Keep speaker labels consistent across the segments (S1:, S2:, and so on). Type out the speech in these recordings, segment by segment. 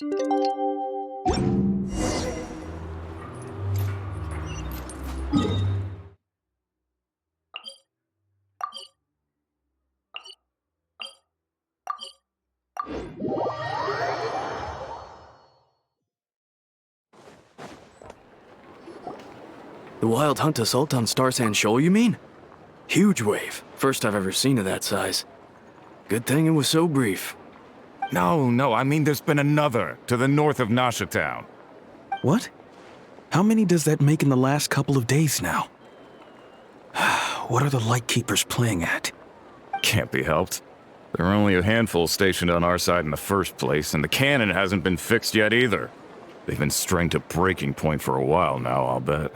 S1: The Wild Hunt assault on Star Sand Shoal, you mean? Huge wave. First I've ever seen of that size. Good thing it was so brief.
S2: No, I mean there's been another to the north of Nasha Town.
S3: What? How many does that make in the last couple of days now? What are the Lightkeepers playing at?
S2: Can't be helped. There are only a handful stationed on our side in the first place, and the cannon hasn't been fixed yet either. They've been strained to breaking point for a while now, I'll bet.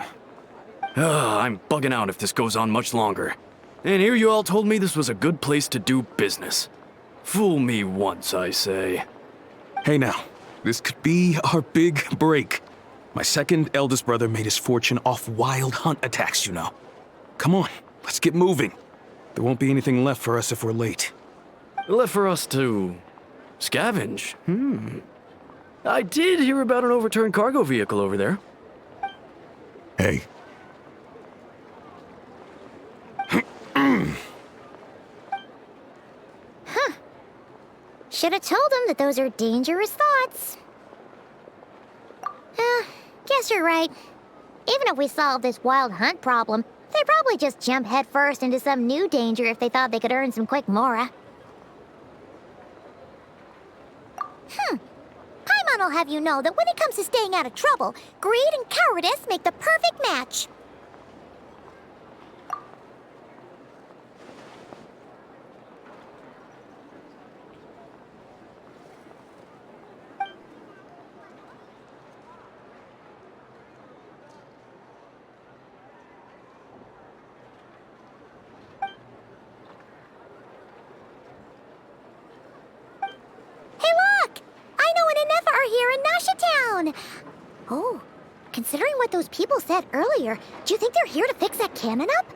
S1: I'm bugging out if this goes on much longer. And here you all told me this was a good place to do business. Fool me once, I say.
S3: Hey now, this could be our big break. My second eldest brother made his fortune off Wild Hunt attacks, you know. Come on, let's get moving. There won't be anything left for us if we're late.
S1: Left for us to scavenge? I did hear about an overturned cargo vehicle over there.
S2: Hey.
S4: Should have told him that those are dangerous thoughts. Guess you're right. Even if we solve this Wild Hunt problem, they'd probably just jump headfirst into some new danger if they thought they could earn some quick mora. Paimon will have you know that when it comes to staying out of trouble, greed and cowardice make the perfect match. Aino and Ineffa are here in Nasha Town! Oh, considering what those people said earlier, do you think they're here to fix that cannon up?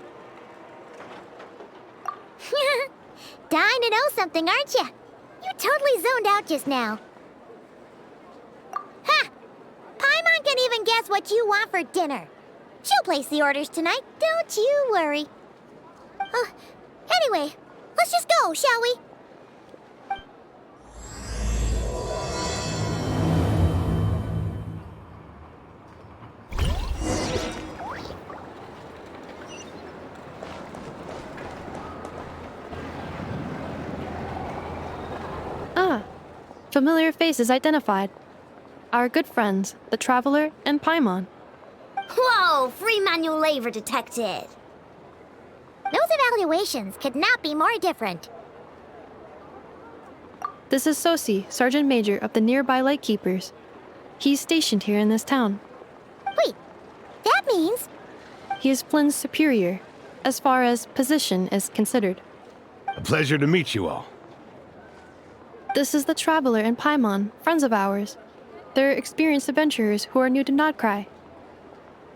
S4: Dying to know something, aren't you? You totally zoned out just now. Ha! Paimon can even guess what you want for dinner. She'll place the orders tonight, don't you worry. Anyway, let's just go, shall we?
S5: Familiar faces identified. Our good friends, the Traveler and Paimon.
S4: Whoa, free manual labor detected. Those evaluations could not be more different.
S5: This is Sosi, Sergeant Major of the nearby Lightkeepers. He's stationed here in this town.
S4: Wait, that means...
S5: He is Flynn's superior, as far as position is considered.
S6: A pleasure to meet you all.
S5: This is the Traveler and Paimon, friends of ours. They're experienced adventurers who are new to Nod-Krai.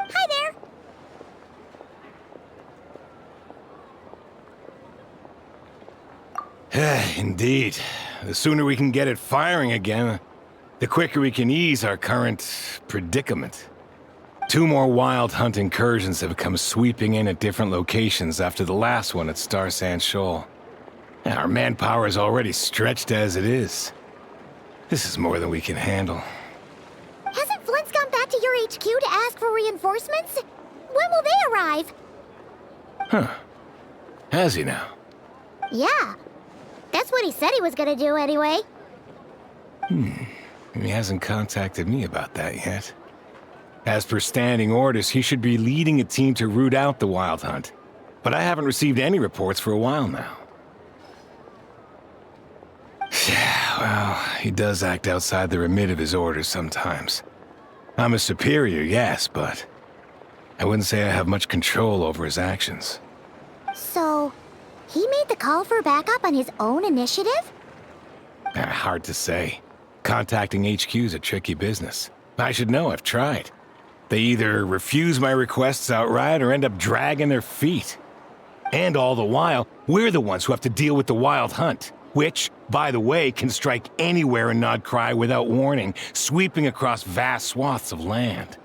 S4: Hi
S6: there! Indeed. The sooner we can get it firing again, the quicker we can ease our current predicament. 2 more Wild Hunt incursions have come sweeping in at different locations after the last one at Star Sand Shoal. Our manpower is already stretched as it is. This is more than we can handle.
S4: Hasn't Flint's gone back to your HQ to ask for reinforcements? When will they arrive?
S6: Huh. Has he now?
S4: Yeah. That's what he said he was gonna do anyway.
S6: He hasn't contacted me about that yet. As per standing orders, he should be leading a team to root out the Wild Hunt. But I haven't received any reports for a while now. Yeah, well, he does act outside the remit of his orders sometimes. I'm a superior, yes, but I wouldn't say I have much control over his actions.
S4: So, he made the call for backup on his own initiative?
S6: Hard to say. Contacting HQ is a tricky business. I should know, I've tried. They either refuse my requests outright or end up dragging their feet. And all the while, we're the ones who have to deal with the Wild Hunt. which, by the way, can strike anywhere in Nod-Krai without warning, sweeping across vast swaths of land.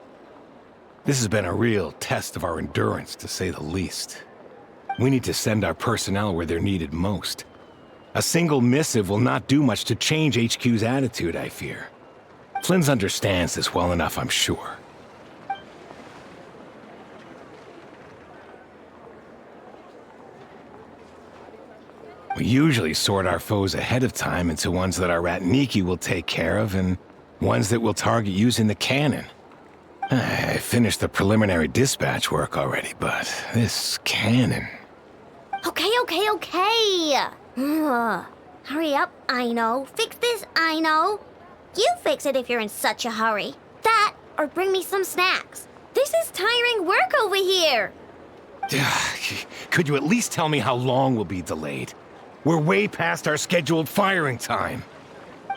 S6: This has been a real test of our endurance, to say the least. We need to send our personnel where they're needed most. A single missive will not do much to change HQ's attitude, I fear. Flynn's understands this well enough, I'm sure. We usually sort our foes ahead of time into ones that our Ratniki will take care of and ones that we'll target using the cannon. I finished the preliminary dispatch work already, but this cannon...
S4: Okay. Hurry up, Aino. Fix this, Aino. You fix it if you're in such a hurry. That, or bring me some snacks. This is tiring work over here.
S6: Could you at least tell me how long we'll be delayed? We're way past our scheduled firing time.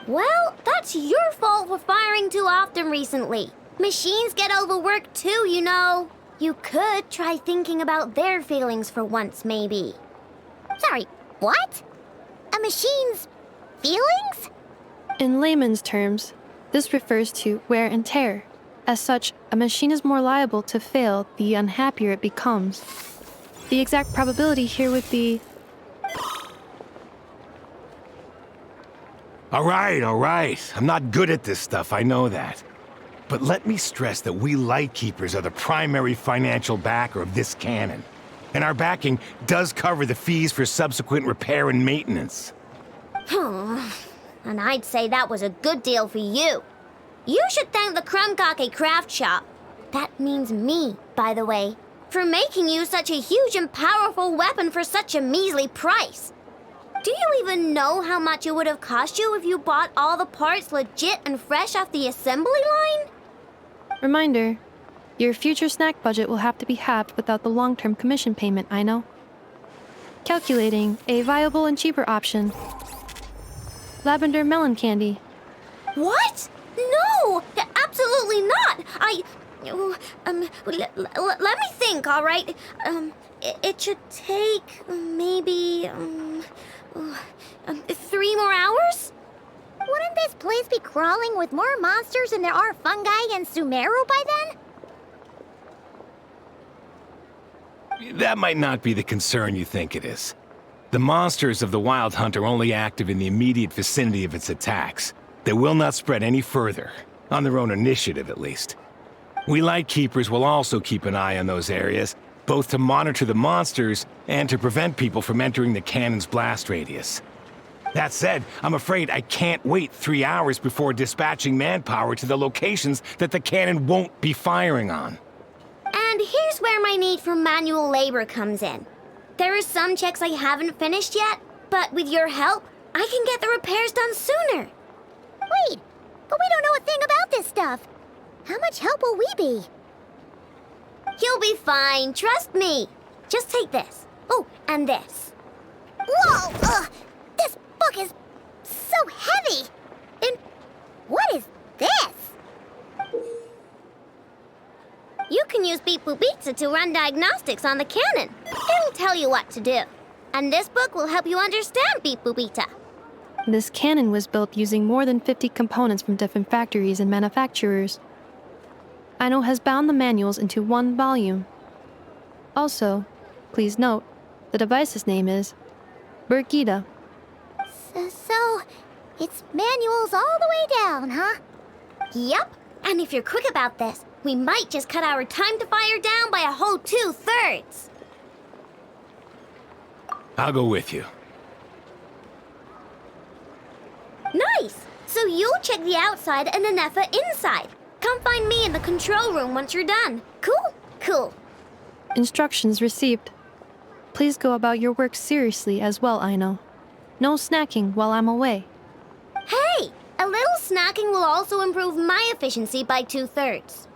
S4: Well, that's your fault for firing too often recently. Machines get overworked too, you know. You could try thinking about their feelings for once, maybe. Sorry, what? A machine's feelings?
S5: In layman's terms, this refers to wear and tear. As such, a machine is more liable to fail the unhappier it becomes. The exact probability here would be...
S6: All right. I'm not good at this stuff, I know that. But let me stress that we Lightkeepers are the primary financial backer of this cannon. And our backing does cover the fees for subsequent repair and maintenance.
S4: And I'd say that was a good deal for you. You should thank the Krumkake craft shop. That means me, by the way, for making you such a huge and powerful weapon for such a measly price. Do you even know how much it would have cost you if you bought all the parts legit and fresh off the assembly line?
S5: Reminder, your future snack budget will have to be halved without the long-term commission payment, I know. Calculating a viable and cheaper option. Lavender melon candy.
S4: What? No! Absolutely not! Let me think, all right? It should take maybe 3 more hours? Wouldn't this place be crawling with more monsters than there are fungi and Sumeru by then?
S6: That might not be the concern you think it is. The monsters of the Wild Hunt are only active in the immediate vicinity of its attacks. They will not spread any further, on their own initiative at least. We Lightkeepers will also keep an eye on those areas, both to monitor the monsters and to prevent people from entering the cannon's blast radius. That said, I'm afraid I can't wait 3 hours before dispatching manpower to the locations that the cannon won't be firing on.
S4: And here's where my need for manual labor comes in. There are some checks I haven't finished yet, but with your help, I can get the repairs done sooner. Wait, but we don't know a thing about this stuff. How much help will we be? You'll be fine, trust me. Just take this. Oh, and this. Whoa! This book is so heavy! And what is this? You can use Beep Boop Pizza to run diagnostics on the cannon. It'll tell you what to do. And this book will help you understand Beep Boop Pizza.
S5: This cannon was built using more than 50 components from different factories and manufacturers. Aino has bound the manuals into one volume. Also, please note, the device's name is Birgitta.
S4: So, it's manuals all the way down, huh? Yep, and if you're quick about this, we might just cut our time to fire down by a whole 2/3.
S6: I'll go with you.
S4: Nice! So you'll check the outside and Ineffa inside. Come find me in the control room once you're done. Cool.
S5: Instructions received. Please go about your work seriously as well, Aino. No snacking while I'm away.
S4: Hey! A little snacking will also improve my efficiency by 2/3.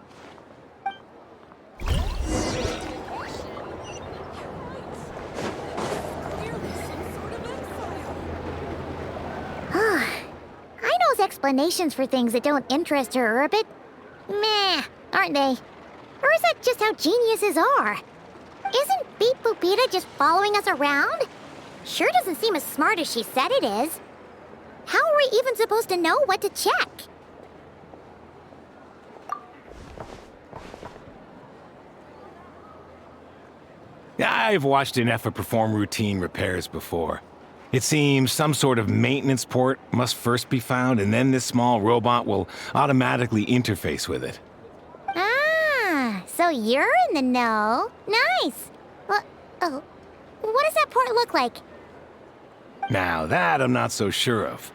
S4: Aino's explanations for things that don't interest her are a bit meh, aren't they? Or is that just how geniuses are? Isn't Beep Boopita just following us around? Sure doesn't seem as smart as she said it is. How are we even supposed to know what to check?
S6: I've watched Ineffa perform routine repairs before. It seems some sort of maintenance port must first be found, and then this small robot will automatically interface with it.
S4: Ah, so you're in the know. Nice. Well, oh, what does that port look like?
S6: Now that I'm not so sure of.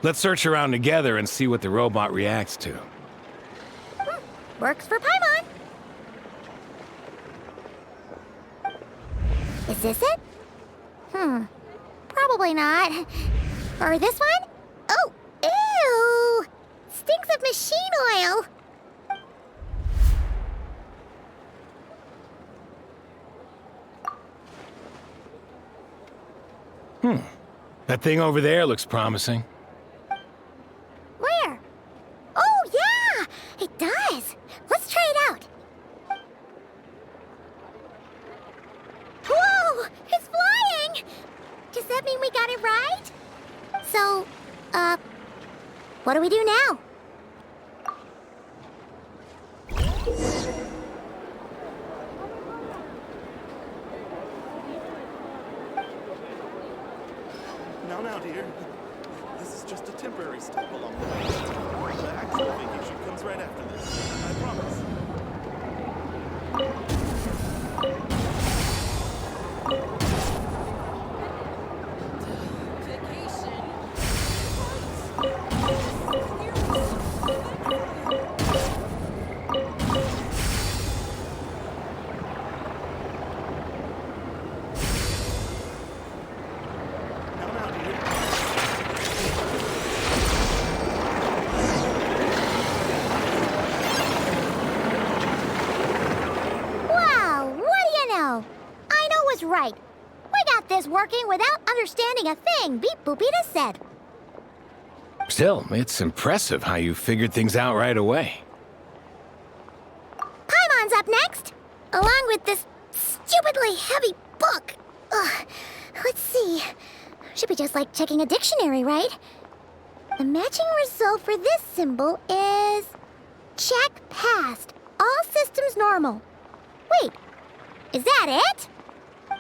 S6: Let's search around together and see what the robot reacts to.
S4: Works for Paimon. Is this it? Probably not. Or this one? Oh, ew! Stinks of machine oil.
S6: That thing over there looks promising.
S4: Where? Oh, yeah! It does. Let's try it out. Whoa! It's flying! Does that mean we got it right? So, what do we do now?
S7: Now, dear. This is just a temporary stop along the way. The actual vacation comes right after this. I promise. Now, dear.
S4: Wow, what do you know? Aino was right. We got this working without understanding a thing Beep Boopita said.
S6: Still, it's impressive how you figured things out right away.
S4: Paimon's up next, along with this stupidly heavy book. Ugh. Let's see. Should be just like checking a dictionary, right? The matching result for this symbol is... check passed. All systems normal. Wait, is that it?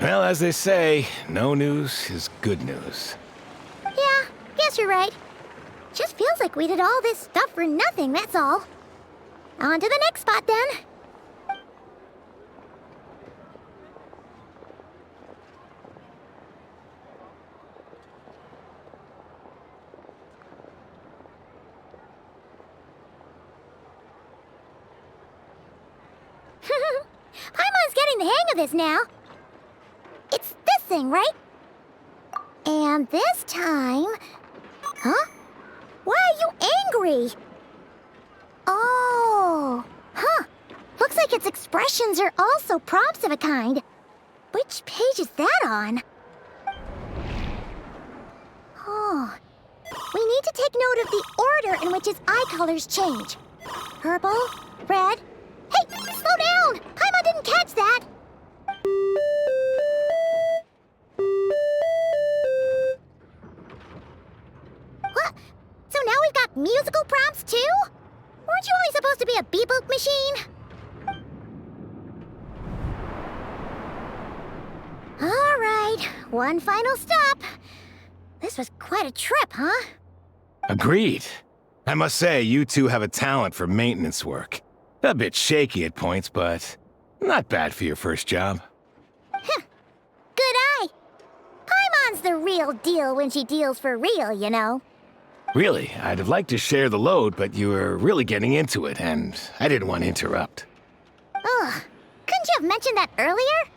S6: Well, as they say, no news is good news.
S4: Yeah, guess you're right. Just feels like we did all this stuff for nothing, that's all. On to the next spot, then. Paimon's getting the hang of this now. It's this thing, right? And this time... Huh? Why are you angry? Oh, huh. Looks like its expressions are also prompts of a kind. Which page is that on? Oh. We need to take note of the order in which its eye colors change. Purple, red... Hey, slow down! Paimon didn't catch that! What? So now we've got musical prompts too? Weren't you only supposed to be a beep-boop machine? All right, one final stop. This was quite a trip, huh?
S6: Agreed. I must say, you two have a talent for maintenance work. A bit shaky at points, but not bad for your first job.
S4: Good eye. Paimon's the real deal when she deals for real, you know.
S6: Really, I'd have liked to share the load, but you were really getting into it, and I didn't want to interrupt.
S4: Ugh, couldn't you have mentioned that earlier?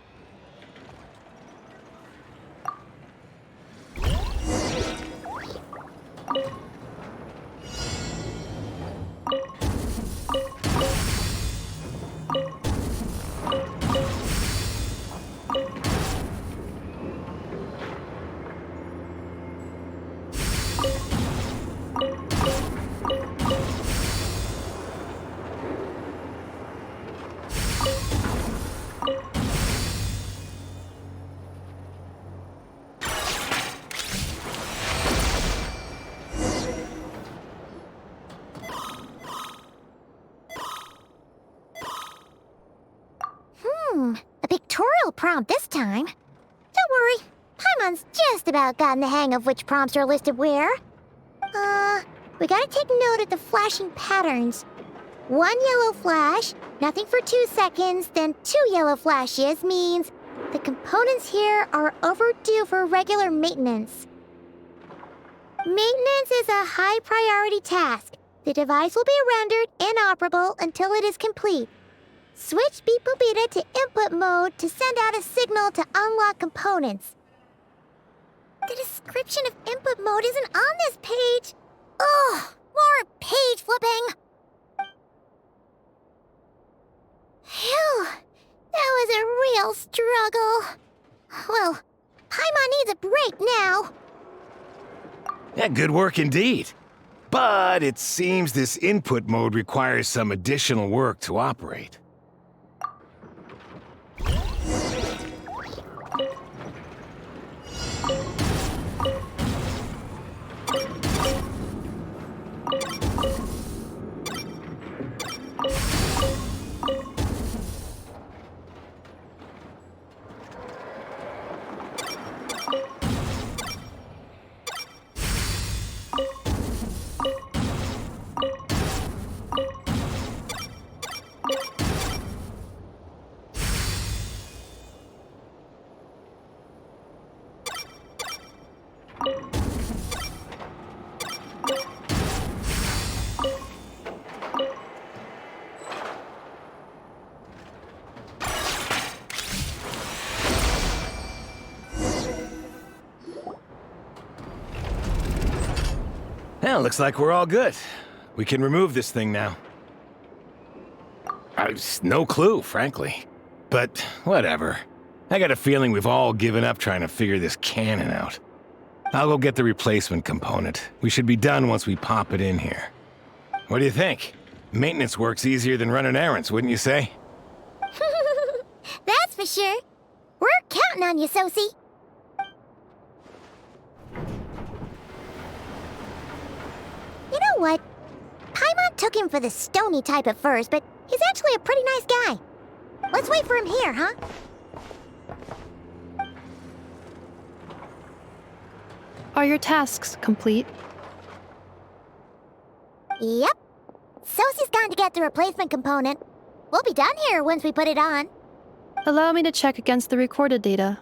S8: A pictorial prompt this time. Don't worry, Paimon's just about gotten the hang of which prompts are listed where. We gotta take note of the flashing patterns. 1 yellow flash, nothing for 2 seconds, then 2 yellow flashes means the components here are overdue for regular maintenance. Maintenance is a high priority task. The device will be rendered inoperable until it is complete. Switch Beep Boopita to input mode to send out a signal to unlock components. The description of input mode isn't on this page. Ugh, more page flipping. Phew, that was a real struggle. Well, Paimon needs a break now.
S6: Yeah, good work indeed. But it seems this input mode requires some additional work to operate. Well, looks like we're all good. We can remove this thing now. I've no clue, frankly. But whatever. I got a feeling we've all given up trying to figure this cannon out. I'll go get the replacement component. We should be done once we pop it in here. What do you think? Maintenance work's easier than running errands, wouldn't you say?
S8: That's for sure. We're counting on you, Sosie. You know what? Paimon took him for the stony type at first, but he's actually a pretty nice guy. Let's wait for him here, huh?
S5: Are your tasks complete?
S8: Yep. Sosie's gone to get the replacement component. We'll be done here once we put it on.
S5: Allow me to check against the recorded data.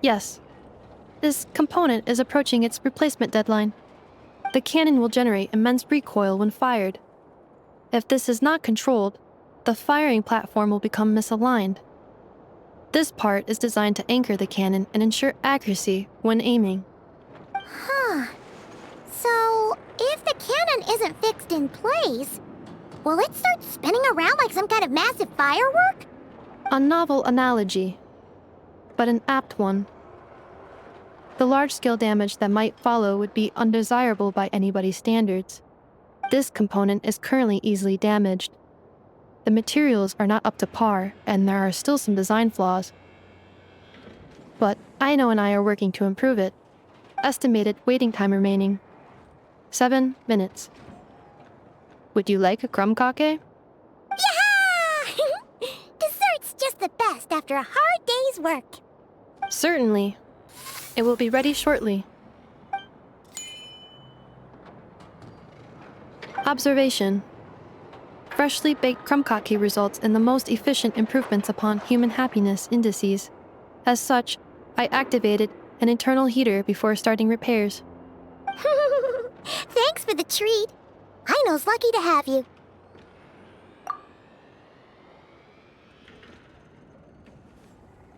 S5: Yes. This component is approaching its replacement deadline. The cannon will generate immense recoil when fired. If this is not controlled, the firing platform will become misaligned. This part is designed to anchor the cannon and ensure accuracy when aiming.
S8: Huh. So, if the cannon isn't fixed in place, will it start spinning around like some kind of massive firework?
S5: A novel analogy, but an apt one. The large-scale damage that might follow would be undesirable by anybody's standards. This component is currently easily damaged. The materials are not up to par, and there are still some design flaws. But Aino and I are working to improve it. Estimated waiting time remaining: 7 minutes. Would you like a crumb kake?
S8: Yeah! Dessert's just the best after a hard day's work.
S5: Certainly. It will be ready shortly. Observation. Freshly baked crumb kake results in the most efficient improvements upon human happiness indices. As such, I activated an internal heater before starting repairs.
S8: Thanks for the treat. Aino's lucky to have you.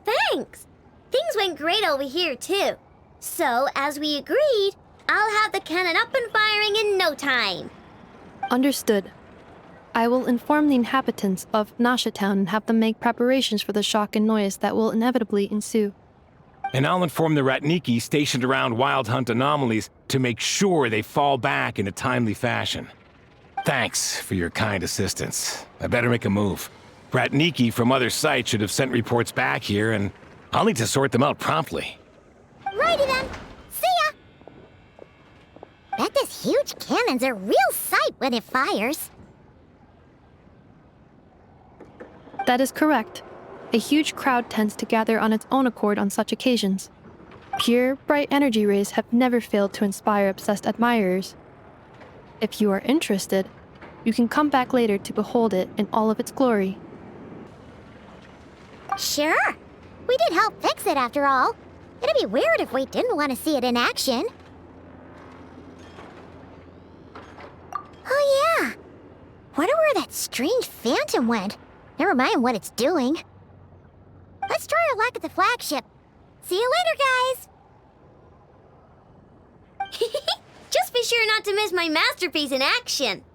S4: Thanks! Things went great over here, too. So, as we agreed, I'll have the cannon up and firing in no time.
S5: Understood. I will inform the inhabitants of Nasha Town and have them make preparations for the shock and noise that will inevitably ensue.
S6: And I'll inform the Ratniki stationed around Wild Hunt anomalies to make sure they fall back in a timely fashion. Thanks for your kind assistance. I better make a move. Ratniki from other sites should have sent reports back here, and I'll need to sort them out promptly.
S8: Righty then. See ya! Bet this huge cannon's a real sight when it fires.
S5: That is correct. A huge crowd tends to gather on its own accord on such occasions. Pure, bright energy rays have never failed to inspire obsessed admirers. If you are interested, you can come back later to behold it in all of its glory.
S8: Sure. We did help fix it after all. It'd be weird if we didn't want to see it in action. Oh yeah. Wonder where that strange phantom went. Never mind what it's doing. Let's try our luck at the flagship. See you later, guys!
S4: Just be sure not to miss my masterpiece in action.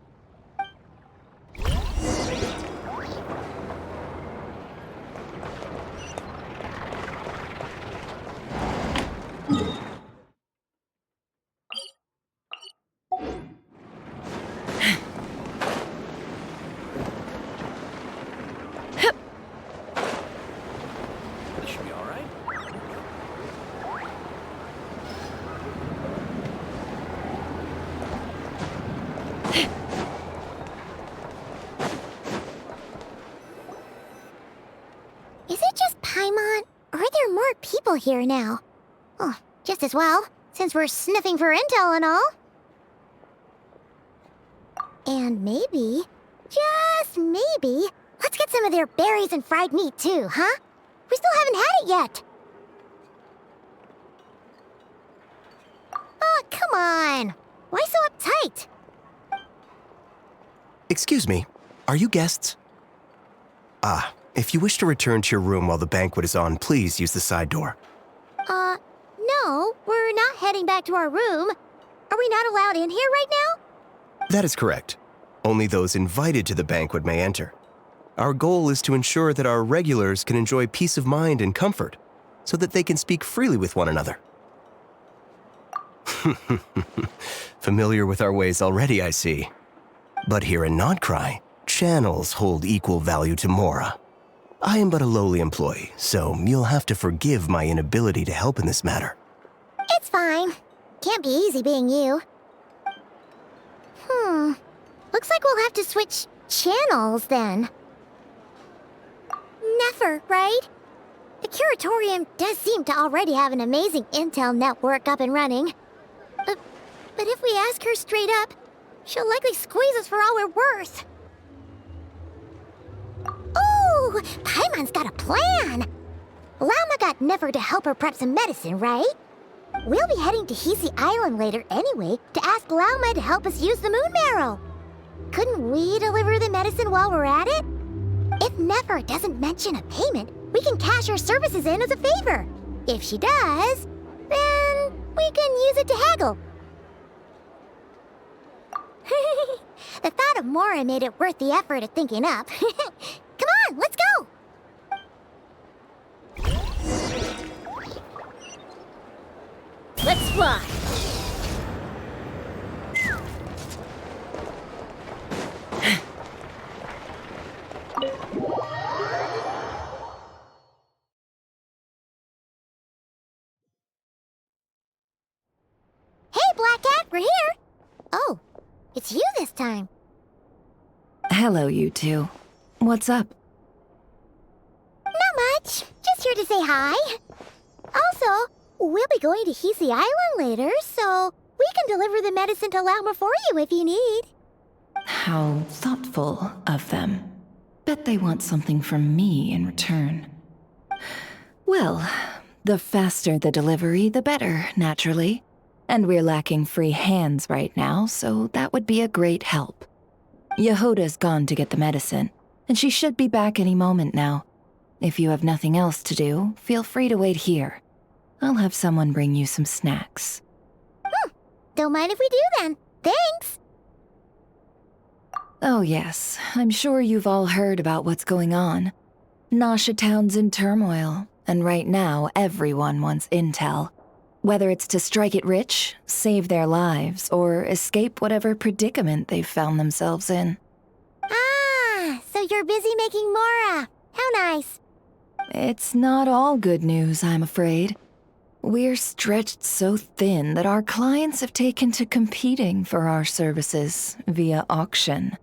S1: This should be all right.
S8: Is it just Paimon, or are there more people here now? Oh, just as well, since we're sniffing for intel and all. And maybe, just maybe, let's get some of their berries and fried meat too, huh? We still haven't had it yet. Oh, come on. Why so uptight?
S9: Excuse me, are you guests? If you wish to return to your room while the banquet is on, please use the side door.
S8: No, we're not heading back to our room. Are we not allowed in here right now?
S9: That is correct. Only those invited to the banquet may enter. Our goal is to ensure that our regulars can enjoy peace of mind and comfort, so that they can speak freely with one another. Familiar with our ways already, I see. But here in Nod-Krai, channels hold equal value to Mora. I am but a lowly employee, so you'll have to forgive my inability to help in this matter.
S8: It's fine. Can't be easy being you. Looks like we'll have to switch channels then. Never, right? The Curatorium does seem to already have an amazing intel network up and running. But if we ask her straight up, she'll likely squeeze us for all we're worth. Ooh, Paimon's got a plan! Lauma got Never to help her prep some medicine, right? We'll be heading to Hisi Island later anyway to ask Lauma to help us use the moon marrow. Couldn't we deliver the medicine while we're at it? If Never doesn't mention a payment, we can cash her services in as a favor. If she does, then we can use it to haggle. The thought of Mora made it worth the effort of thinking up. Come on, let's go!
S4: Let's fly.
S8: Hey, Black Cat, we're here! Oh, it's you this time.
S10: Hello, you two. What's up?
S8: Not much. Just here to say hi. Also, we'll be going to Hisi Island later, so we can deliver the medicine to Lauma for you if you need.
S10: How thoughtful of them. Bet they want something from me in return. Well, the faster the delivery, the better, naturally. And we're lacking free hands right now, so that would be a great help. Yehoda's gone to get the medicine, and she should be back any moment now. If you have nothing else to do, feel free to wait here. I'll have someone bring you some snacks.
S8: Don't mind if we do then. Thanks!
S10: Oh yes, I'm sure you've all heard about what's going on. Nasha Town's in turmoil, and right now everyone wants intel. Whether it's to strike it rich, save their lives, or escape whatever predicament they've found themselves in.
S8: Ah, so you're busy making Mora. How nice.
S10: It's not all good news, I'm afraid. We're stretched so thin that our clients have taken to competing for our services via auction.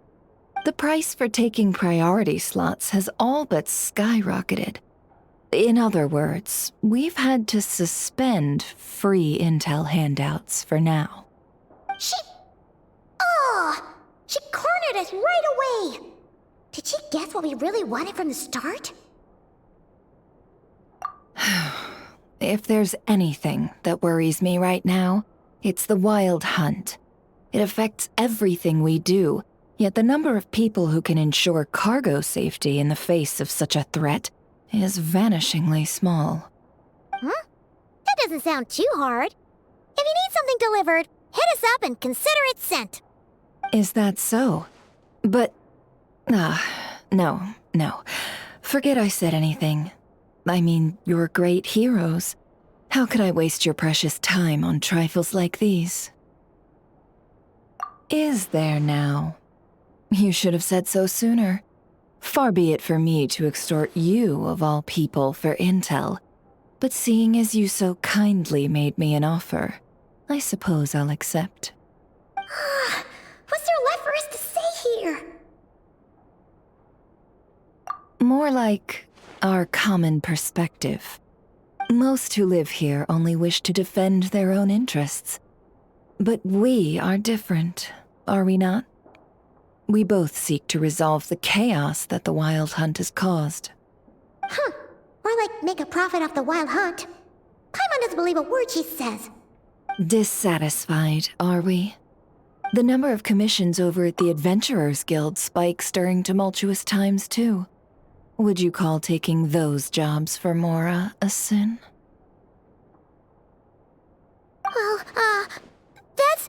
S10: The price for taking priority slots has all but skyrocketed. In other words, we've had to suspend free intel handouts for now.
S8: She cornered us right away! Did she guess what we really wanted from the start?
S10: If there's anything that worries me right now, it's the Wild Hunt. It affects everything we do, yet the number of people who can ensure cargo safety in the face of such a threat is vanishingly small.
S8: Huh? That doesn't sound too hard. If you need something delivered, hit us up and consider it sent.
S10: Is that so? But... no. Forget I said anything. I mean, you're great heroes. How could I waste your precious time on trifles like these? Is there now? You should have said so sooner. Far be it for me to extort you, of all people, for intel. But seeing as you so kindly made me an offer, I suppose I'll accept.
S8: What's there left for us to say here?
S10: More like our common perspective. Most who live here only wish to defend their own interests. But we are different, are we not? We both seek to resolve the chaos that the Wild Hunt has caused.
S8: Or like make a profit off the Wild Hunt. Paimon doesn't believe a word she says.
S10: Dissatisfied, are we? The number of commissions over at the Adventurers Guild spikes during tumultuous times, too. Would you call taking those jobs for Mora a sin?
S8: Well, that's...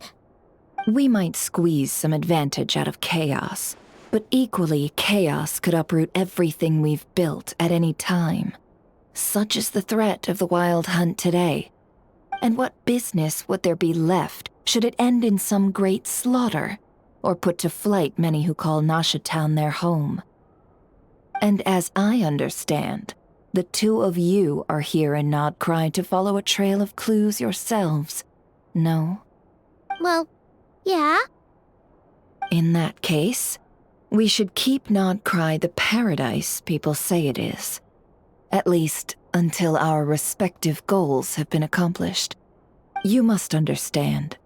S10: We might squeeze some advantage out of chaos, but equally, chaos could uproot everything we've built at any time. Such is the threat of the Wild Hunt today. And what business would there be left should it end in some great slaughter, or put to flight many who call Nasha Town their home? And as I understand, the two of you are here in Nod-Krai to follow a trail of clues yourselves, no?
S8: Well, yeah.
S10: In that case, we should keep Nod-Krai the paradise people say it is. At least, until our respective goals have been accomplished. You must understand,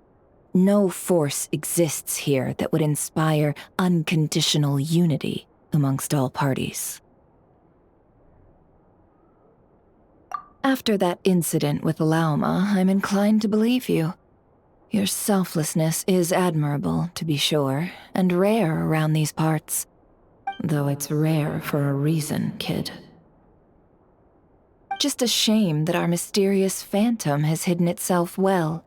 S10: no force exists here that would inspire unconditional unity amongst all parties. After that incident with Lauma, I'm inclined to believe you. Your selflessness is admirable, to be sure, and rare around these parts. Though it's rare for a reason, kid. Just a shame that our mysterious phantom has hidden itself well.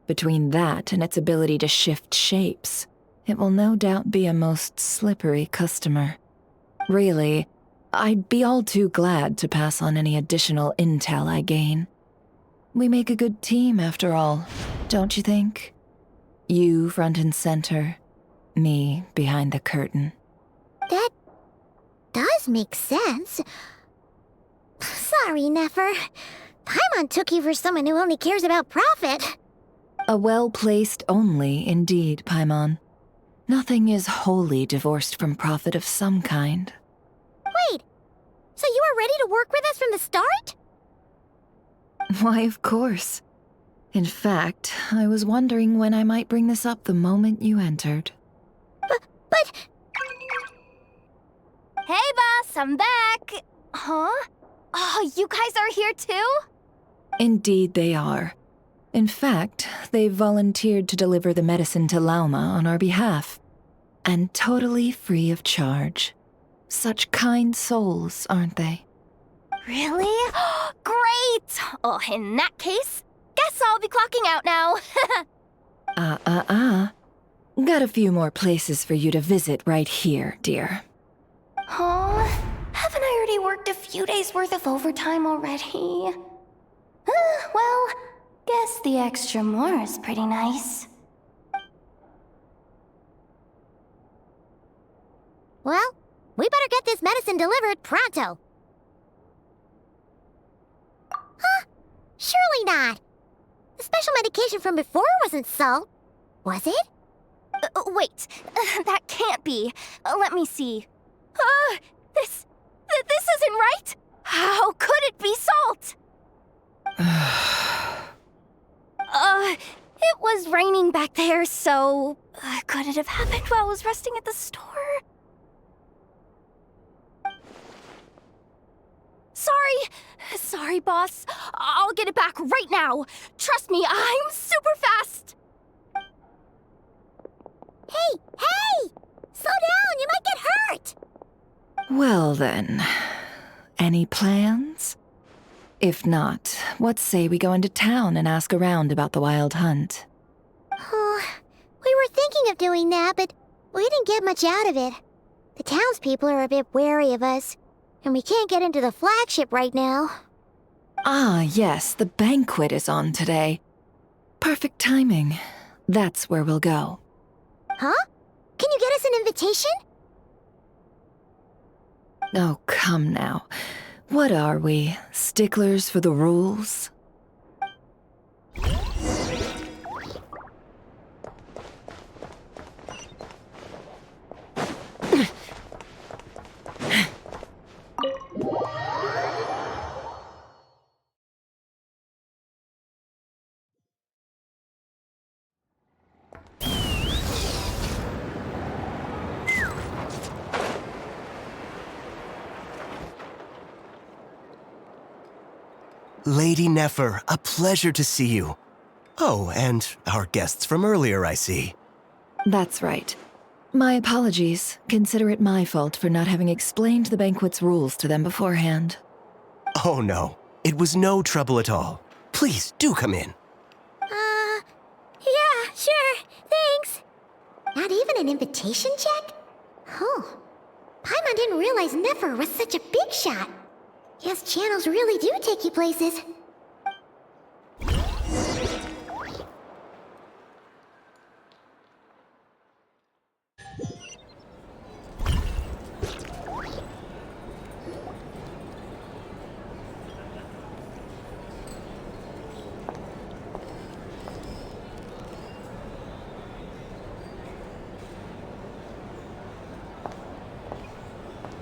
S10: Between that and its ability to shift shapes, it will no doubt be a most slippery customer. Really, I'd be all too glad to pass on any additional intel I gain. We make a good team, after all, don't you think? You front and center, me behind the curtain.
S8: That does make sense. Sorry, Nefer. Paimon took you for someone who only cares about profit.
S10: A well-placed only, indeed, Paimon. Nothing is wholly divorced from profit of some kind.
S8: Wait, so you were ready to work with us from the start?
S10: Why, of course. In fact, I was wondering when I might bring this up the moment you entered.
S8: But...
S4: Hey, boss, I'm back. Huh? Oh, you guys are here too?
S10: Indeed they are. In fact, they've volunteered to deliver the medicine to Lauma on our behalf. And totally free of charge. Such kind souls, aren't they?
S4: Really? Great! Oh, in that case, guess I'll be clocking out now.
S10: Got a few more places for you to visit right here, dear.
S4: Huh? Haven't I already worked a few days' worth of overtime already? Well, guess the extra more is pretty nice.
S8: Well, we better get this medicine delivered pronto. Huh? Surely not. The special medication from before wasn't salt, was it? Wait, that can't be. Let me see. This isn't right! How could it be salt? It was raining back there, so... could it have happened while I was resting at the store? Sorry, boss. I'll get it back right now. Trust me, I'm super fast. Hey! Slow down, you might get hurt!
S10: Well then, any plans? If not, what say we go into town and ask around about the wild hunt?
S8: We were thinking of doing that, but we didn't get much out of it. The townspeople are a bit wary of us, and we can't get into the flagship right now.
S10: Ah, yes, the banquet is on today. Perfect timing. That's where we'll go.
S8: Huh? Can you get us an invitation?
S10: Oh, come now. What are we, sticklers for the rules?
S9: Lady Nefer, a pleasure to see you. Oh, and our guests from earlier, I see.
S10: That's right. My apologies. Consider it my fault for not having explained the banquet's rules to them beforehand.
S9: Oh no, it was no trouble at all. Please, do come in.
S8: Yeah, sure. Thanks. Not even an invitation check? Oh. Paimon didn't realize Nefer was such a big shot. Yes, channels really do take you places.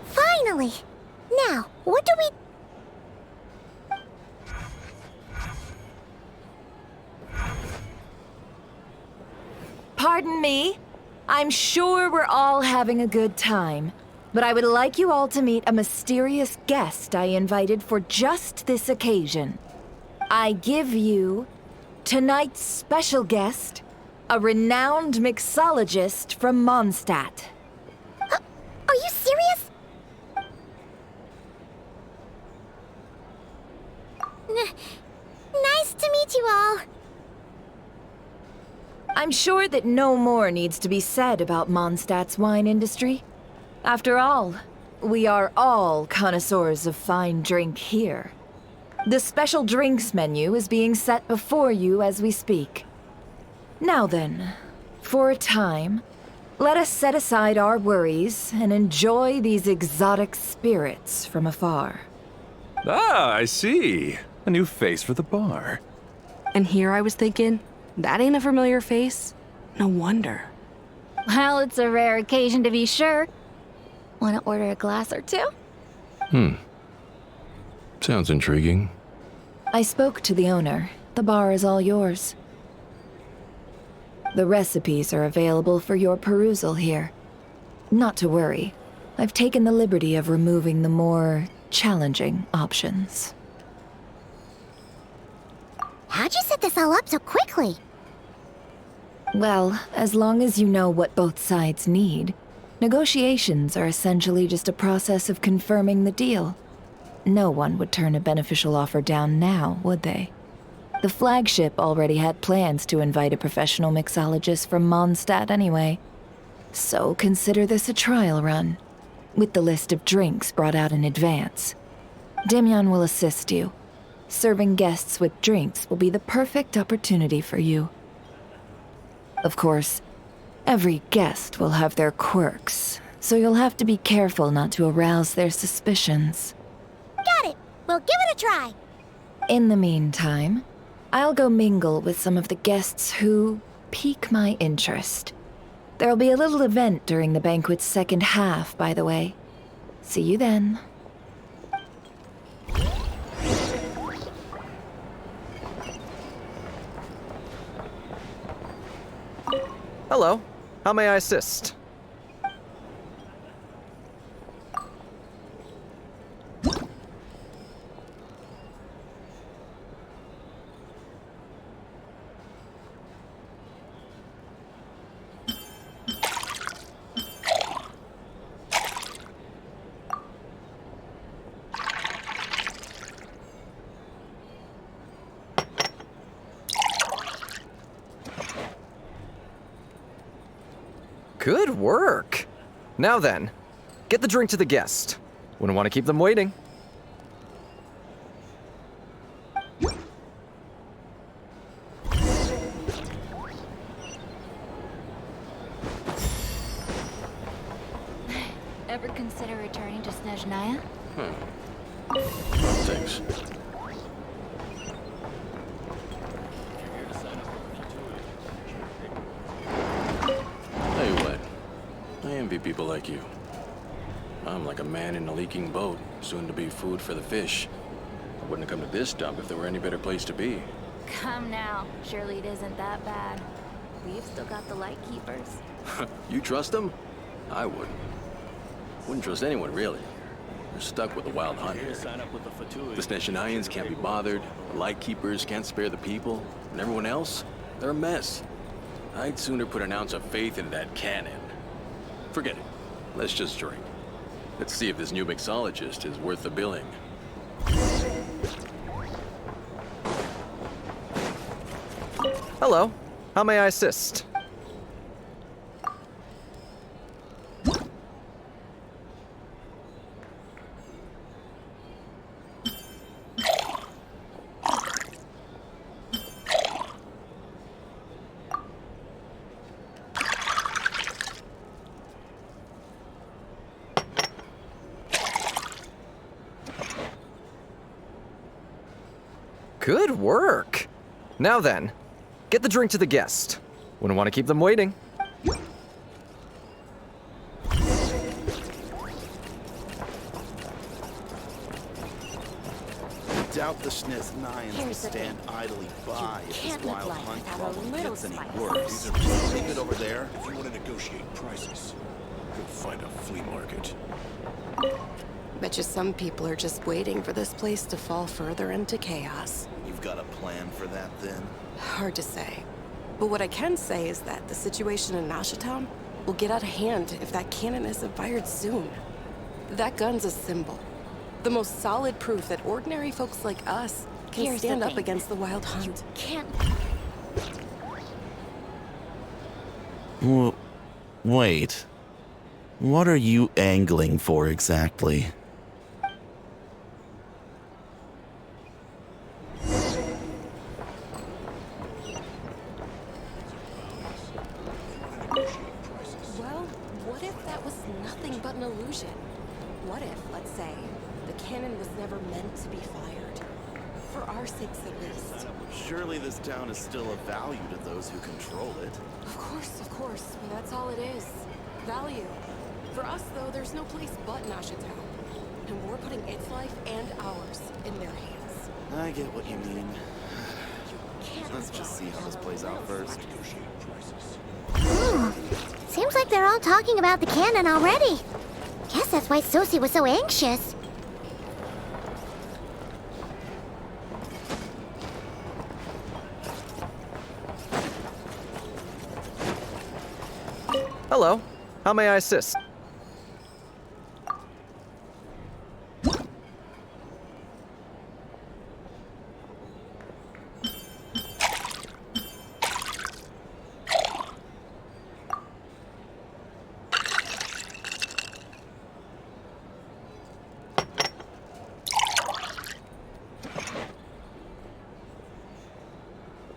S8: Finally! Now, what do we...
S10: Pardon me. I'm sure we're all having a good time, but I would like you all to meet a mysterious guest I invited for just this occasion. I give you tonight's special guest, a renowned mixologist from Mondstadt.
S8: Are you serious? Nice to meet you all.
S10: I'm sure that no more needs to be said about Mondstadt's wine industry. After all, we are all connoisseurs of fine drink here. The special drinks menu is being set before you as we speak. Now then, for a time, let us set aside our worries and enjoy these exotic spirits from afar.
S3: Ah, I see. A new face for the bar.
S11: And here I was thinking, that ain't a familiar face. No wonder.
S4: Well, it's a rare occasion to be sure. Want to order a glass or two?
S3: Sounds intriguing.
S10: I spoke to the owner. The bar is all yours. The recipes are available for your perusal here. Not to worry. I've taken the liberty of removing the more challenging options.
S8: How'd you set this all up so quickly?
S10: Well, as long as you know what both sides need, negotiations are essentially just a process of confirming the deal. No one would turn a beneficial offer down now, would they? The flagship already had plans to invite a professional mixologist from Mondstadt anyway. So consider this a trial run, with the list of drinks brought out in advance. Demyon will assist you. Serving guests with drinks will be the perfect opportunity for you. Of course, every guest will have their quirks, so you'll have to be careful not to arouse their suspicions.
S8: Got it! We'll give it a try!
S10: In the meantime, I'll go mingle with some of the guests who pique my interest. There'll be a little event during the banquet's second half, by the way. See you then.
S12: Hello. How may I assist? Good work! Now then, get the drink to the guest. Wouldn't want to keep them waiting.
S13: Ever consider returning to Snezhnaya?
S1: Thanks. Hey, what? I envy people like you. I'm like a man in a leaking boat, soon to be food for the fish. I wouldn't have come to this dump if there were any better place to be.
S13: Come now. Surely it isn't that bad. We've still got the light keepers.
S1: You trust them? I wouldn't. Wouldn't trust anyone, really. They're stuck with the wild hunt here. The Snezhnayans can't be bothered, the Lightkeepers can't spare the people, and everyone else, they're a mess. I'd sooner put an ounce of faith in that cannon. Forget it. Let's just drink. Let's see if this new mixologist is worth the billing.
S12: Hello. How may I assist? Good work! Now then, get the drink to the guest. Wouldn't want to keep them waiting.
S7: Doubt the Snezhnayans will stand idly by if this wild hunt problem gets any worse. Leave it over there.
S14: If you want to negotiate prices, go find a flea market.
S11: Bet you some people are just waiting for this place to fall further into chaos.
S7: You've got a plan for that, then?
S11: Hard to say. But what I can say is that the situation in Nashatown will get out of hand if that cannon isn't fired soon. That gun's a symbol. The most solid proof that ordinary folks like us can stand up against the wild hunt.
S4: You can't...
S15: Wait. What are you angling for exactly?
S11: Well, what if that was nothing but an illusion? What if, let's say, the cannon was never meant to be fired? For our sakes at least.
S7: Surely this town is still of value to those who control it.
S11: Of course. Well, that's all it is. Value. For us, though, there's no place but Nashatown. And we're putting its life and ours in their hands.
S7: I get what you mean. Let's just see how this plays out first.
S8: Ooh, seems like they're all talking about the cannon already. Guess that's why Sosie was so anxious.
S12: Hello. How may I assist?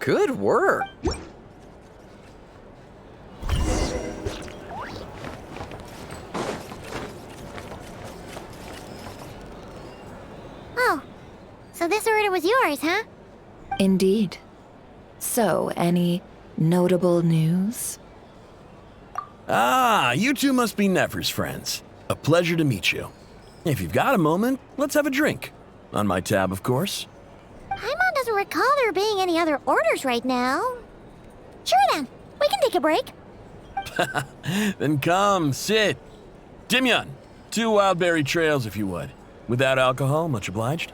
S12: Good work.
S8: Oh, so this order was yours, huh?
S10: Indeed. So, any notable news?
S16: Ah, you two must be Nefer's friends. A pleasure to meet you. If you've got a moment, let's have a drink. On my tab, of course.
S8: Paimon doesn't recall there being any other orders right now. Sure then, we can take a break.
S16: Then come, sit. Dimyon, 2 wildberry trails if you would. Without alcohol, much obliged.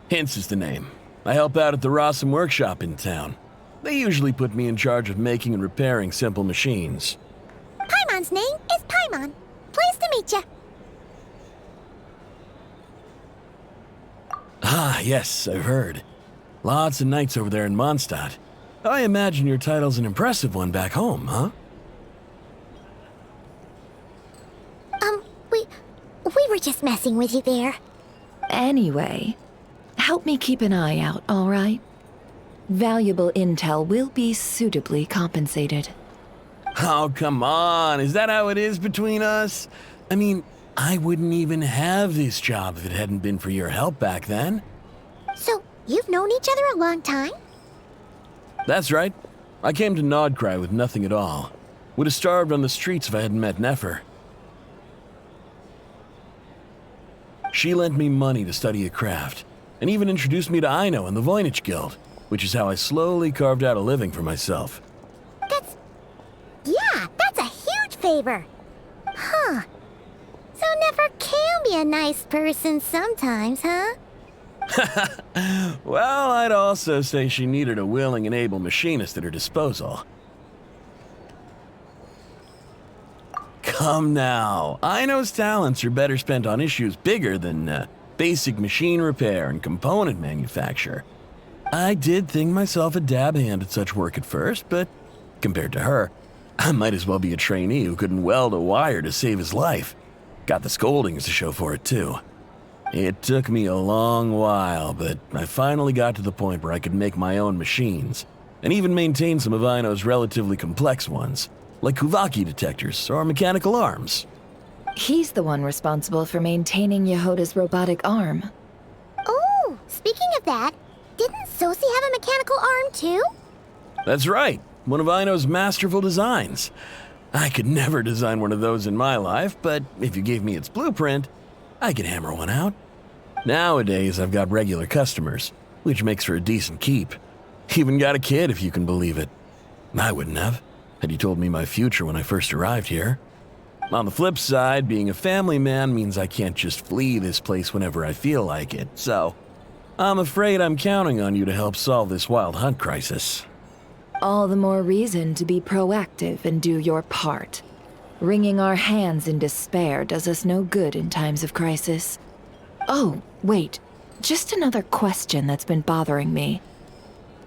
S16: Hints is the name. I help out at the Rossum workshop in town. They usually put me in charge of making and repairing simple machines.
S8: Paimon's name is Paimon. Pleased to meet ya.
S16: Ah, yes, I've heard. Lots of nights over there in Mondstadt. I imagine your title's an impressive one back home, huh?
S8: We were just messing with you there.
S10: Anyway, help me keep an eye out, all right? Valuable intel will be suitably compensated.
S16: Oh, come on. Is that how it is between us? I mean, I wouldn't even have this job if it hadn't been for your help back then.
S8: So, you've known each other a long time?
S16: That's right. I came to Nod-Krai with nothing at all. Would have starved on the streets if I hadn't met Nefer. She lent me money to study a craft, and even introduced me to Aino and the Voynich Guild, which is how I slowly carved out a living for myself.
S8: That's a huge favor. Huh. So Nefer can be a nice person sometimes, huh?
S16: Well, I'd also say she needed a willing and able machinist at her disposal. Come now, Aino's talents are better spent on issues bigger than basic machine repair and component manufacture. I did think myself a dab hand at such work at first, but compared to her, I might as well be a trainee who couldn't weld a wire to save his life. Got the scoldings to show for it, too. It took me a long while, but I finally got to the point where I could make my own machines, and even maintain some of Aino's relatively complex ones, like Kuvaki detectors or mechanical arms.
S10: He's the one responsible for maintaining Yehoda's robotic arm.
S8: Oh, speaking of that, didn't Sosi have a mechanical arm too?
S16: That's right, one of Aino's masterful designs. I could never design one of those in my life, but if you gave me its blueprint, I could hammer one out. Nowadays, I've got regular customers, which makes for a decent keep. Even got a kid, if you can believe it. I wouldn't have, had you told me my future when I first arrived here. On the flip side, being a family man means I can't just flee this place whenever I feel like it, so I'm afraid I'm counting on you to help solve this wild hunt crisis.
S10: All the more reason to be proactive and do your part. Wringing our hands in despair does us no good in times of crisis. Oh, wait. Just another question that's been bothering me.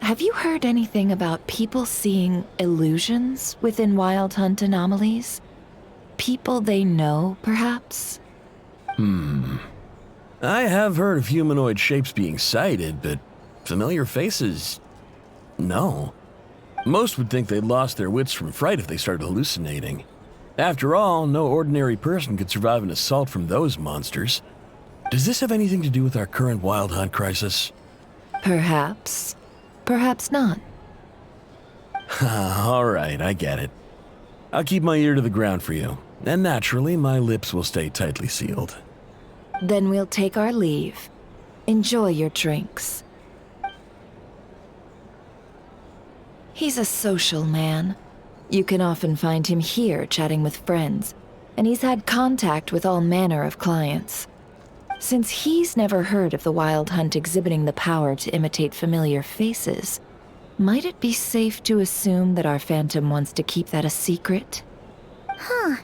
S10: Have you heard anything about people seeing illusions within Wild Hunt anomalies? People they know, perhaps?
S16: I have heard of humanoid shapes being sighted, but familiar faces? No. Most would think they'd lost their wits from fright if they started hallucinating. After all, no ordinary person could survive an assault from those monsters. Does this have anything to do with our current wild hunt crisis?
S10: Perhaps. Perhaps not.
S16: All right, I get it. I'll keep my ear to the ground for you, and naturally, my lips will stay tightly sealed.
S10: Then we'll take our leave. Enjoy your drinks. He's a social man. You can often find him here chatting with friends, and he's had contact with all manner of clients. Since he's never heard of the Wild Hunt exhibiting the power to imitate familiar faces, might it be safe to assume that our Phantom wants to keep that a secret?
S8: Huh.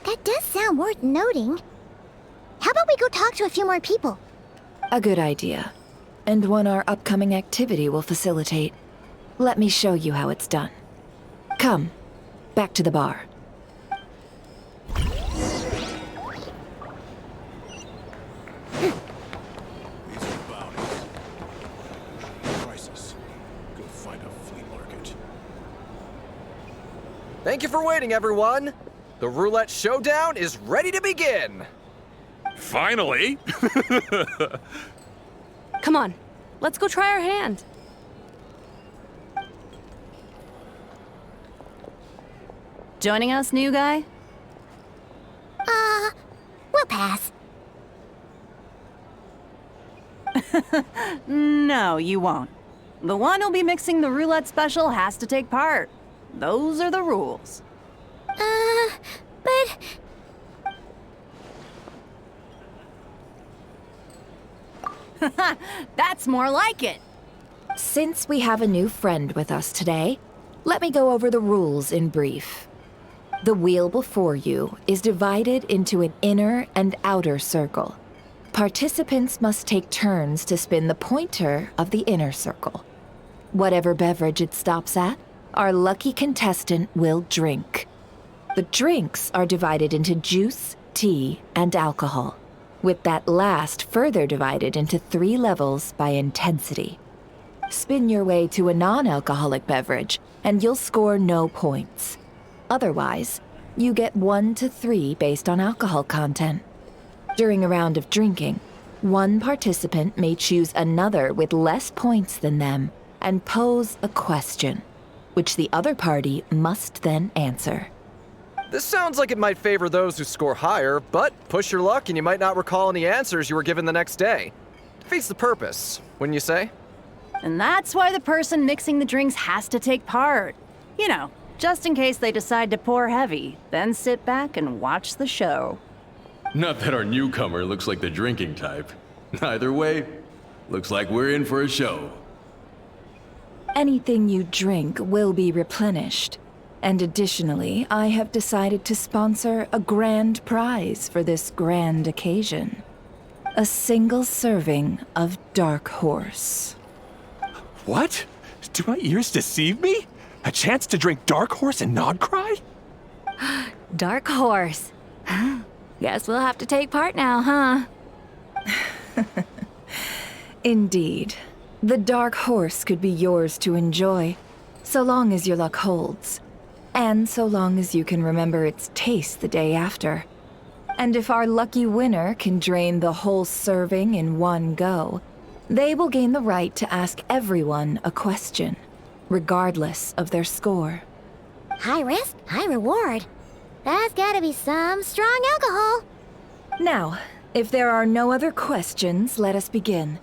S8: That does sound worth noting. How about we go talk to a few more people?
S10: A good idea, and one our upcoming activity will facilitate. Let me show you how it's done. Come, back to the bar.
S14: These are bounties. Crisis. Go find a flea market.
S12: Thank you for waiting, everyone. The roulette showdown is ready to begin.
S2: Finally!
S11: Come on, let's go try our hand.
S17: Joining us, new guy?
S8: We'll pass.
S17: No, you won't. The one who'll be mixing the roulette special has to take part. Those are the rules.
S8: But...
S17: That's more like it.
S10: Since we have a new friend with us today, let me go over the rules in brief. The wheel before you is divided into an inner and outer circle. Participants must take turns to spin the pointer of the inner circle. Whatever beverage it stops at, our lucky contestant will drink. The drinks are divided into juice, tea, and alcohol, with that last further divided into 3 levels by intensity. Spin your way to a non-alcoholic beverage, and you'll score no points. Otherwise, you get 1 to 3 based on alcohol content. During a round of drinking, one participant may choose another with less points than them and pose a question, which the other party must then answer.
S12: This sounds like it might favor those who score higher, but push your luck and you might not recall any answers you were given the next day. Defeats the purpose, wouldn't you say?
S17: And that's why the person mixing the drinks has to take part. You know, just in case they decide to pour heavy, then sit back and watch the show.
S1: Not that our newcomer looks like the drinking type. Either way, looks like we're in for a show.
S10: Anything you drink will be replenished. And additionally, I have decided to sponsor a grand prize for this grand occasion. A single serving of Dark Horse.
S3: What? Do my ears deceive me? A chance to drink Dark Horse and Nod-Krai?
S13: Dark Horse. Guess we'll have to take part now, huh?
S10: Indeed. The Dark Horse could be yours to enjoy, so long as your luck holds. And so long as you can remember its taste the day after. And if our lucky winner can drain the whole serving in one go, they will gain the right to ask everyone a question, regardless of their score.
S8: High risk, high reward. That's gotta be some strong alcohol.
S10: Now, if there are no other questions, let us begin.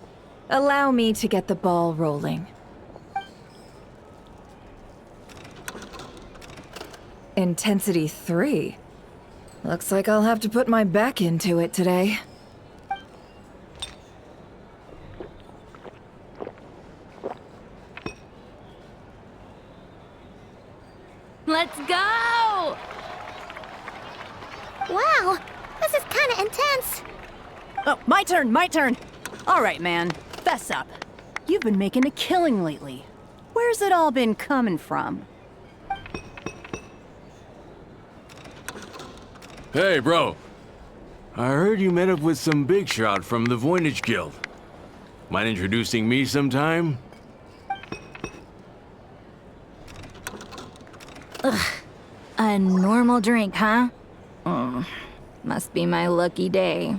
S10: Allow me to get the ball rolling. Intensity 3. Looks like I'll have to put my back into it today.
S13: Let's go!
S8: Wow, this is kinda intense.
S17: Oh, my turn. All right, man, fess up. You've been making a killing lately. Where's it all been coming from?
S1: Hey, bro. I heard you met up with some big shot from the Voynich Guild. Mind introducing me sometime?
S13: Ugh. A normal drink, huh? Must be my lucky day.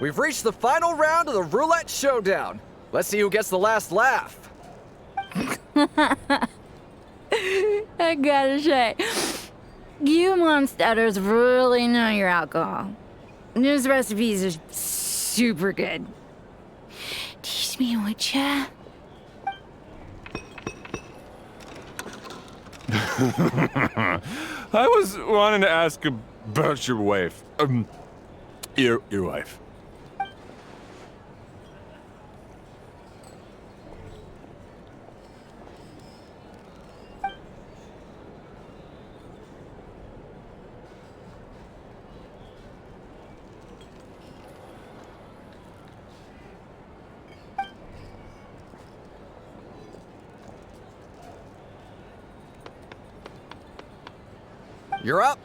S12: We've reached the final round of the roulette showdown. Let's see who gets the last laugh.
S13: I gotta say, you Mondstadters really know your alcohol. This recipes are super good. Teach me, would ya?
S18: I was wanting to ask about your wife. Your wife.
S12: You're up.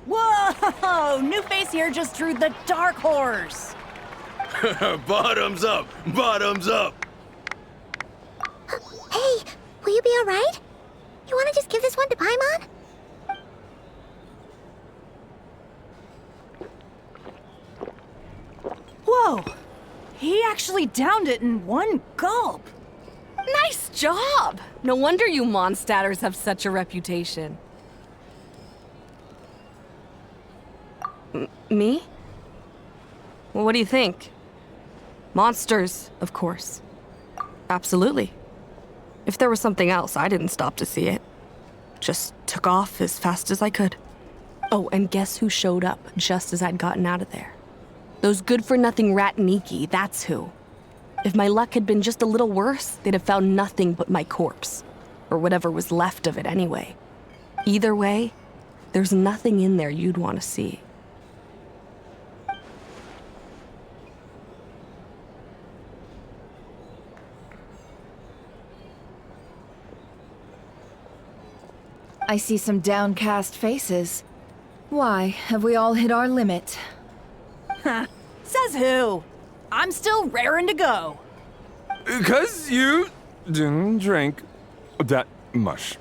S17: Whoa! New face here just drew the Dark Horse.
S1: Bottoms up! Bottoms up!
S8: Hey, will you be alright? You wanna just give this one to Paimon?
S17: He actually downed it in one gulp.
S11: Nice job! No wonder you Mondstadters have such a reputation. Me? Well, what do you think? Monsters, of course. Absolutely. If there was something else, I didn't stop to see it. Just took off as fast as I could. Oh, and guess who showed up just as I'd gotten out of there? Those good-for-nothing rat Niki, that's who. If my luck had been just a little worse, they'd have found nothing but my corpse. Or whatever was left of it anyway. Either way, there's nothing in there you'd want to see.
S10: I see some downcast faces. Why, have we all hit our limit?
S17: Says who? I'm still raring to go.
S18: 'Cause you didn't drink that much.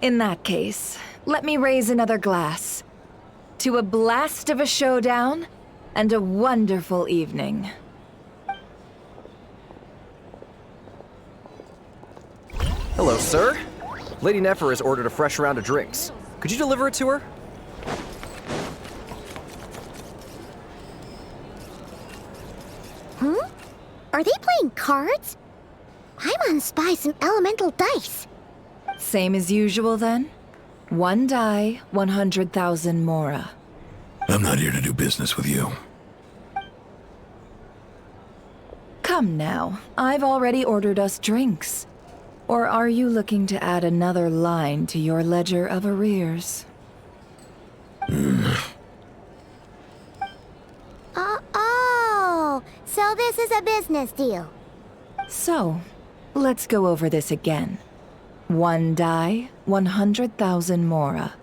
S10: In that case, let me raise another glass. To a blast of a showdown and a wonderful evening.
S12: Hello, sir. Lady Ineffa has ordered a fresh round of drinks. Could you deliver it to her?
S8: Are they playing cards? Paimon spies some elemental dice.
S10: Same as usual, then? 1 die, 100,000 mora.
S1: I'm not here to do business with you.
S10: Come now, I've already ordered us drinks. Or are you looking to add another line to your ledger of arrears?
S8: Oh, so this is a business deal.
S10: So, let's go over this again. 1 die, 100,000 mora.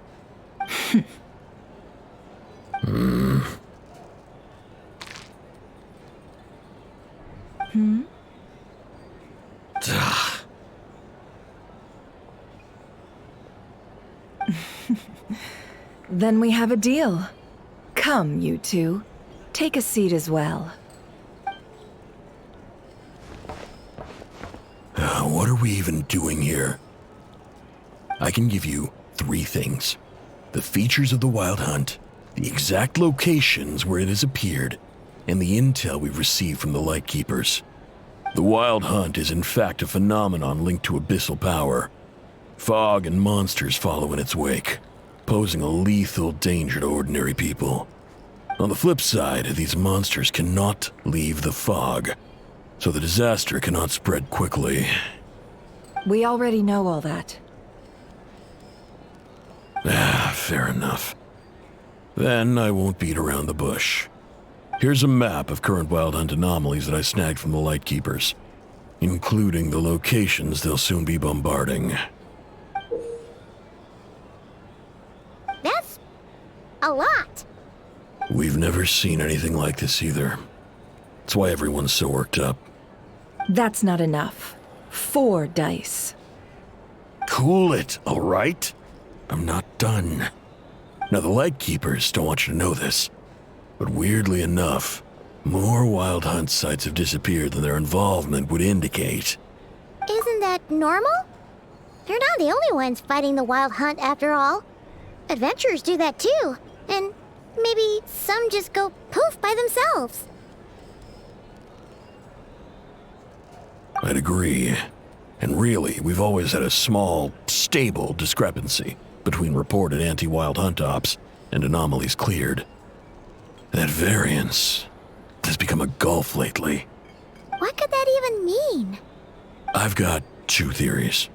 S10: Then we have a deal. Come, you two. Take a seat as well.
S1: What are we even doing here? I can give you 3 things. The features of the Wild Hunt, the exact locations where it has appeared, and the intel we've received from the Lightkeepers. The Wild Hunt is in fact a phenomenon linked to abyssal power. Fog and monsters follow in its wake, posing a lethal danger to ordinary people. On the flip side, these monsters cannot leave the fog, so the disaster cannot spread quickly.
S10: We already know all that.
S1: Fair enough. Then I won't beat around the bush. Here's a map of current Wild Hunt anomalies that I snagged from the Lightkeepers, including the locations they'll soon be bombarding.
S8: That's a lot.
S1: We've never seen anything like this either. That's why everyone's so worked up.
S10: That's not enough. 4 dice.
S1: Cool it, all right? I'm not done. Now, the Lightkeepers don't want you to know this, but weirdly enough, more Wild Hunt sites have disappeared than their involvement would indicate.
S8: Isn't that normal? They're not the only ones fighting the Wild Hunt after all. Adventurers do that too, and maybe some just go poof by themselves.
S1: I'd agree. And really, we've always had a small, stable discrepancy between reported anti-Wild Hunt ops and anomalies cleared. That variance has become a gulf lately.
S8: What could that even mean?
S1: I've got 2 theories.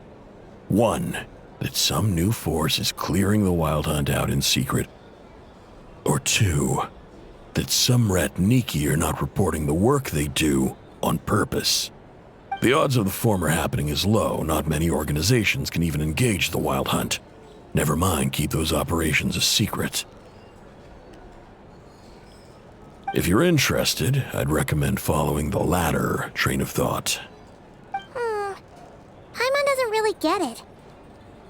S1: 1, that some new force is clearing the Wild Hunt out in secret. Or 2, that some rat Niki are not reporting the work they do on purpose. The odds of the former happening is low. Not many organizations can even engage the Wild Hunt. Never mind keep those operations a secret. If you're interested, I'd recommend following the latter train of thought.
S8: Paimon doesn't really get it.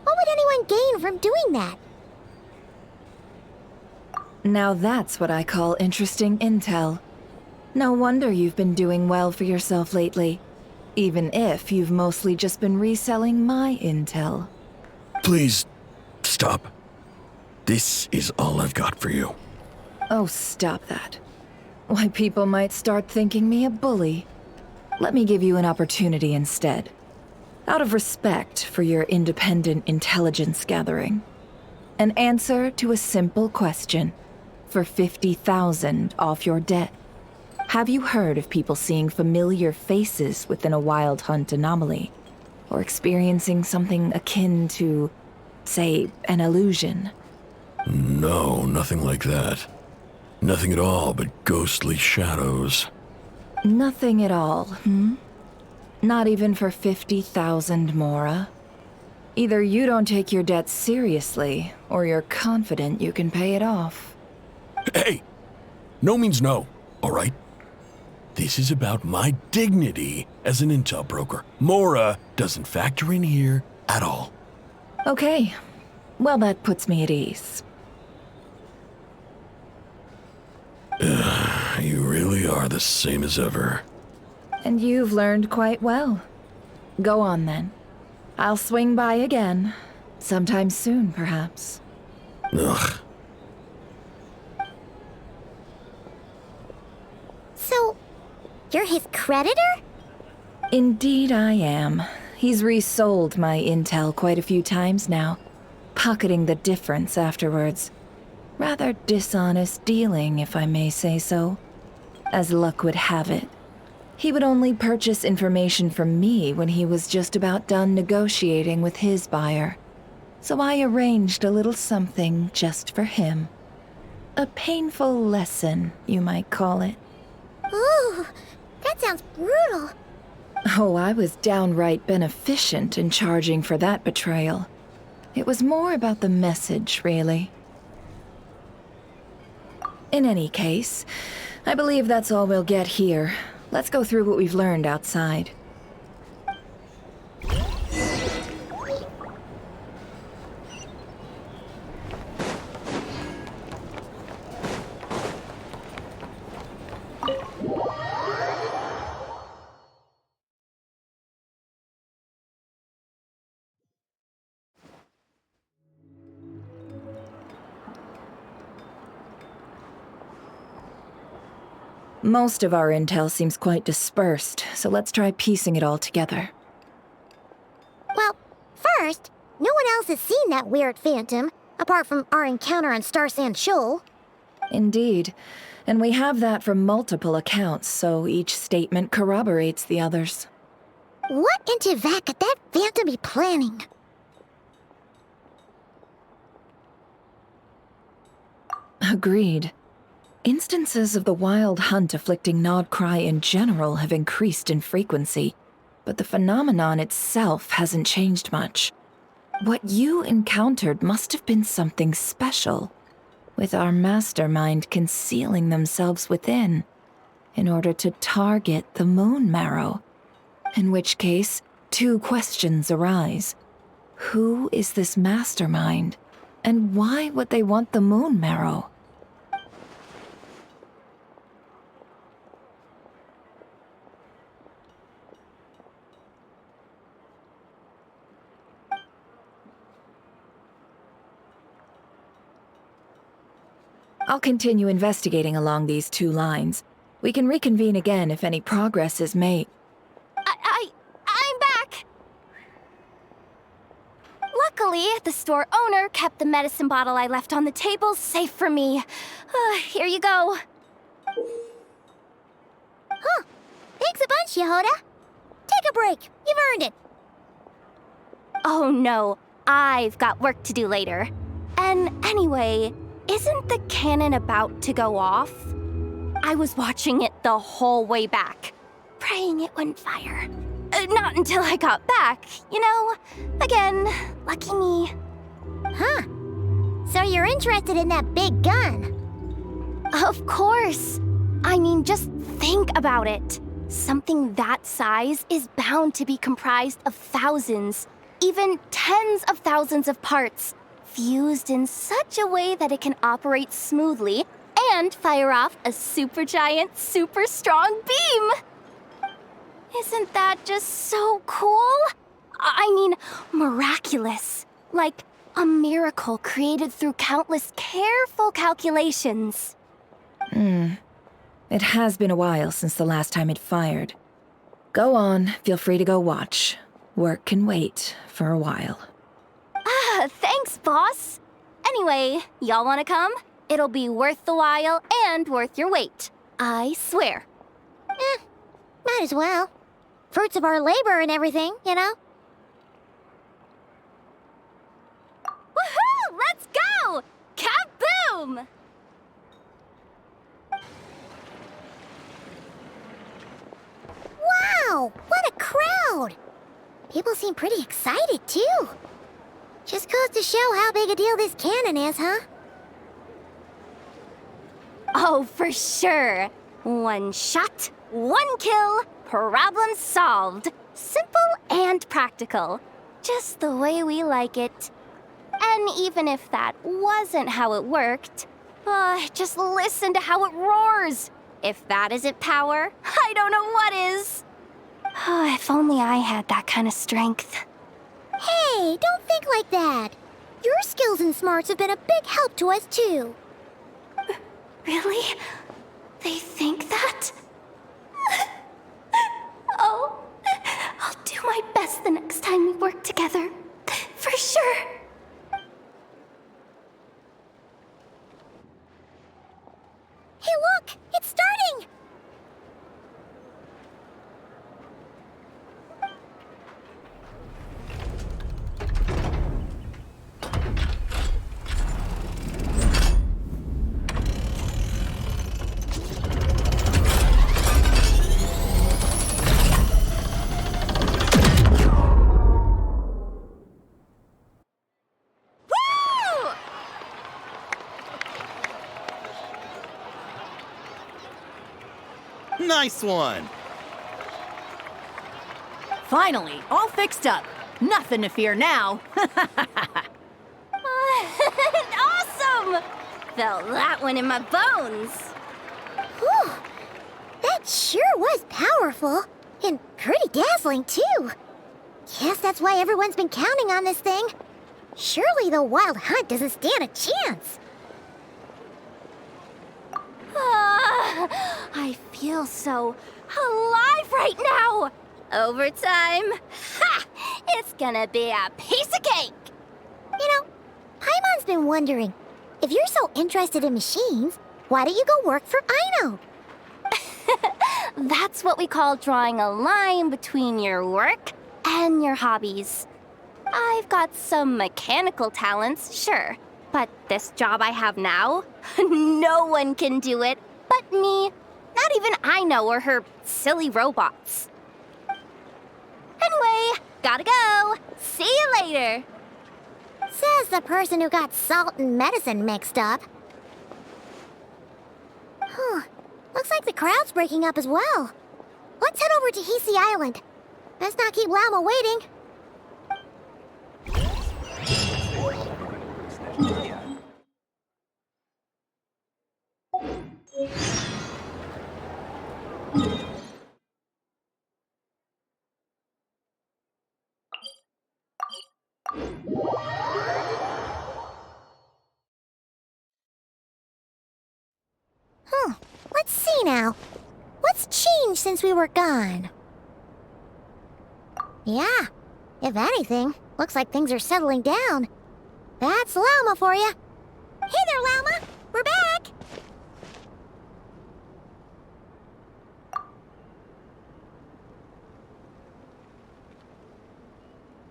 S8: What would anyone gain from doing that?
S10: Now that's what I call interesting intel. No wonder you've been doing well for yourself lately. Even if you've mostly just been reselling my intel.
S16: Please, stop. This is all I've got for you.
S10: Oh, stop that. Why, people might start thinking me a bully. Let me give you an opportunity instead. Out of respect for your independent intelligence gathering. An answer to a simple question for 50,000 off your debt. Have you heard of people seeing familiar faces within a wild hunt anomaly? Or experiencing something akin to, say, an illusion?
S16: No, nothing like that. Nothing at all but ghostly shadows.
S10: Nothing at all, hmm? Not even for 50,000 Mora? Either you don't take your debt seriously, or you're confident you can pay it off.
S16: Hey! No means no, all right? This is about my dignity as an intel broker. Mora doesn't factor in here at all.
S10: Okay. Well, that puts me at ease.
S16: You really are the same as ever.
S10: And you've learned quite well. Go on, then. I'll swing by again. Sometime soon, perhaps.
S16: Ugh.
S8: So, you're his creditor?
S10: Indeed I am. He's resold my intel quite a few times now, pocketing the difference afterwards. Rather dishonest dealing, if I may say so. As luck would have it, he would only purchase information from me when he was just about done negotiating with his buyer. So I arranged a little something just for him. A painful lesson, you might call it.
S8: Ooh, that sounds brutal.
S10: Oh, I was downright beneficent in charging for that betrayal. It was more about the message, really. In any case, I believe that's all we'll get here. Let's go through what we've learned outside. Most of our intel seems quite dispersed, so let's try piecing it all together.
S8: Well, first, no one else has seen that weird phantom, apart from our encounter on Star Sand Shoal.
S10: Indeed, and we have that from multiple accounts, so each statement corroborates the others.
S8: What in Teyvat could that phantom be planning?
S10: Agreed. Instances of the wild hunt afflicting Nod-Krai in general have increased in frequency, but the phenomenon itself hasn't changed much. What you encountered must have been something special, with our mastermind concealing themselves within, in order to target the Moon Marrow. In which case, two questions arise. Who is this mastermind, and why would they want the Moon Marrow? I'll continue investigating along these two lines. We can reconvene again if any progress is made.
S4: I'm back! Luckily, the store owner kept the medicine bottle I left on the table safe for me. Here you go.
S8: Huh. Thanks a bunch, Yehoda. Take a break. You've earned it.
S4: Oh no, I've got work to do later. And anyway, isn't the cannon about to go off? I was watching it the whole way back, praying it wouldn't fire. Not until I got back, you know? Again, lucky me.
S8: Huh. So you're interested in that big gun?
S4: Of course. I mean, just think about it. Something that size is bound to be comprised of thousands, even tens of thousands of parts.
S19: fused in such a way that it can operate smoothly and fire off a supergiant, super strong beam. Isn't that just so cool? I mean, miraculous. Like a miracle created through countless careful calculations.
S10: It has been a while since the last time it fired. Go on, feel free to go watch. Work can wait for a while.
S19: Thanks, boss. Anyway, y'all wanna come? It'll be worth the while and worth your wait. I swear.
S8: Might as well. Fruits of our labor and everything, you know?
S19: Woohoo! Let's go! Kaboom!
S8: Wow! What a crowd! People seem pretty excited, too. Just goes to show how big a deal this cannon is, huh?
S19: Oh, for sure. One shot, one kill, problem solved. Simple and practical. Just the way we like it. And even if that wasn't how it worked, just listen to how it roars. If that isn't power, I don't know what is. If only I had that kind of strength.
S8: Hey, don't think like that. Your skills and smarts have been a big help to us, too.
S19: Really? They think that? Oh, I'll do my best the next time we work together. For sure.
S8: Hey, look! It's starting!
S15: Nice one!
S17: Finally, all fixed up. Nothing to fear now.
S19: Awesome! Felt that one in my bones.
S8: Whew. That sure was powerful. And pretty dazzling, too. Guess that's why everyone's been counting on this thing. Surely the Wild Hunt doesn't stand a chance.
S19: I feel so alive right now! Overtime? Ha! It's gonna be a piece of cake!
S8: You know, Paimon's been wondering, if you're so interested in machines, why don't you go work for Aino?
S19: That's what we call drawing a line between your work and your hobbies. I've got some mechanical talents, sure, but this job I have now, no one can do it but me. Not even Aino or her silly robots. Anyway, gotta go. See you later.
S8: Says the person who got salt and medicine mixed up. Looks like the crowd's breaking up as well. Let's head over to Hisi Island. Best not keep Llama waiting. Let's see now. What's changed since we were gone? Yeah, if anything, looks like things are settling down. That's Llama for you. Hey there, Llama! We're back!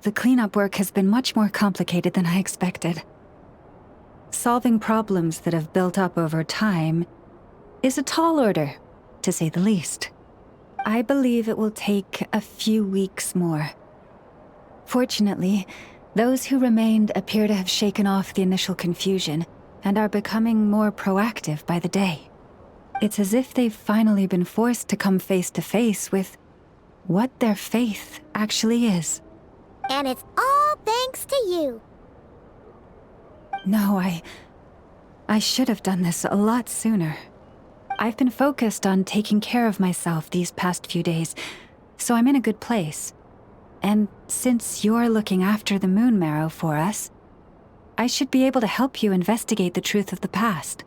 S20: The cleanup work has been much more complicated than I expected. Solving problems that have built up over time is a tall order, to say the least. I believe it will take a few weeks more. Fortunately, those who remained appear to have shaken off the initial confusion and are becoming more proactive by the day. It's as if they've finally been forced to come face to face with what their faith actually is.
S8: And it's all thanks to you.
S20: No, I should have done this a lot sooner. I've been focused on taking care of myself these past few days, so I'm in a good place. And since you're looking after the moon marrow for us, I should be able to help you investigate the truth of the past.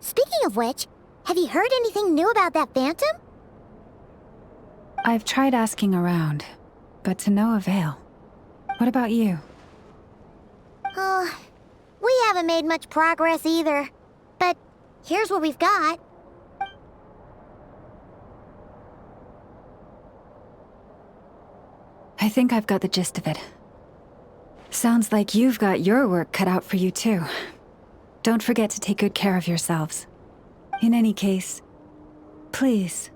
S8: Speaking of which, have you heard anything new about that phantom?
S20: I've tried asking around, but to no avail. What about you?
S8: We haven't made much progress either. But here's what we've got.
S20: I think I've got the gist of it. Sounds like you've got your work cut out for you too. Don't forget to take good care of yourselves. In any case, please,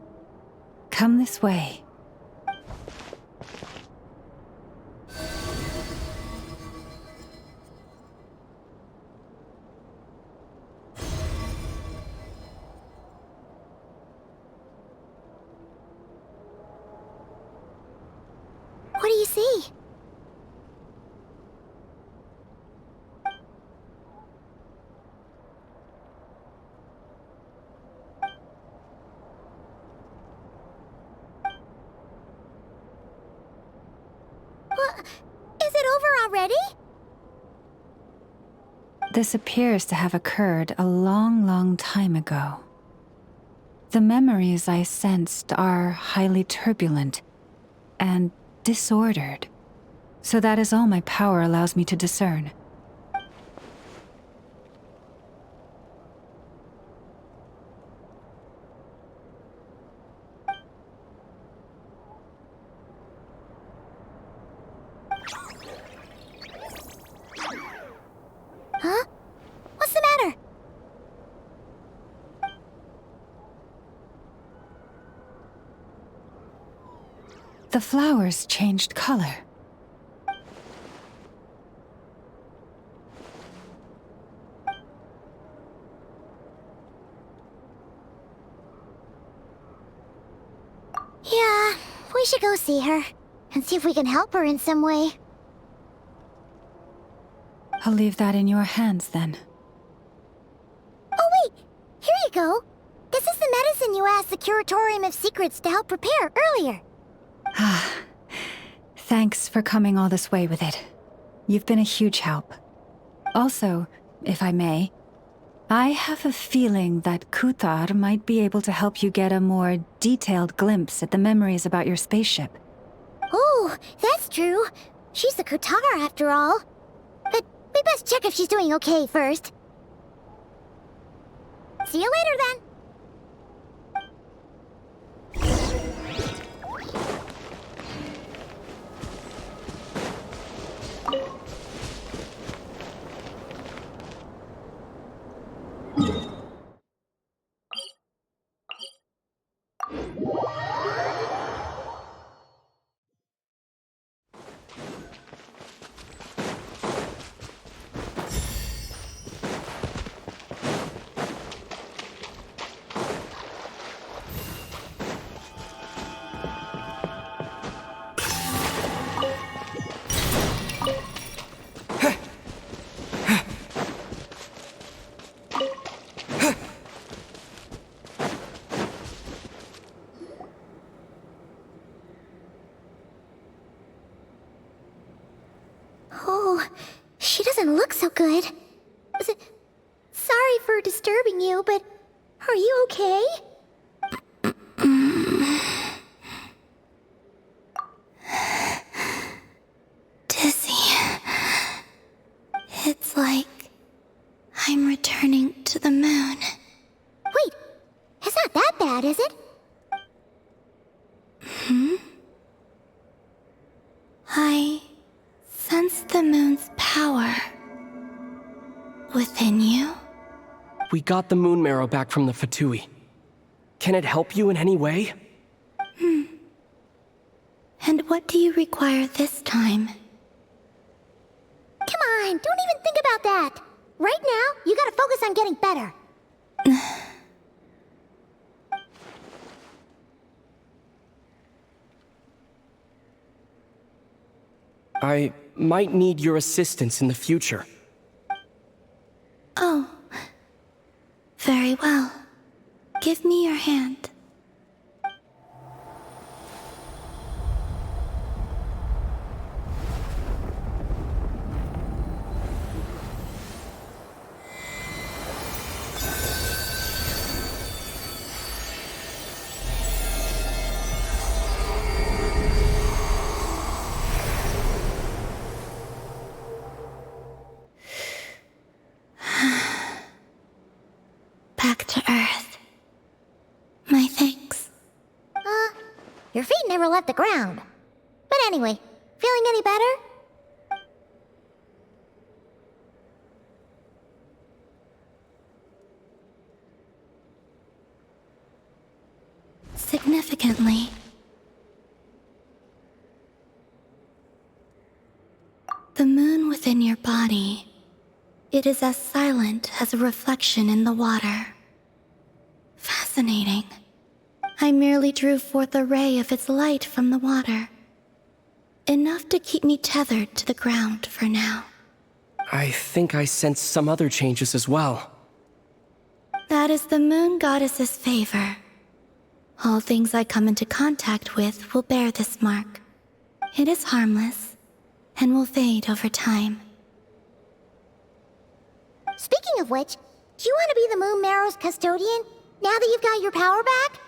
S20: come this way.
S8: What do you see? What? Is it over already?
S20: This appears to have occurred a long, long time ago. The memories I sensed are highly turbulent and disordered. So that is all my power allows me to discern.
S8: Huh? What's the matter?
S20: The flowers changed color.
S8: Yeah, we should go see her and see if we can help her in some way.
S20: I'll leave that in your hands then.
S8: Oh wait, here you go. This is the medicine you asked the Curatorium of Secrets to help prepare earlier.
S20: Thanks for coming all this way with it. You've been a huge help. Also, if I may, I have a feeling that Kuthar might be able to help you get a more detailed glimpse at the memories about your spaceship.
S8: Oh, that's true. She's the Kuthar after all. But we best check if she's doing okay first. See you later then. Oh, she doesn't look so good. Sorry for disturbing you, but are you okay?
S4: Dizzy. It's like I'm returning to the moon.
S8: Wait, it's not that bad, is it?
S4: I sense the moon's power within you.
S21: We got the moon marrow back from the Fatui. Can it help you in any way?
S4: And what do you require this time?
S8: Come on, don't even think about that. Right now, you gotta focus on getting better.
S21: I might need your assistance in the future.
S4: Oh. Very well. Give me your hand. Back to Earth. My thanks.
S8: Your feet never left the ground. But anyway, feeling any better?
S4: Significantly. The moon within your body, it is as silent as a reflection in the water. Fascinating. I merely drew forth a ray of its light from the water. Enough to keep me tethered to the ground for now.
S21: I think I sense some other changes as well.
S4: That is the moon goddess's favor. All things I come into contact with will bear this mark. It is harmless, and will fade over time.
S8: Speaking of which, do you want to be the Moon Marrow's custodian, now that you've got your power back?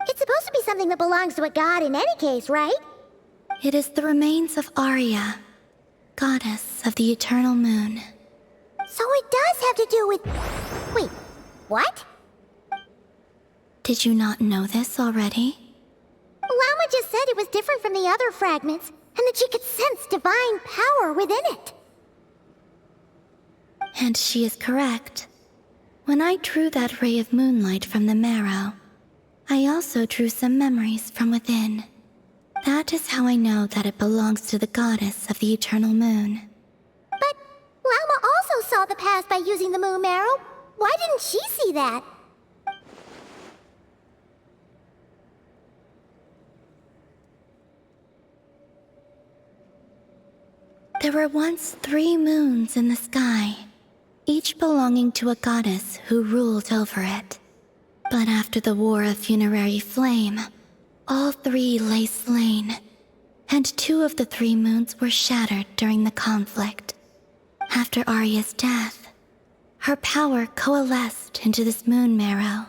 S8: It's supposed to be something that belongs to a god in any case, right?
S4: It is the remains of Arya, goddess of the eternal moon.
S8: So it does have to do with... Wait, what?
S4: Did you not know this already?
S8: Llama just said it was different from the other fragments, and that she could sense divine power within it.
S4: And she is correct. When I drew that ray of moonlight from the marrow, I also drew some memories from within. That is how I know that it belongs to the goddess of the eternal moon.
S8: But Llama also saw the past by using the moon marrow. Why didn't she see that?
S4: There were once 3 moons in the sky, each belonging to a goddess who ruled over it. But after the War of Funerary Flame, all 3 lay slain, and 2 of the 3 moons were shattered during the conflict. After Arya's death, her power coalesced into this moon marrow.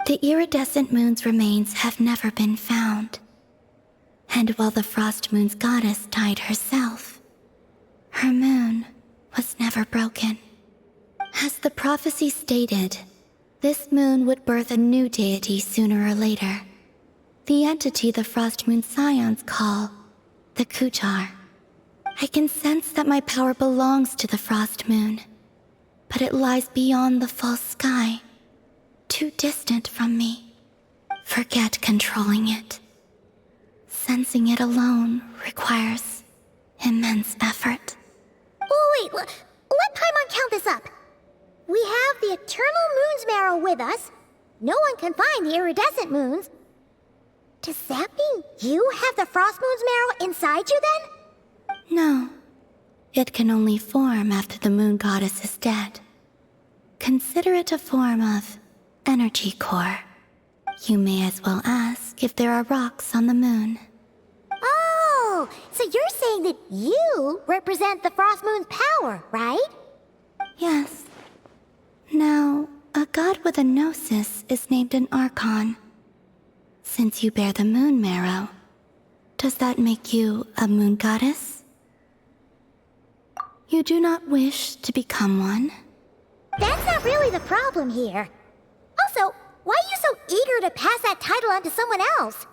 S4: The iridescent moon's remains have never been found. And while the Frost Moon's goddess died herself, her moon was never broken. As the prophecy stated, this moon would birth a new deity sooner or later. The entity the Frost Moon Scions call the Kutar. I can sense that my power belongs to the Frost Moon, but it lies beyond the false sky, too distant from me. Forget controlling it. Sensing it alone requires immense effort.
S8: Oh, wait, let Paimon count this up. We have the Eternal Moon's marrow with us. No one can find the iridescent moons. Does that mean you have the Frost Moon's marrow inside you then?
S4: No. It can only form after the moon goddess is dead. Consider it a form of energy core. You may as well ask if there are rocks on the moon.
S8: Oh, so you're saying that you represent the Frost Moon's power, right?
S4: Yes. Now, a god with a gnosis is named an Archon. Since you bear the moon marrow, does that make you a moon goddess? You do not wish to become one?
S8: That's not really the problem here. Also, why are you so eager to pass that title on to someone else?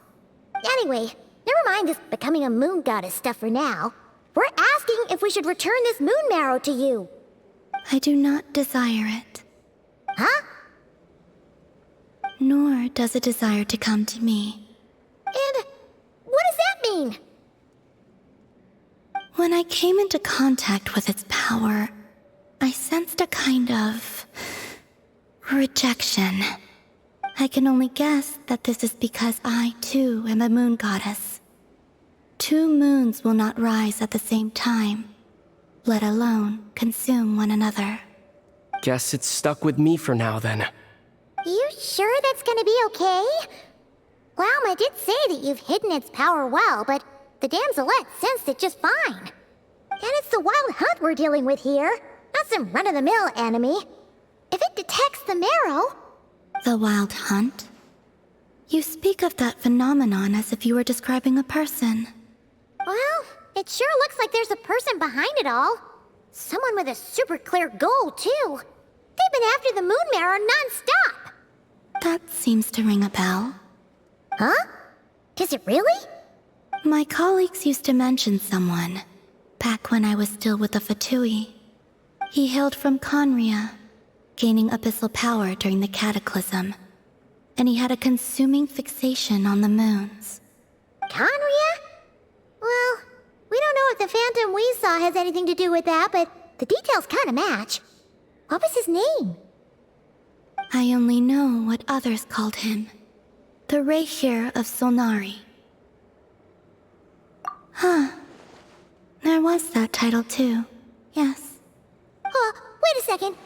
S8: Anyway, never mind this becoming a moon goddess stuff for now. We're asking if we should return this moon marrow to you.
S4: I do not desire it.
S8: Huh?
S4: Nor does it desire to come to me.
S8: And what does that mean?
S4: When I came into contact with its power, I sensed a kind of rejection. I can only guess that this is because I, too, am a moon goddess. 2 moons will not rise at the same time, let alone consume one another.
S21: Guess it's stuck with me for now, then.
S8: You sure that's gonna be okay? Glauma did say that you've hidden its power well, but the damselette sensed it just fine. And it's the wild hunt we're dealing with here, not some run-of-the-mill enemy. If it detects the marrow...
S4: The wild hunt? You speak of that phenomenon as if you were describing a person.
S8: Well, it sure looks like there's a person behind it all. Someone with a super clear goal, too. They've been after the moon marrow non-stop.
S4: That seems to ring a bell.
S8: Huh? Is it really?
S4: My colleagues used to mention someone, back when I was still with the Fatui. He hailed from Conria, gaining abyssal power during the Cataclysm, and he had a consuming fixation on the moons.
S8: Conria? Well, we don't know if the phantom we saw has anything to do with that, but the details kinda match. What was his name?
S4: I only know what others called him. The Rehir of Solnari. Huh. There was that title too, yes.
S8: Wait a second.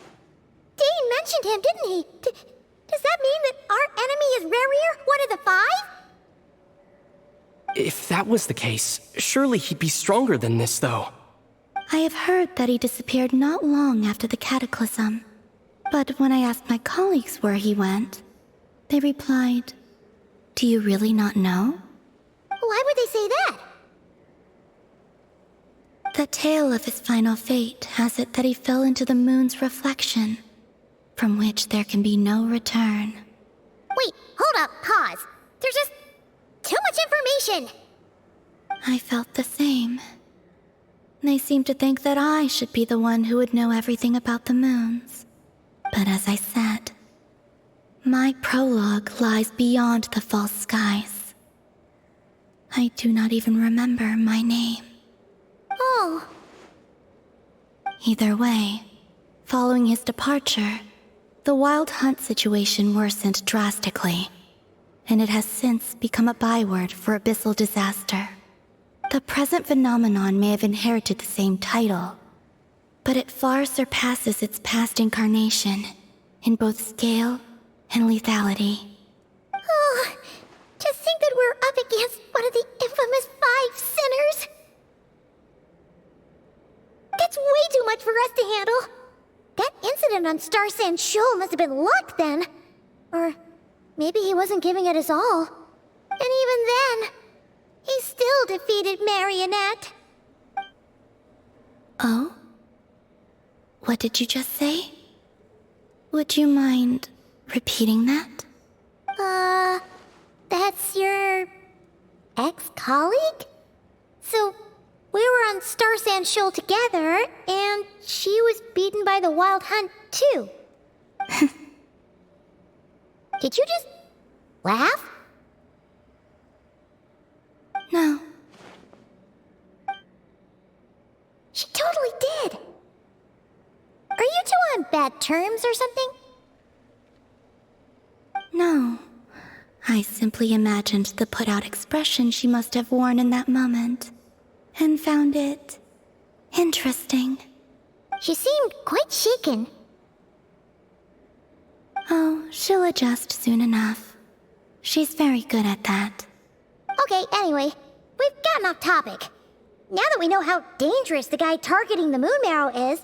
S8: Dane mentioned him, didn't he? Does that mean that our enemy is Rerir, one of the 5?
S21: If that was the case, surely he'd be stronger than this, though.
S4: I have heard that he disappeared not long after the Cataclysm. But when I asked my colleagues where he went, they replied, "Do you really not know?"
S8: Why would they say that?
S4: The tale of his final fate has it that he fell into the moon's reflection, from which there can be no return.
S8: Wait, hold up, pause. There's just too much information.
S4: I felt the same. They seemed to think that I should be the one who would know everything about the moons. But as I said, my prologue lies beyond the false skies. I do not even remember my name.
S8: Oh.
S4: Either way, following his departure, the wild hunt situation worsened drastically, and it has since become a byword for abyssal disaster. The present phenomenon may have inherited the same title, but it far surpasses its past incarnation in both scale and lethality.
S8: Oh, to think that we're up against one of the infamous 5 sinners. That's way too much for us to handle. That incident on Star Sand Shoal must have been luck then. Or maybe he wasn't giving it his all. And even then, he still defeated Marionette.
S4: Oh? What did you just say? Would you mind repeating that?
S8: That's your ex-colleague? So, we were on Star Sand Shoal together, and she was beaten by the Wild Hunt, too. Did you just laugh?
S4: No.
S8: She totally did. Are you two on bad terms or something?
S4: No. I simply imagined the put-out expression she must have worn in that moment, and found it interesting.
S8: She seemed quite shaken.
S4: Oh, she'll adjust soon enough. She's very good at that.
S8: Okay, anyway, we've gotten off topic. Now that we know how dangerous the guy targeting the moon marrow is,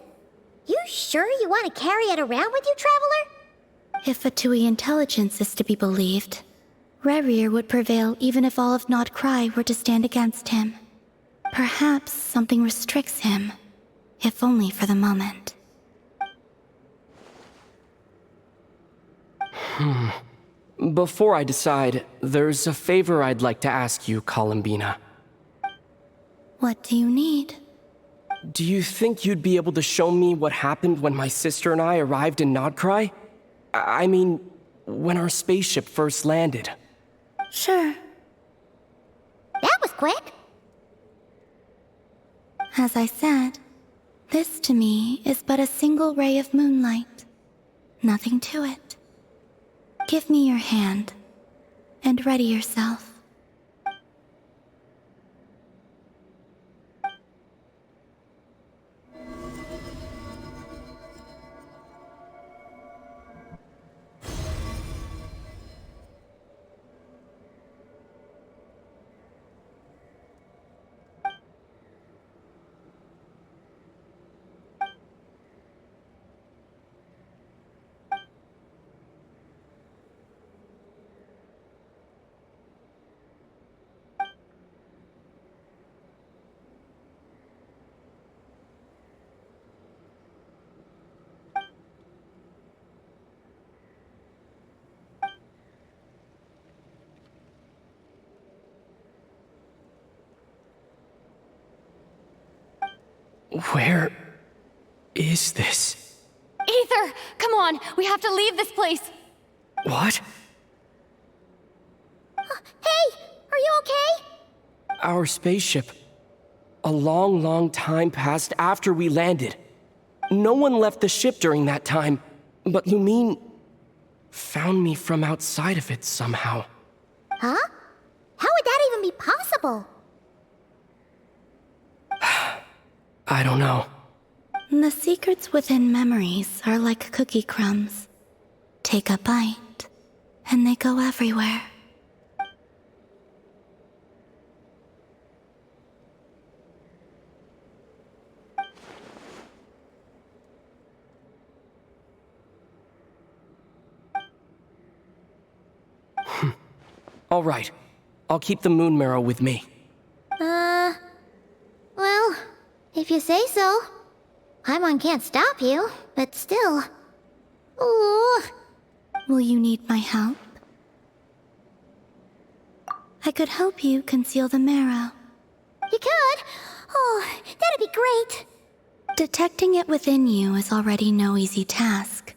S8: you sure you want to carry it around with you, Traveler?
S4: If Fatui intelligence is to be believed, Rerir would prevail even if all of Nod-Krai were to stand against him. Perhaps something restricts him, if only for the moment.
S21: Before I decide, there's a favor I'd like to ask you, Columbina.
S4: What do you need?
S21: Do you think you'd be able to show me what happened when my sister and I arrived in Nod-Krai? I mean, when our spaceship first landed.
S4: Sure.
S8: That was quick.
S4: As I said, this to me is but a single ray of moonlight. Nothing to it. Give me your hand, and ready yourself.
S21: Where is this?
S6: Aether, come on, we have to leave this place.
S21: What?
S8: Hey, are you okay?
S21: Our spaceship. A long, long time passed after we landed. No one left the ship during that time, but Lumine found me from outside of it somehow.
S8: Huh? How would that even be possible?
S21: I don't know.
S22: The secrets within memories are like cookie crumbs. Take a bite, and they go everywhere.
S21: All right. I'll keep the moon marrow with me.
S8: Well, if you say so. Paimon can't stop you, but still. Ooh.
S22: Will you need my help? I could help you conceal the marrow.
S8: You could? Oh, that'd be great.
S22: Detecting it within you is already no easy task,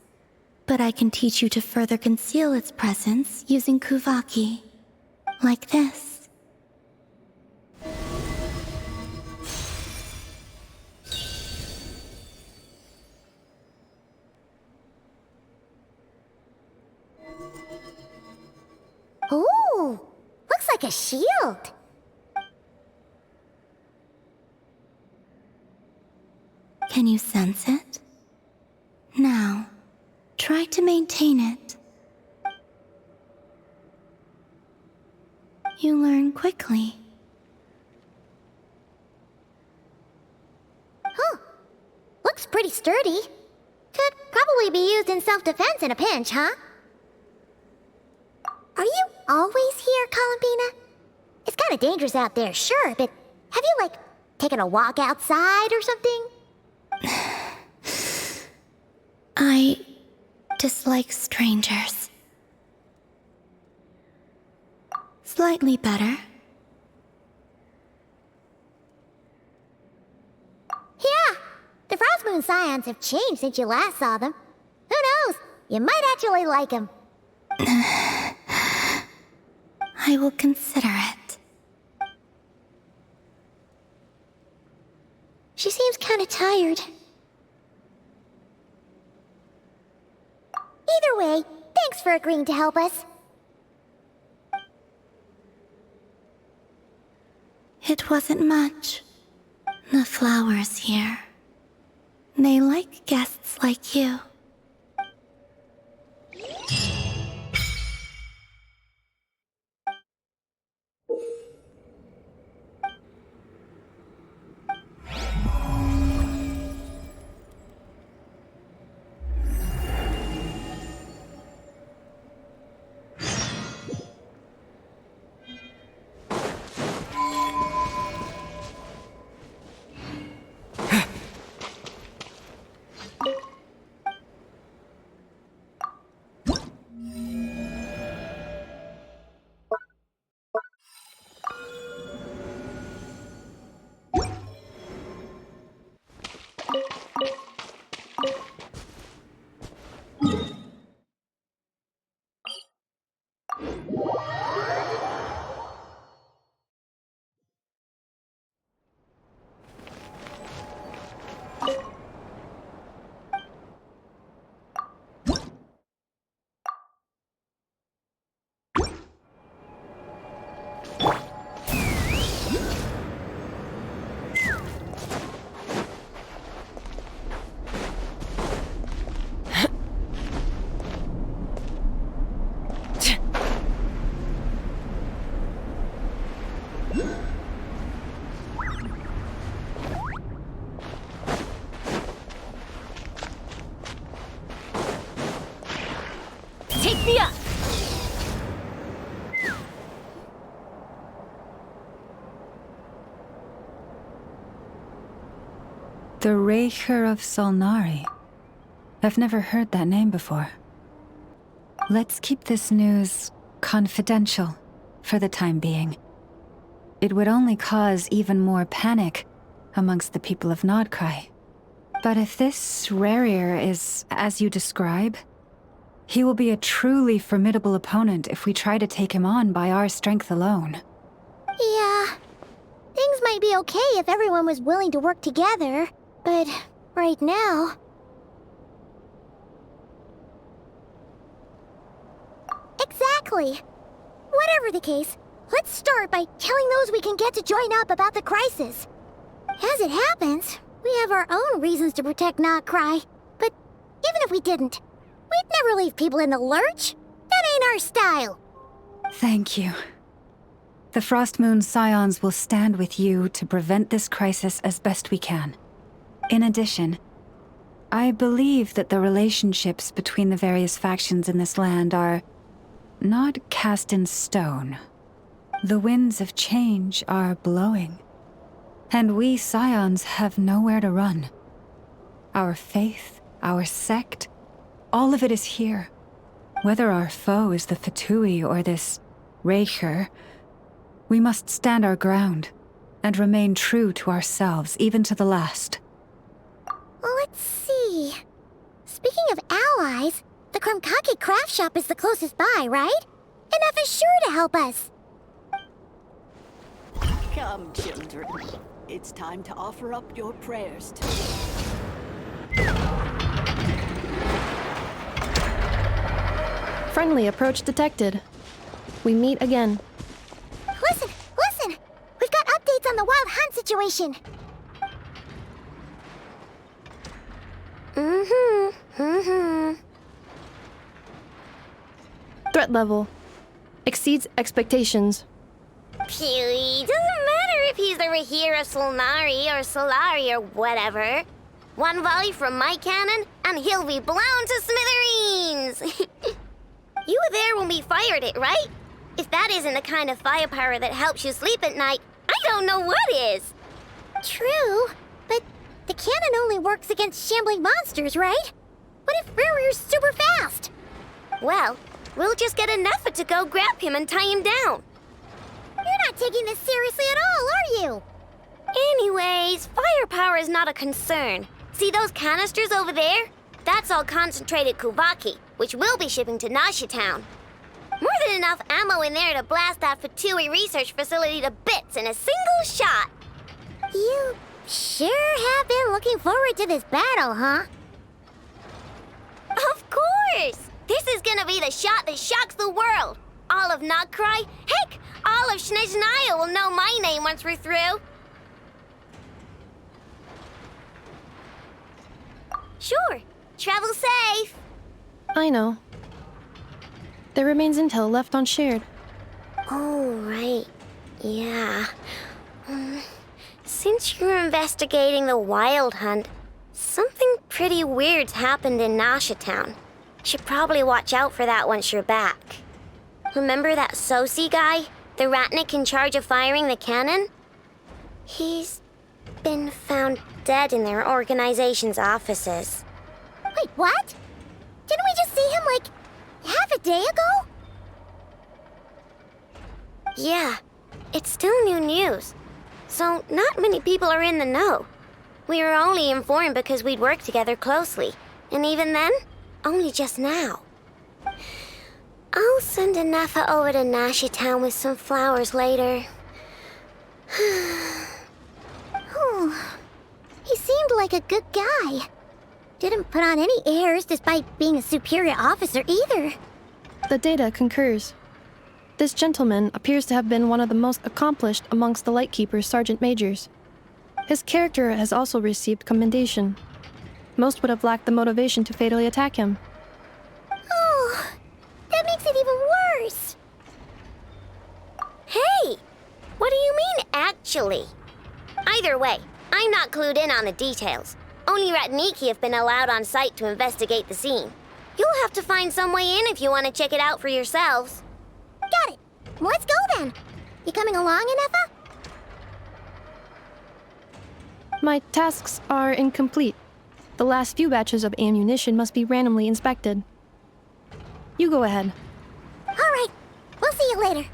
S22: but I can teach you to further conceal its presence using Kuvaki. Like this.
S8: Ooh, looks like a shield.
S22: Can you sense it? Now, try to maintain it. You learn quickly.
S8: Huh. Looks pretty sturdy. Could probably be used in self-defense in a pinch, huh? Are you always here, Columbina? It's kind of dangerous out there, sure, but have you, like, taken a walk outside or something?
S22: I dislike strangers. Slightly better.
S8: Yeah, the Frostmoon Scions have changed since you last saw them. Who knows? You might actually like them.
S22: I will consider it.
S8: She seems kind of tired. Either way, thanks for agreeing to help us.
S22: It wasn't much. The flowers here. They like guests like you.
S6: Take me up!
S20: The Raker of Solnari. I've never heard that name before. Let's keep this news confidential for the time being. It would only cause even more panic amongst the people of Nod-Krai. But if this Rarier is as you describe, he will be a truly formidable opponent if we try to take him on by our strength alone.
S8: Yeah. Things might be okay if everyone was willing to work together, but right now... Exactly. Whatever the case, let's start by telling those we can get to join up about the crisis. As it happens, we have our own reasons to protect Nod-Krai, but even if we didn't, we'd never leave people in the lurch. That ain't our style.
S20: Thank you. The Frostmoon Scions will stand with you to prevent this crisis as best we can. In addition, I believe that the relationships between the various factions in this land are not cast in stone. The winds of change are blowing, and we Scions have nowhere to run. Our faith, our sect, all of it is here. Whether our foe is the Fatui or this Raker, we must stand our ground and remain true to ourselves, even to the last.
S8: Let's see. Speaking of allies, the Krumkake craft shop is the closest by, right? Ineffa's sure to help us.
S5: Come, children. It's time to offer up your prayers to...
S9: Friendly approach detected. We meet again.
S8: Listen! We've got updates on the Wild Hunt situation.
S9: Threat level. Exceeds expectations.
S4: Phew, doesn't matter if he's the Rahira Solnari or Solari or whatever. One volley from my cannon, and he'll be blown to smithereens! You were there when we fired it, right? If that isn't the kind of firepower that helps you sleep at night, I don't know what is!
S8: True, but the cannon only works against shambling monsters, right? What if Rarier's super fast?
S4: Well, we'll just get Ineffa to go grab him and tie him down.
S8: You're not taking this seriously at all, are you?
S4: Anyways, firepower is not a concern. See those canisters over there? That's all concentrated Kuvaki, which we'll be shipping to Nasha Town. More than enough ammo in there to blast that Fatui research facility to bits in a single shot.
S8: You sure have been looking forward to this battle, huh?
S4: Of course! This is gonna be the shot that shocks the world. All of Nod-Krai, heck, all of Snezhnaya will know my name once we're through. Sure. Travel safe.
S9: I know. There remains intel left unshared.
S4: Oh, right. Yeah. Since you're investigating the Wild Hunt, something pretty weird's happened in Nasha Town. Should probably watch out for that once you're back. Remember that Sosi guy? The Ratnik in charge of firing the cannon? He's been found dead in their organization's offices.
S8: Wait, what? Didn't we just see him, like, half a day ago?
S4: Yeah, it's still new news. So not many people are in the know. We were only informed because we'd worked together closely. And even then, only just now. I'll send Ineffa over to Nasha Town with some flowers later.
S8: Oh, he seemed like a good guy. Didn't put on any airs despite being a superior officer either.
S9: The data concurs. This gentleman appears to have been one of the most accomplished amongst the Lightkeeper's sergeant majors. His character has also received commendation. Most would have lacked the motivation to fatally attack him.
S8: Oh, that makes it even worse.
S4: Hey, what do you mean, actually? Either way, I'm not clued in on the details. Only Ratniki have been allowed on site to investigate the scene. You'll have to find some way in if you want to check it out for yourselves.
S8: Got it. Let's go then. You coming along, Ineffa?
S9: My tasks are incomplete. The last few batches of ammunition must be randomly inspected. You go ahead.
S8: All right. We'll see you later.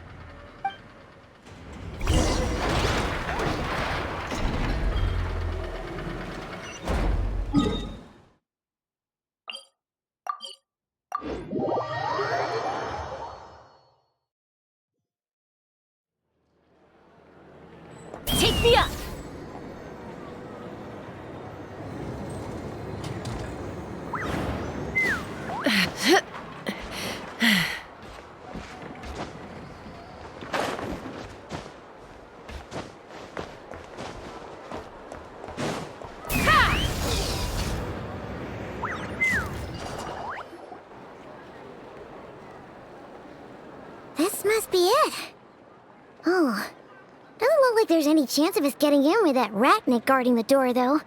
S8: there's any chance of us getting in with that ratnik guarding the door, though.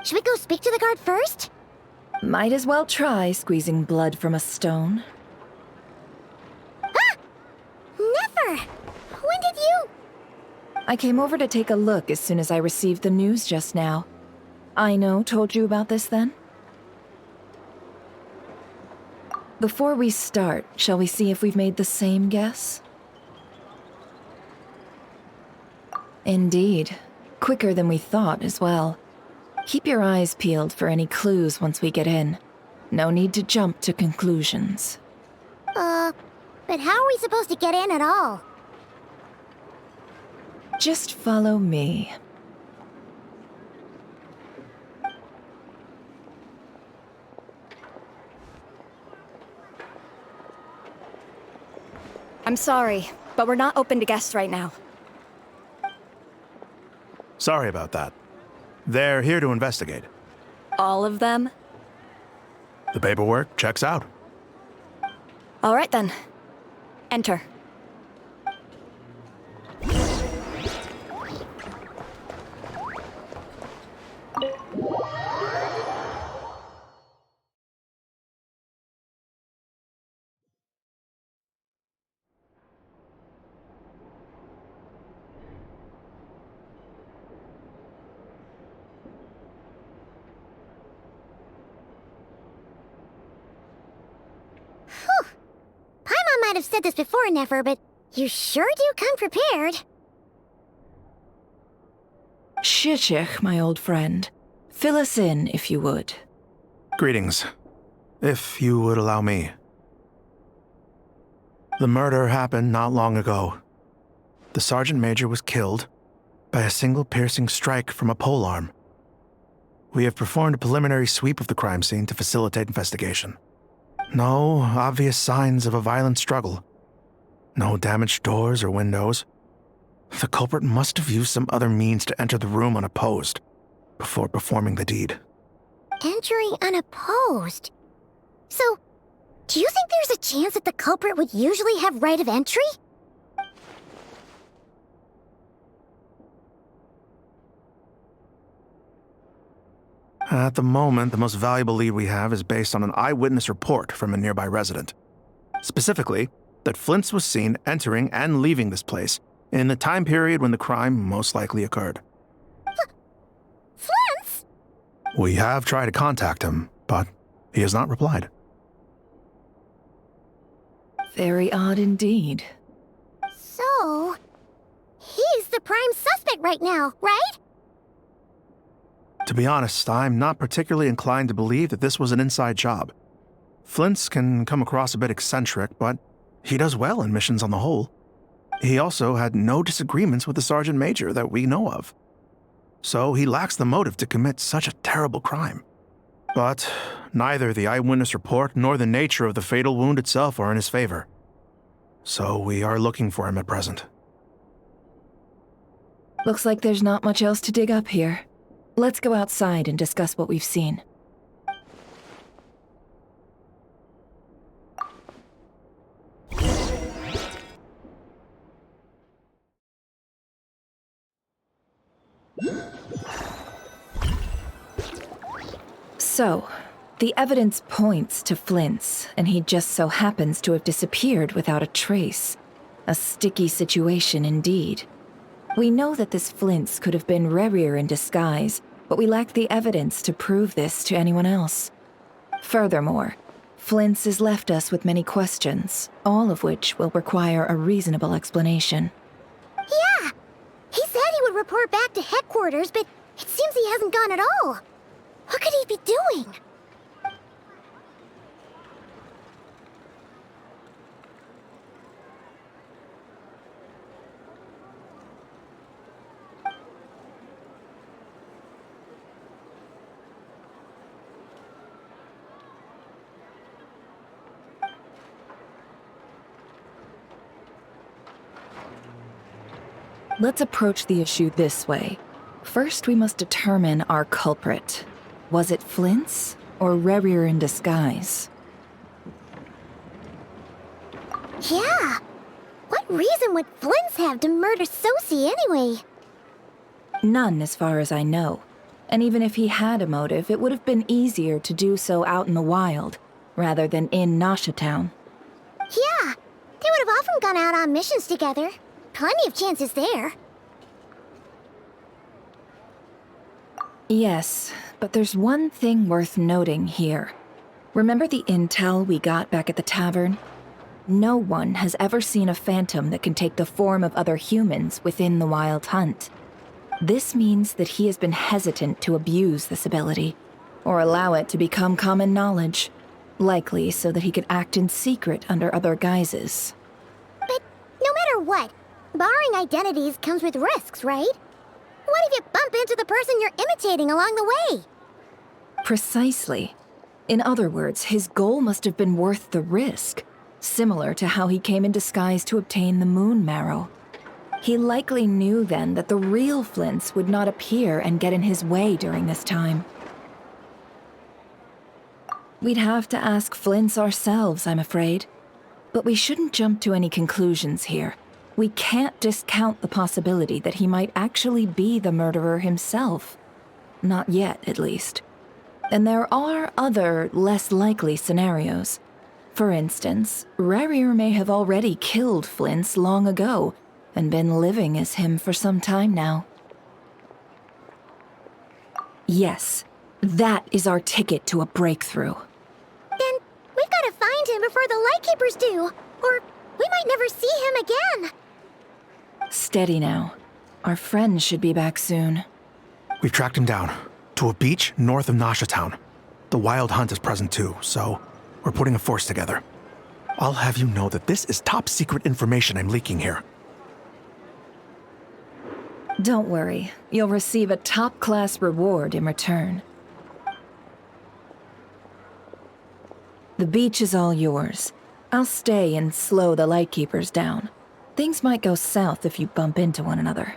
S8: Should we go speak to the guard first?
S10: Might as well try squeezing blood from a stone.
S8: Ah! Never! When did you...
S10: I came over to take a look as soon as I received the news just now. Aino told you about this then? Before we start, shall we see if we've made the same guess? Indeed. Quicker than we thought as well. Keep your eyes peeled for any clues once we get in. No need to jump to conclusions.
S8: But how are we supposed to get in at all?
S10: Just follow me.
S6: I'm sorry, but we're not open to guests right now.
S7: Sorry about that. They're here to investigate.
S6: All of them?
S7: The paperwork checks out.
S6: All right then. Enter.
S8: Paimon might have said this before, Nefer, but you sure do come prepared.
S10: Shishich, my old friend. Fill us in, if you would.
S7: Greetings. If you would allow me. The murder happened not long ago. The Sergeant Major was killed by a single piercing strike from a polearm. We have performed a preliminary sweep of the crime scene to facilitate investigation. No obvious signs of a violent struggle. No damaged doors or windows. The culprit must have used some other means to enter the room unopposed before performing the deed.
S8: Entering unopposed? So, do you think there's a chance that the culprit would usually have right of entry?
S7: At the moment, the most valuable lead we have is based on an eyewitness report from a nearby resident. Specifically, that Flint's was seen entering and leaving this place in the time period when the crime most likely occurred.
S8: Flint's?
S7: We have tried to contact him, but he has not replied.
S10: Very odd indeed.
S8: So, he's the prime suspect right now, right?
S7: To be honest, I'm not particularly inclined to believe that this was an inside job. Flint's can come across a bit eccentric, but he does well in missions on the whole. He also had no disagreements with the Sergeant Major that we know of. So he lacks the motive to commit such a terrible crime. But neither the eyewitness report nor the nature of the fatal wound itself are in his favor. So we are looking for him at present.
S10: Looks like there's not much else to dig up here. Let's go outside and discuss what we've seen. So, the evidence points to Flint's, and he just so happens to have disappeared without a trace. A sticky situation indeed. We know that this Flint's could have been Rerir in disguise, but we lack the evidence to prove this to anyone else. Furthermore, Flint's has left us with many questions, all of which will require a reasonable explanation.
S8: Yeah! He said he would report back to headquarters, but it seems he hasn't gone at all. What could he be doing?
S10: Let's approach the issue this way. First, we must determine our culprit. Was it Flint's or Rerir in disguise?
S8: Yeah! What reason would Flint's have to murder Sosie anyway?
S10: None, as far as I know. And even if he had a motive, it would have been easier to do so out in the wild, rather than in Nasha Town.
S8: Yeah, they would have often gone out on missions together. Plenty of chances there.
S10: Yes, but there's one thing worth noting here. Remember the intel we got back at the tavern? No one has ever seen a phantom that can take the form of other humans within the Wild Hunt. This means that he has been hesitant to abuse this ability, or allow it to become common knowledge, likely so that he could act in secret under other guises.
S8: But no matter what, borrowing identities comes with risks, right? What if you bump into the person you're imitating along the way?
S10: Precisely. In other words, his goal must have been worth the risk, similar to how he came in disguise to obtain the moon marrow. He likely knew then that the real Flints would not appear and get in his way during this time. We'd have to ask Flints ourselves, I'm afraid. But we shouldn't jump to any conclusions here. We can't discount the possibility that he might actually be the murderer himself. Not yet, at least. And there are other, less likely scenarios. For instance, Rarier may have already killed Flints long ago, and been living as him for some time now. Yes, that is our ticket to a breakthrough.
S8: Then we've got to find him before the Lightkeepers do, or we might never see him again.
S10: Steady now. Our friend should be back soon.
S7: We've tracked him down to a beach north of Nasha Town. The Wild Hunt is present too, so we're putting a force together. I'll have you know that this is top secret information I'm leaking here.
S10: Don't worry, you'll receive a top-class reward in return. The beach is all yours. I'll stay and slow the Lightkeepers down. Things might go south if you bump into one another.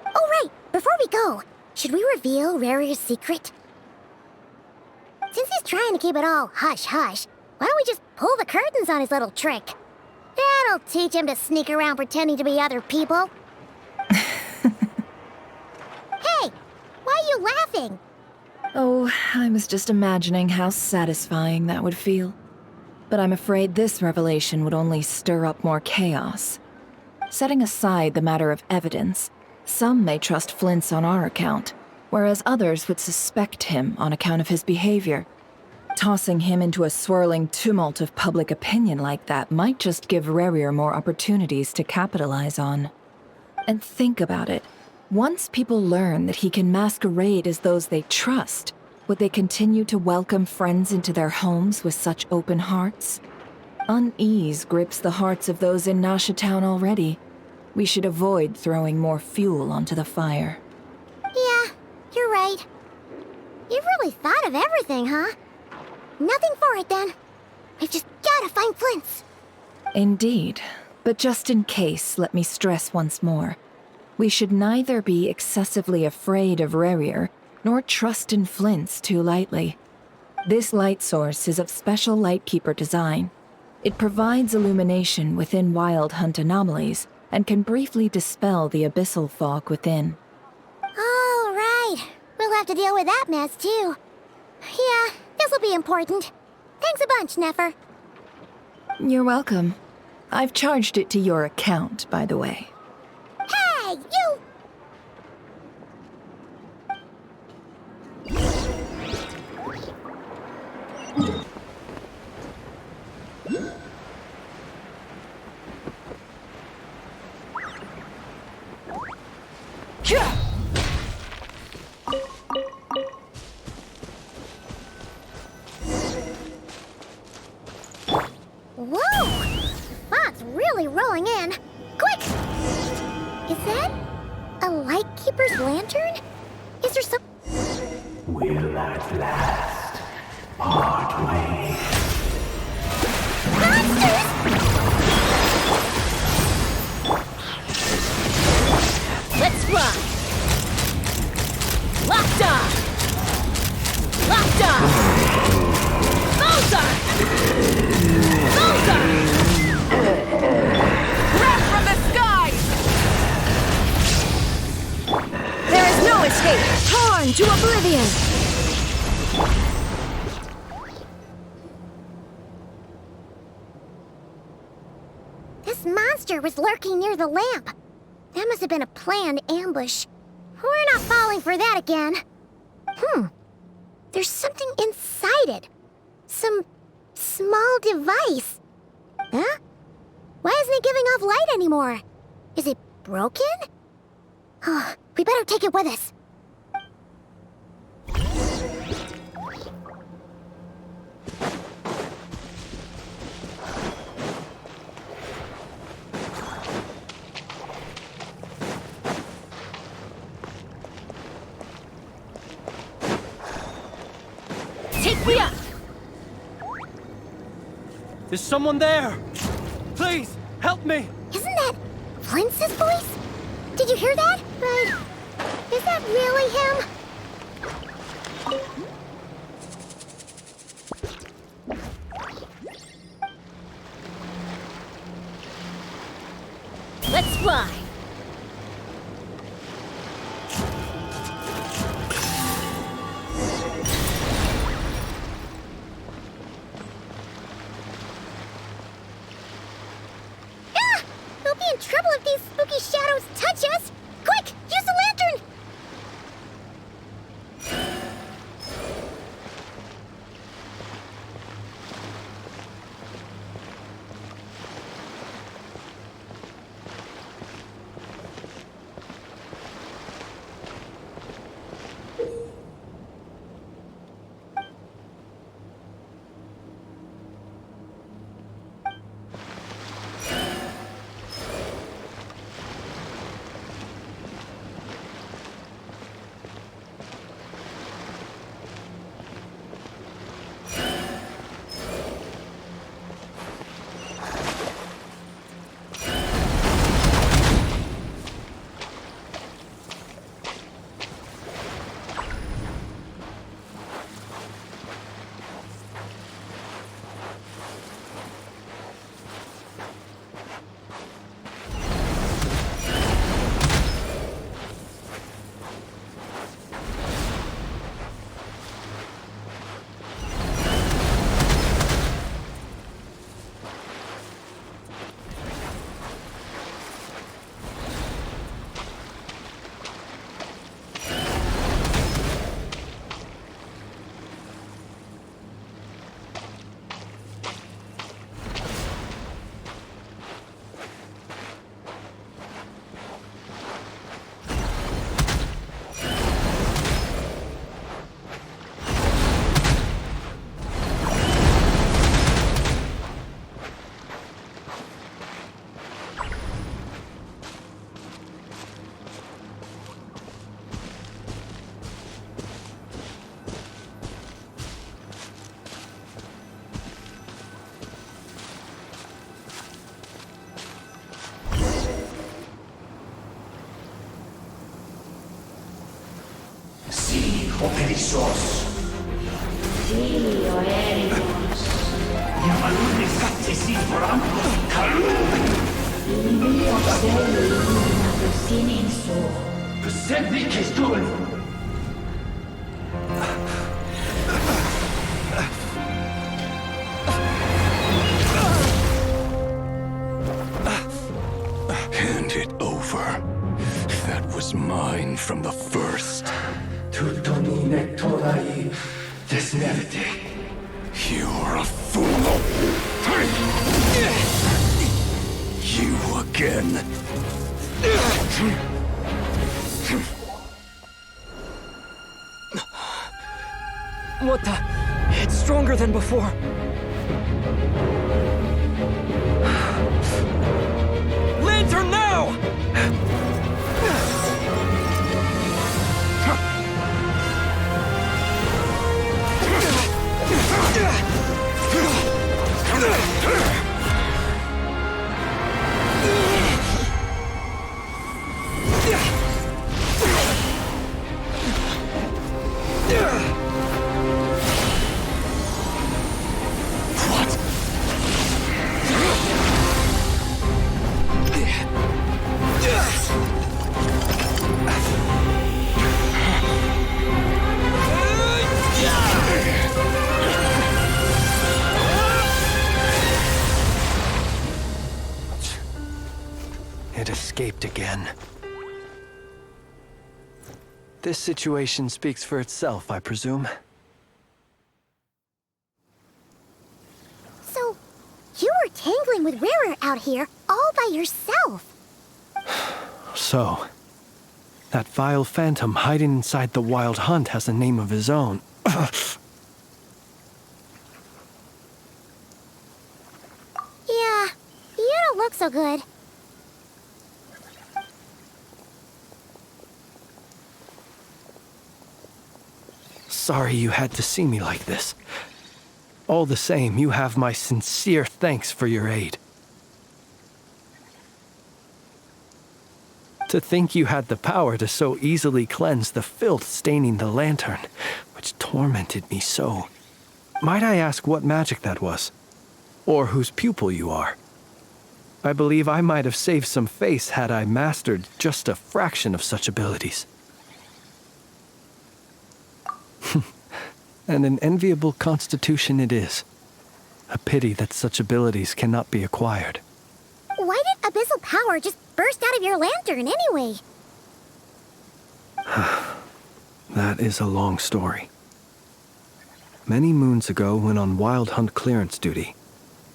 S8: Oh right, before we go, should we reveal Rarier's secret? Since he's trying to keep it all hush-hush, why don't we just pull the curtains on his little trick? That'll teach him to sneak around pretending to be other people. Hey, why are you laughing?
S10: Oh, I was just imagining how satisfying that would feel. But I'm afraid this revelation would only stir up more chaos. Setting aside the matter of evidence, some may trust Flint's on our account, whereas others would suspect him on account of his behavior. Tossing him into a swirling tumult of public opinion like that might just give Rarier more opportunities to capitalize on. And think about it. Once people learn that he can masquerade as those they trust, would they continue to welcome friends into their homes with such open hearts? Unease grips the hearts of those in Nasha Town already. We should avoid throwing more fuel onto the fire.
S8: Yeah, you're right. You've really thought of everything, huh? Nothing for it then. We've just gotta find Flint's.
S10: Indeed. But just in case, let me stress once more. We should neither be excessively afraid of Rarier, nor trust in Flint's too lightly. This light source is of special Lightkeeper design. It provides illumination within Wild Hunt anomalies, and can briefly dispel the abyssal fog within.
S8: All right. We'll have to deal with that mess, too. Yeah, this'll be important. Thanks a bunch, Nefer.
S10: You're welcome. I've charged it to your account, by the way.
S8: Hey, you! Whoa! The fog's really rolling in. Quick! Is that a Lightkeeper's lantern? Is there some...
S2: Will at last part ways.
S8: Monsters!
S14: Let's fly! Locked on! Locked on! Bullseye! Bullseye! Wrath from the skies! There is
S6: into oblivion!
S8: This monster was lurking near the lamp. That must have been a planned ambush. We're not falling for that again. There's something inside it. Some small device. Huh? Why isn't it giving off light anymore? Is it broken? Oh, we better take it with us.
S14: Take me up!
S3: Is someone there? Please, help me!
S8: Isn't that Flintz's voice? Did you hear that? But is that really him?
S14: Let's fly!
S8: We'll be in trouble if these spooky shadows touch us! Quick, use the lantern!
S2: Operissos. Dio Erimos. Yamalune Satsesi Forampos Kalun. Mio Sei Illuminato Sininso. Persevi Kestul.
S13: Hand it over. That was mine from the first.
S2: Tutto Nectorai Desmerte.
S13: You're a fool. You again.
S21: What the? It's stronger than before. Lantern now!
S11: This situation speaks for itself, I presume.
S8: So, you were tangling with Rarer out here all by yourself.
S11: So, that vile phantom hiding inside the Wild Hunt has a name of his own.
S8: Yeah, you don't look so good.
S11: Sorry you had to see me like this. All the same, you have my sincere thanks for your aid. To think you had the power to so easily cleanse the filth staining the lantern, which tormented me so. Might I ask what magic that was? Or whose pupil you are? I believe I might have saved some face had I mastered just a fraction of such abilities. And an enviable constitution it is. A pity that such abilities cannot be acquired.
S8: Why did abyssal power just burst out of your lantern anyway?
S11: That is a long story. Many moons ago, when on Wild Hunt clearance duty,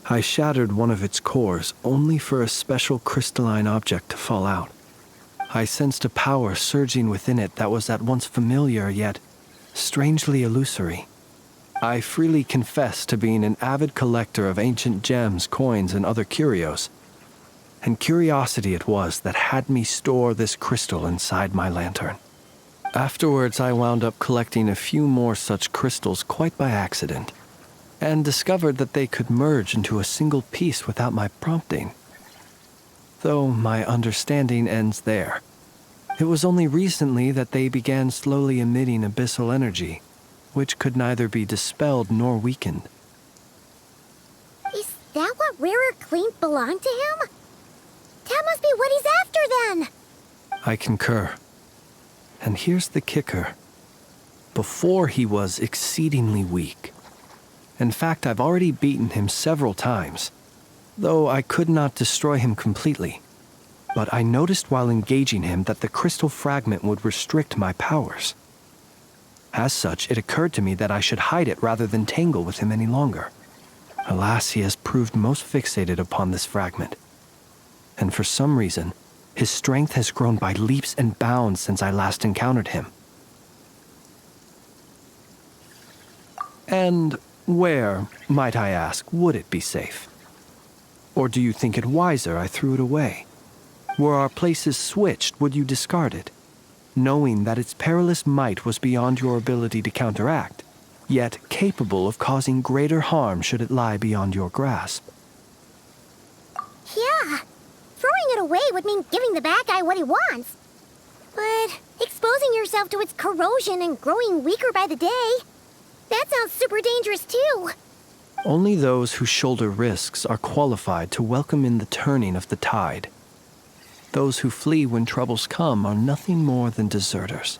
S11: I shattered one of its cores only for a special crystalline object to fall out. I sensed a power surging within it that was at once familiar yet strangely illusory. I freely confess to being an avid collector of ancient gems, coins, and other curios. And curiosity it was that had me store this crystal inside my lantern. Afterwards, I wound up collecting a few more such crystals quite by accident, and discovered that they could merge into a single piece without my prompting. Though my understanding ends there. It was only recently that they began slowly emitting abyssal energy, which could neither be dispelled nor weakened.
S8: Is that what Rarer claimed belonged to him? That must be what he's after then!
S11: I concur. And here's the kicker. Before he was exceedingly weak. In fact, I've already beaten him several times, though I could not destroy him completely. But I noticed while engaging him that the crystal fragment would restrict my powers. As such, it occurred to me that I should hide it rather than tangle with him any longer. Alas, he has proved most fixated upon this fragment. And for some reason, his strength has grown by leaps and bounds since I last encountered him. And where, might I ask, would it be safe? Or do you think it wiser I threw it away? Were our places switched, would you discard it, knowing that its perilous might was beyond your ability to counteract, yet capable of causing greater harm should it lie beyond your grasp?
S8: Yeah, throwing it away would mean giving the bad guy what he wants. But exposing yourself to its corrosion and growing weaker by the day, that sounds super dangerous too.
S11: Only those who shoulder risks are qualified to welcome in the turning of the tide. Those who flee when troubles come are nothing more than deserters.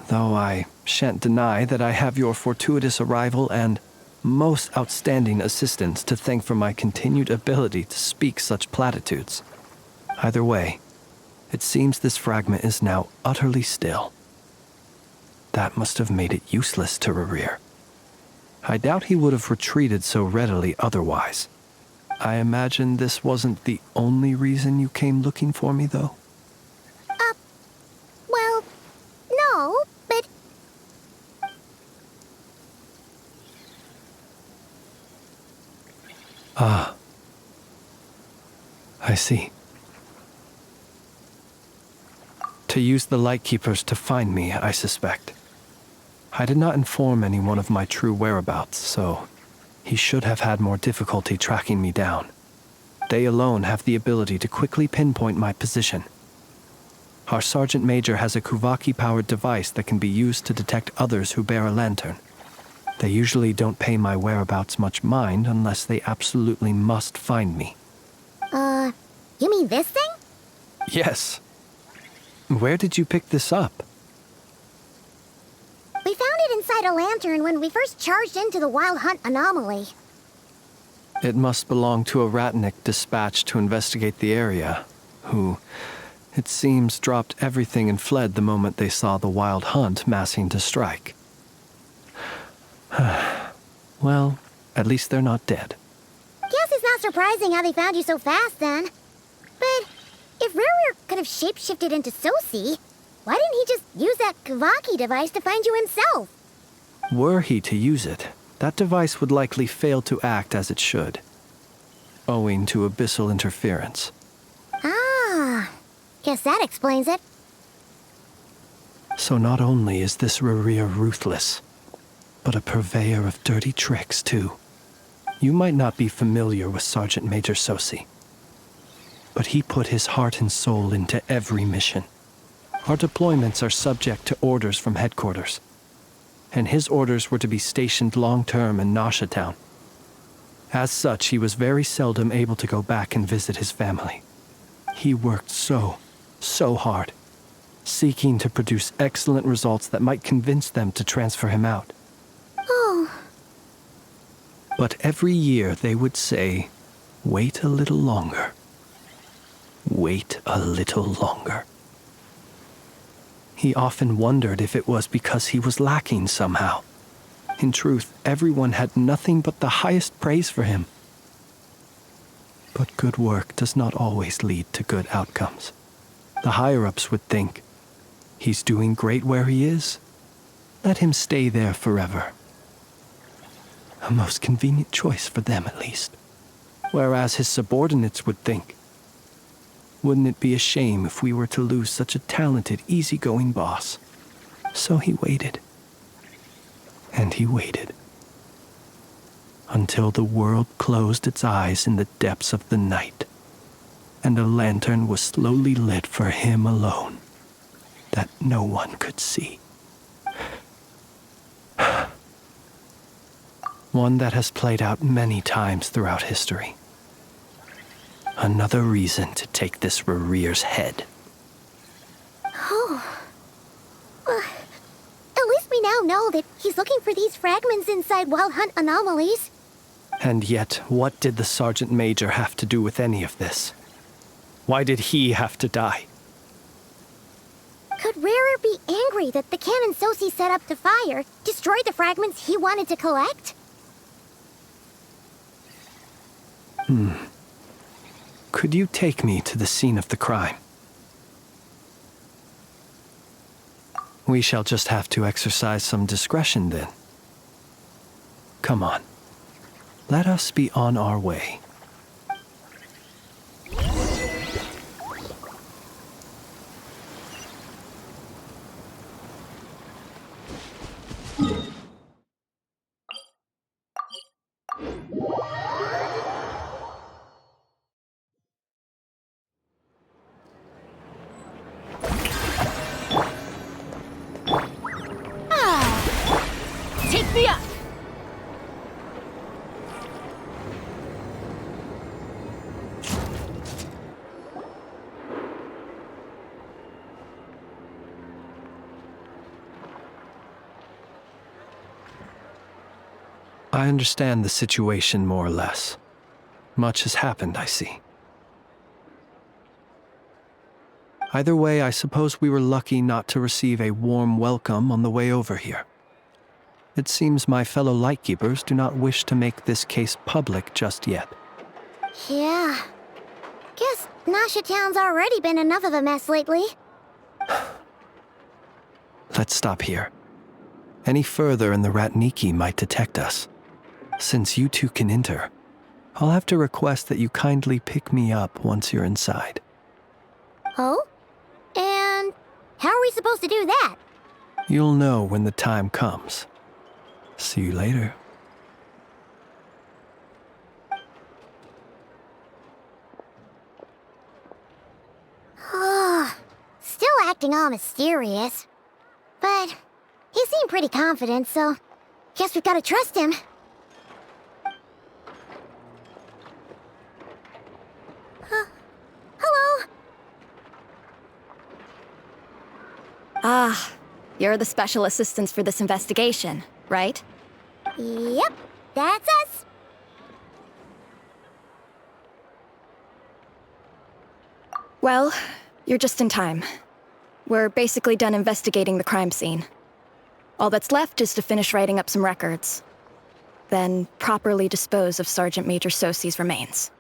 S11: Though I shan't deny that I have your fortuitous arrival and most outstanding assistance to thank for my continued ability to speak such platitudes. Either way, it seems this fragment is now utterly still. That must have made it useless to Rarer. I doubt he would have retreated so readily otherwise. I imagine this wasn't the only reason you came looking for me, though?
S8: Well, no, but...
S11: Ah. I see. To use the Lightkeepers to find me, I suspect. I did not inform anyone of my true whereabouts, so he should have had more difficulty tracking me down. They alone have the ability to quickly pinpoint my position. Our Sergeant Major has a Kuvaki-powered device that can be used to detect others who bear a lantern. They usually don't pay my whereabouts much mind unless they absolutely must find me.
S8: You mean this thing?
S11: Yes. Where did you pick this up?
S8: We found it inside a lantern when we first charged into the Wild Hunt anomaly.
S11: It must belong to a Ratnik dispatched to investigate the area, who it seems, dropped everything and fled the moment they saw the Wild Hunt massing to strike. Well, at least they're not dead.
S8: Guess it's not surprising how they found you so fast, then. But if Ruru could have shapeshifted into Sosi, why didn't he just use that Kavaki device to find you himself?
S11: Were he to use it, that device would likely fail to act as it should, owing to abyssal interference.
S8: Ah, guess that explains it.
S11: So not only is this Rurir ruthless, but a purveyor of dirty tricks, too. You might not be familiar with Sergeant Major Sosi, but he put his heart and soul into every mission. Our deployments are subject to orders from headquarters, and his orders were to be stationed long-term in Nasha Town. As such, he was very seldom able to go back and visit his family. He worked so hard, seeking to produce excellent results that might convince them to transfer him out.
S8: Oh.
S11: But every year they would say, "Wait a little longer. Wait a little longer." He often wondered if it was because he was lacking somehow. In truth, everyone had nothing but the highest praise for him. But good work does not always lead to good outcomes. The higher-ups would think, he's doing great where he is. Let him stay there forever. A most convenient choice for them, at least. Whereas his subordinates would think, wouldn't it be a shame if we were to lose such a talented, easygoing boss? So he waited. And he waited. Until the world closed its eyes in the depths of the night, and a lantern was slowly lit for him alone, that no one could see. One that has played out many times throughout history. Another reason to take this Rurir's head.
S8: Oh. At least we now know that he's looking for these fragments inside Wild Hunt anomalies.
S11: And yet, what did the Sergeant Major have to do with any of this? Why did he have to die?
S8: Could Rarer be angry that the cannon Sosi set up to fire destroyed the fragments he wanted to collect?
S11: Could you take me to the scene of the crime? We shall just have to exercise some discretion then. Come on. Let us be on our way.
S14: Take me up!
S11: I understand the situation more or less. Much has happened, I see. Either way, I suppose we were lucky not to receive a warm welcome on the way over here. It seems my fellow Lightkeepers do not wish to make this case public just yet.
S8: Yeah. Guess Nasha Town's already been enough of a mess lately.
S11: Let's stop here. Any further and the Ratniki might detect us. Since you two can enter, I'll have to request that you kindly pick me up once you're inside.
S8: Oh? And how are we supposed to do that?
S11: You'll know when the time comes. See you later.
S8: Still acting all mysterious. But he seemed pretty confident, so guess we've got to trust him. Hello?
S6: Ah, you're the special assistants for this investigation, right?
S8: Yep, that's us.
S6: Well, You're just in time. We're basically done investigating the crime scene. All that's left is to finish writing up some records. Then properly dispose of Sergeant Major Sosi's remains.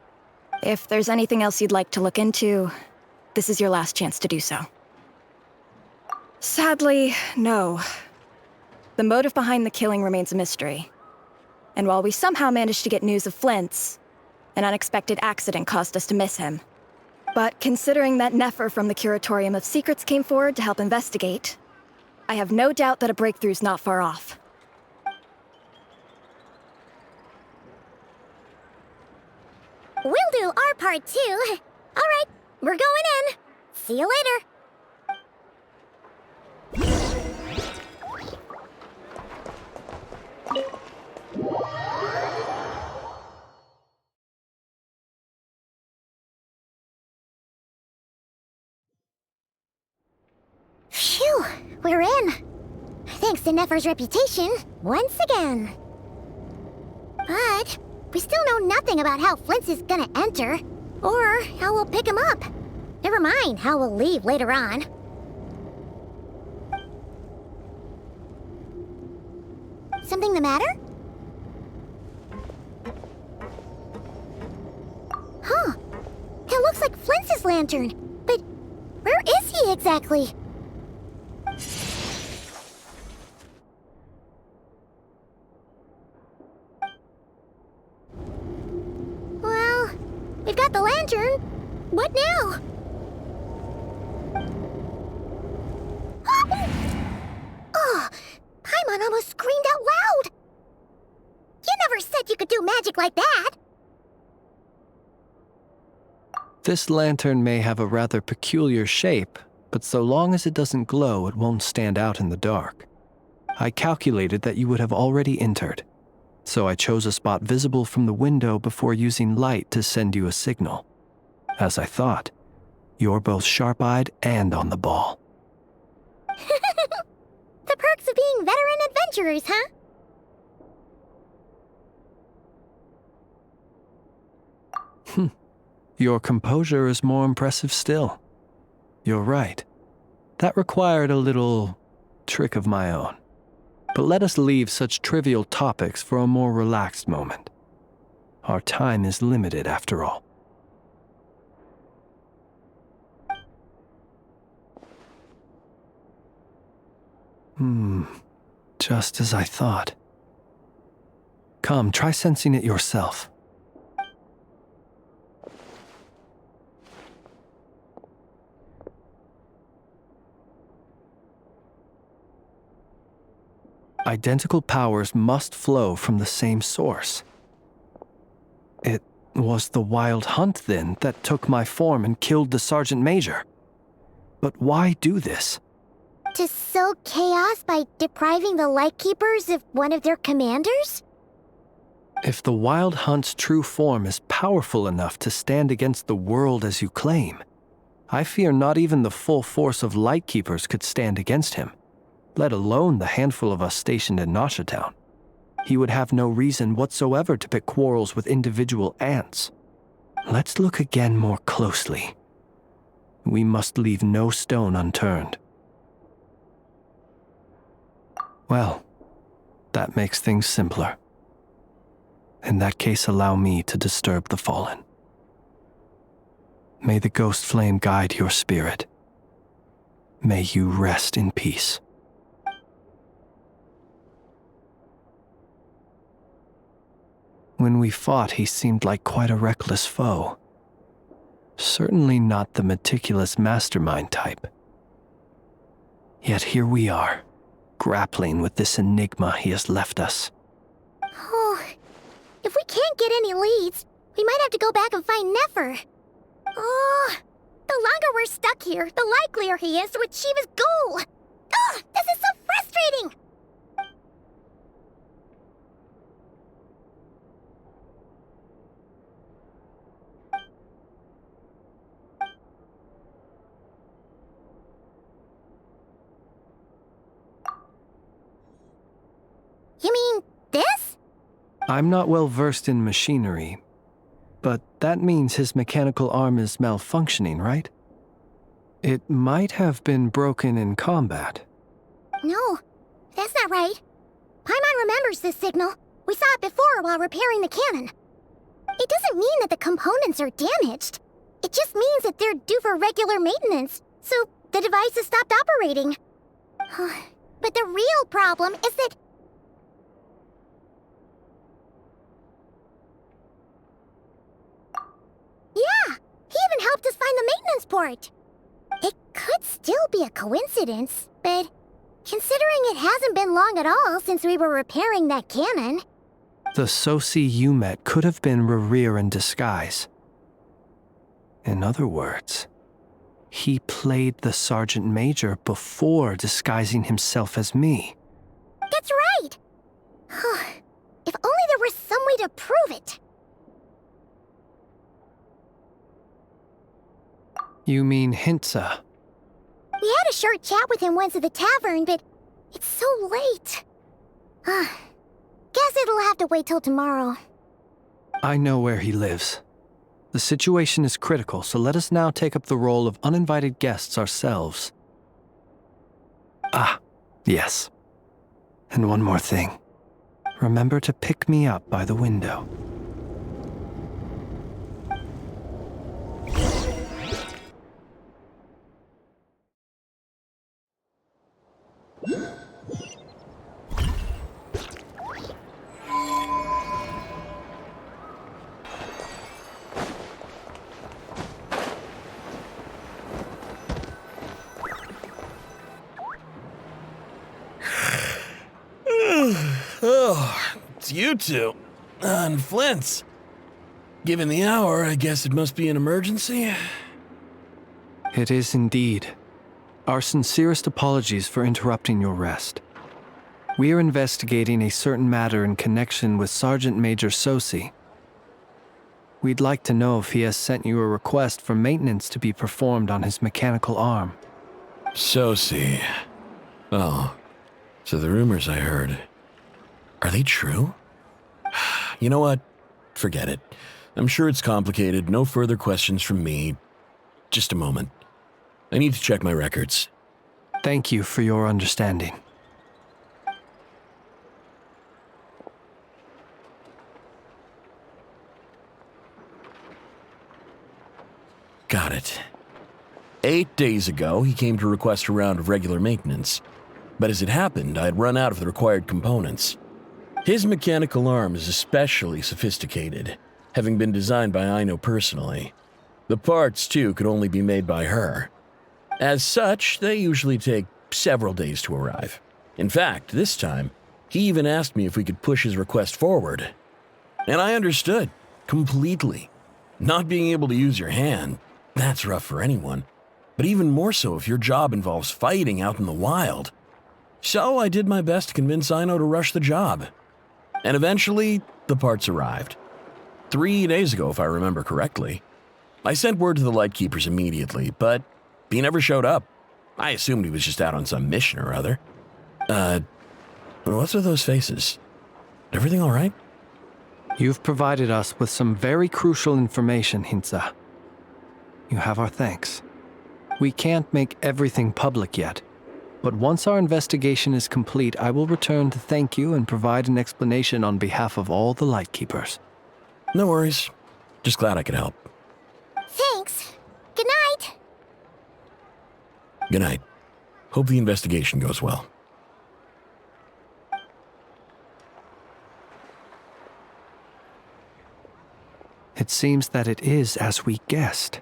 S6: If there's anything else you'd like to look into, this is your last chance to do so. Sadly, no. The motive behind the killing remains a mystery. And while we somehow managed to get news of Flint's, an unexpected accident caused us to miss him. But considering that Nefer from the Curatorium of Secrets came forward to help investigate, I have no doubt that a breakthrough's not far off.
S8: We'll do our part too. All right, we're going in. See you later. Phew, we're in. Thanks to Nefer's reputation, once again. But we still know nothing about how Flint's is gonna enter, or how we'll pick him up. Never mind how we'll leave later on. Something the matter? Huh. It looks like Flint's lantern, but where is he exactly? Well, we've got the lantern. What now? Oh, Paimon almost screamed out loud. You never said you could do magic like that.
S11: This lantern may have a rather peculiar shape, but so long as it doesn't glow, it won't stand out in the dark. I calculated that you would have already entered, so I chose a spot visible from the window before using light to send you a signal. As I thought, you're both sharp-eyed and on the ball.
S8: The perks of being veteran adventurers, huh?
S11: Your composure is more impressive still. You're right. That required a little trick of my own. But let us leave such trivial topics for a more relaxed moment. Our time is limited after all. Just as I thought. Come, try sensing it yourself. Identical powers must flow from the same source. It was the Wild Hunt, then, that took my form and killed the Sergeant Major. But why do this?
S8: To sow chaos by depriving the Lightkeepers of one of their commanders?
S11: If the Wild Hunt's true form is powerful enough to stand against the world as you claim, I fear not even the full force of Lightkeepers could stand against him, let alone the handful of us stationed in Nasha Town. He would have no reason whatsoever to pick quarrels with individual ants. Let's look again more closely. We must leave no stone unturned. Well, that makes things simpler. In that case, allow me to disturb the fallen. May the ghost flame guide your spirit. May you rest in peace. When we fought, he seemed like quite a reckless foe. Certainly not the meticulous mastermind type. Yet here we are, grappling with this enigma he has left us.
S8: Oh, if we can't get any leads, we might have to go back and find Nefer. Oh, the longer we're stuck here, the likelier he is to achieve his goal. Oh, this is so frustrating! You mean this?
S11: I'm not well versed in machinery, but that means his mechanical arm is malfunctioning, right? It might have been broken in combat.
S8: No, that's not right. Paimon remembers this signal. We saw it before while repairing the cannon. It doesn't mean that the components are damaged. It just means that they're due for regular maintenance, so the device has stopped operating. But the real problem is that... Yeah, he even helped us find the maintenance port. It could still be a coincidence, but considering it hasn't been long at all since we were repairing that cannon...
S11: The Sosi you met could have been Rerir in disguise. In other words, he played the Sergeant Major before disguising himself as me.
S8: That's right! If only there were some way to prove it.
S11: You mean Hintsa?
S8: We had a short chat with him once at the tavern, but it's so late. Guess it'll have to wait till tomorrow.
S11: I know where he lives. The situation is critical, so let us now take up the role of uninvited guests ourselves. Yes. And one more thing. Remember to pick me up by the window.
S16: Oh, it's you two. And Flint's. Given the hour, I guess it must be an emergency.
S11: It is indeed. Our sincerest apologies for interrupting your rest. We are investigating a certain matter in connection with Sergeant Major Sosi. We'd like to know if he has sent you a request for maintenance to be performed on his mechanical arm.
S16: Sosi. Oh, so the rumors I heard, are they true? You know what? Forget it. I'm sure it's complicated. No further questions from me. Just a moment. I need to check my records.
S11: Thank you for your understanding.
S16: Got it. 8 days ago, he came to request a round of regular maintenance. But as it happened, I had run out of the required components. His mechanical arm is especially sophisticated, having been designed by Aino personally. The parts, too, could only be made by her. As such, they usually take several days to arrive. In fact, this time, he even asked me if we could push his request forward. And I understood, completely. Not being able to use your hand, that's rough for anyone. But even more so if your job involves fighting out in the wild. So I did my best to convince Aino to rush the job. And eventually, the parts arrived. 3 days ago, if I remember correctly. I sent word to the Lightkeepers immediately, but he never showed up. I assumed he was just out on some mission or other. What's with those faces? Everything all right?
S11: You've provided us with some very crucial information, Hintsa. You have our thanks. We can't make everything public yet, but once our investigation is complete, I will return to thank you and provide an explanation on behalf of all the Lightkeepers.
S16: No worries. Just glad I could help.
S8: Thanks. Good night.
S16: Good night. Hope the investigation goes well.
S11: It seems that it is as we guessed.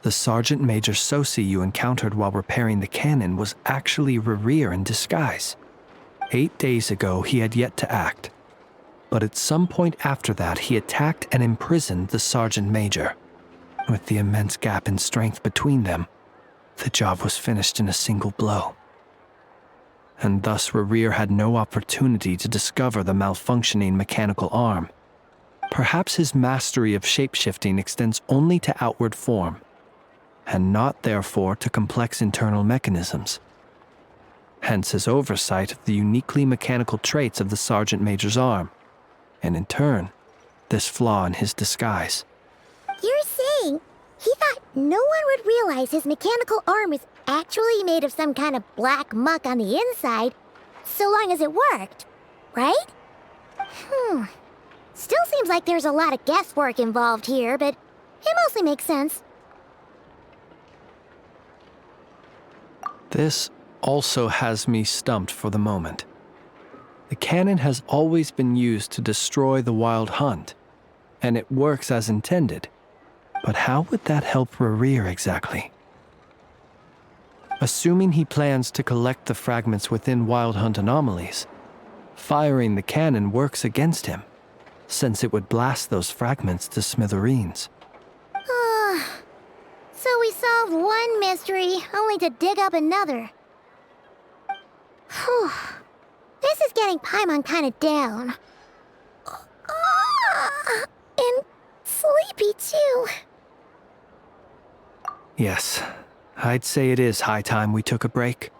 S11: The Sergeant Major Sosi you encountered while repairing the cannon was actually Rerir in disguise. 8 days ago, he had yet to act. But at some point after that, he attacked and imprisoned the Sergeant Major. With the immense gap in strength between them, the job was finished in a single blow. And thus Rerir had no opportunity to discover the malfunctioning mechanical arm. Perhaps his mastery of shapeshifting extends only to outward form, and not therefore to complex internal mechanisms. Hence his oversight of the uniquely mechanical traits of the Sergeant Major's arm, and in turn, this flaw in his disguise.
S8: You're saying He thought no one would realize his mechanical arm was actually made of some kind of black muck on the inside, so long as it worked, right? Still seems like there's a lot of guesswork involved here, but it mostly makes sense.
S11: This also has me stumped for the moment. The cannon has always been used to destroy the Wild Hunt, and it works as intended. But how would that help Rerir exactly? Assuming he plans to collect the fragments within Wild Hunt anomalies, firing the cannon works against him, since it would blast those fragments to smithereens.
S8: So we solved one mystery, only to dig up another. Whew. This is getting Paimon kind of down. And sleepy, too.
S11: Yes, I'd say it is high time we took a break.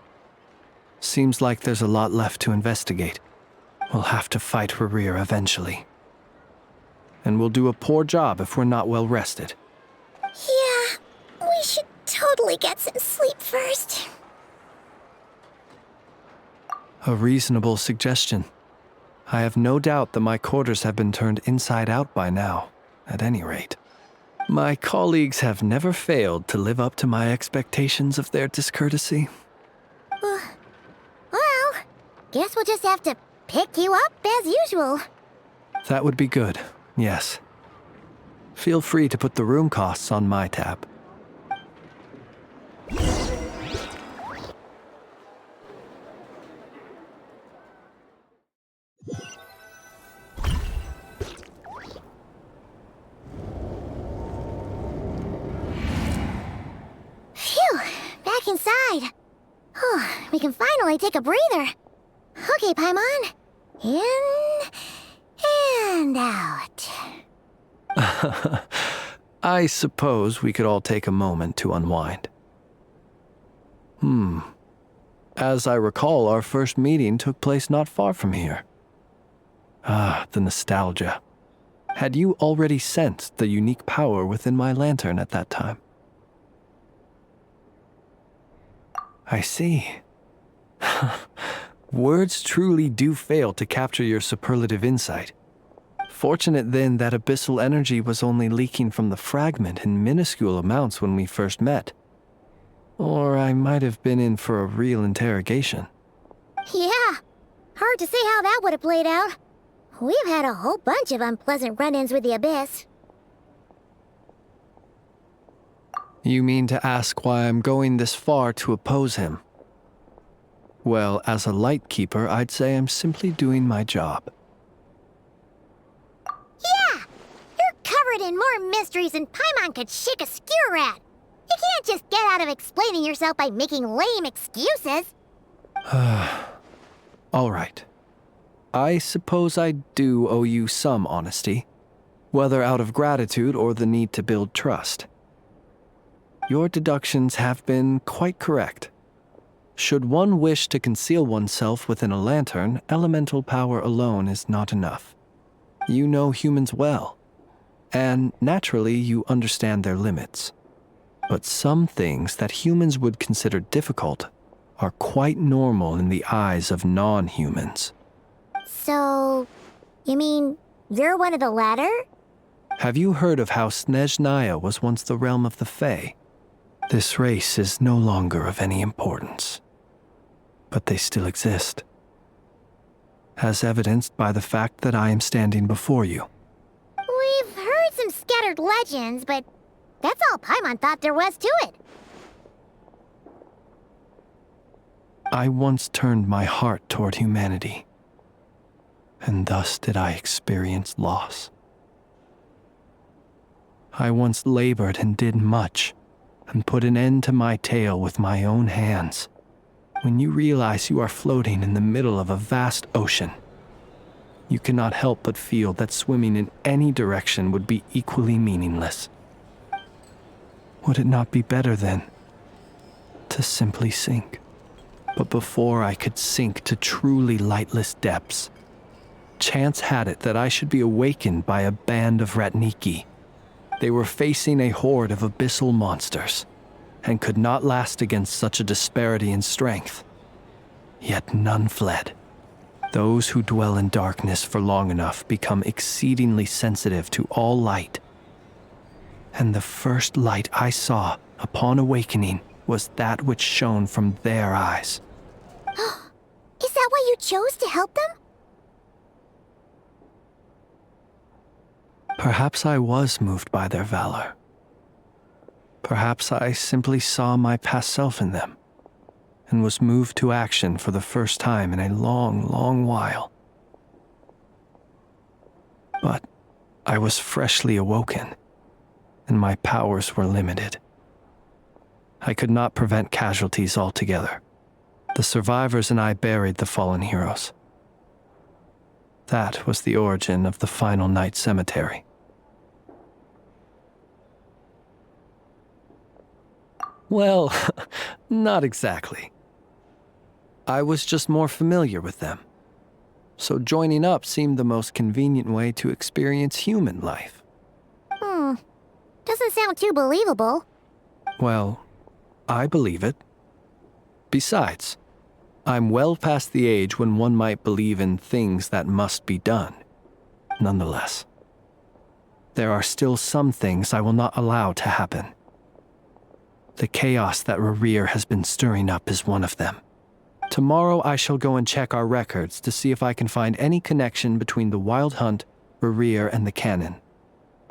S11: Seems like there's a lot left to investigate. We'll have to fight Rerir eventually. And we'll do a poor job if we're not well rested.
S8: Yeah, we should totally get some sleep first.
S11: A reasonable suggestion. I have no doubt that my quarters have been turned inside out by now, at any rate. My colleagues have never failed to live up to my expectations of their discourtesy.
S8: Well, guess we'll just have to pick you up as usual.
S11: That would be good, yes. Feel free to put the room costs on my tab.
S8: Phew, back inside. We can finally take a breather. Okay, Paimon. In and out.
S11: I suppose we could all take a moment to unwind. As I recall, our first meeting took place not far from here. The nostalgia. Had you already sensed the unique power within my lantern at that time? I see. Words truly do fail to capture your superlative insight. Fortunate then that abyssal energy was only leaking from the fragment in minuscule amounts when we first met. Or I might have been in for a real interrogation.
S8: Yeah, hard to say how that would have played out. We've had a whole bunch of unpleasant run-ins with the Abyss.
S11: You mean to ask why I'm going this far to oppose him? Well, as a Lightkeeper, I'd say I'm simply doing my job.
S8: Yeah! You're covered in more mysteries than Paimon could shake a skewer at. You can't just get out of explaining yourself by making lame excuses.
S11: All right. I suppose I do owe you some honesty, whether out of gratitude or the need to build trust. Your deductions have been quite correct. Should one wish to conceal oneself within a lantern, elemental power alone is not enough. You know humans well, and naturally you understand their limits. But some things that humans would consider difficult are quite normal in the eyes of non-humans.
S8: So, you mean you're one of the latter?
S11: Have you heard of how Snezhnaya was once the realm of the Fae? This race is no longer of any importance, but they still exist, as evidenced by the fact that I am standing before you.
S8: We've heard some scattered legends, but that's all Paimon thought there was to it.
S11: I once turned my heart toward humanity, and thus did I experience loss. I once labored and did much, and put an end to my tale with my own hands. When you realize you are floating in the middle of a vast ocean, you cannot help but feel that swimming in any direction would be equally meaningless. Would it not be better, then, to simply sink? But before I could sink to truly lightless depths, chance had it that I should be awakened by a band of Ratniki, They were facing a horde of abyssal monsters, and could not last against such a disparity in strength. Yet none fled. Those who dwell in darkness for long enough become exceedingly sensitive to all light. And the first light I saw upon awakening was that which shone from their eyes.
S8: Is that why you chose to help them?
S11: Perhaps I was moved by their valor. Perhaps I simply saw my past self in them, and was moved to action for the first time in a long, long while. But I was freshly awoken, and my powers were limited. I could not prevent casualties altogether. The survivors and I buried the fallen heroes. That was the origin of the final night cemetery. Well, not exactly. I was just more familiar with them. So joining up seemed the most convenient way to experience human life.
S8: Doesn't sound too believable.
S11: Well, I believe it. Besides, I'm well past the age when one might believe in things that must be done. Nonetheless, there are still some things I will not allow to happen. The chaos that Rerir has been stirring up is one of them. Tomorrow I shall go and check our records to see if I can find any connection between the Wild Hunt, Rerir, and the Canon.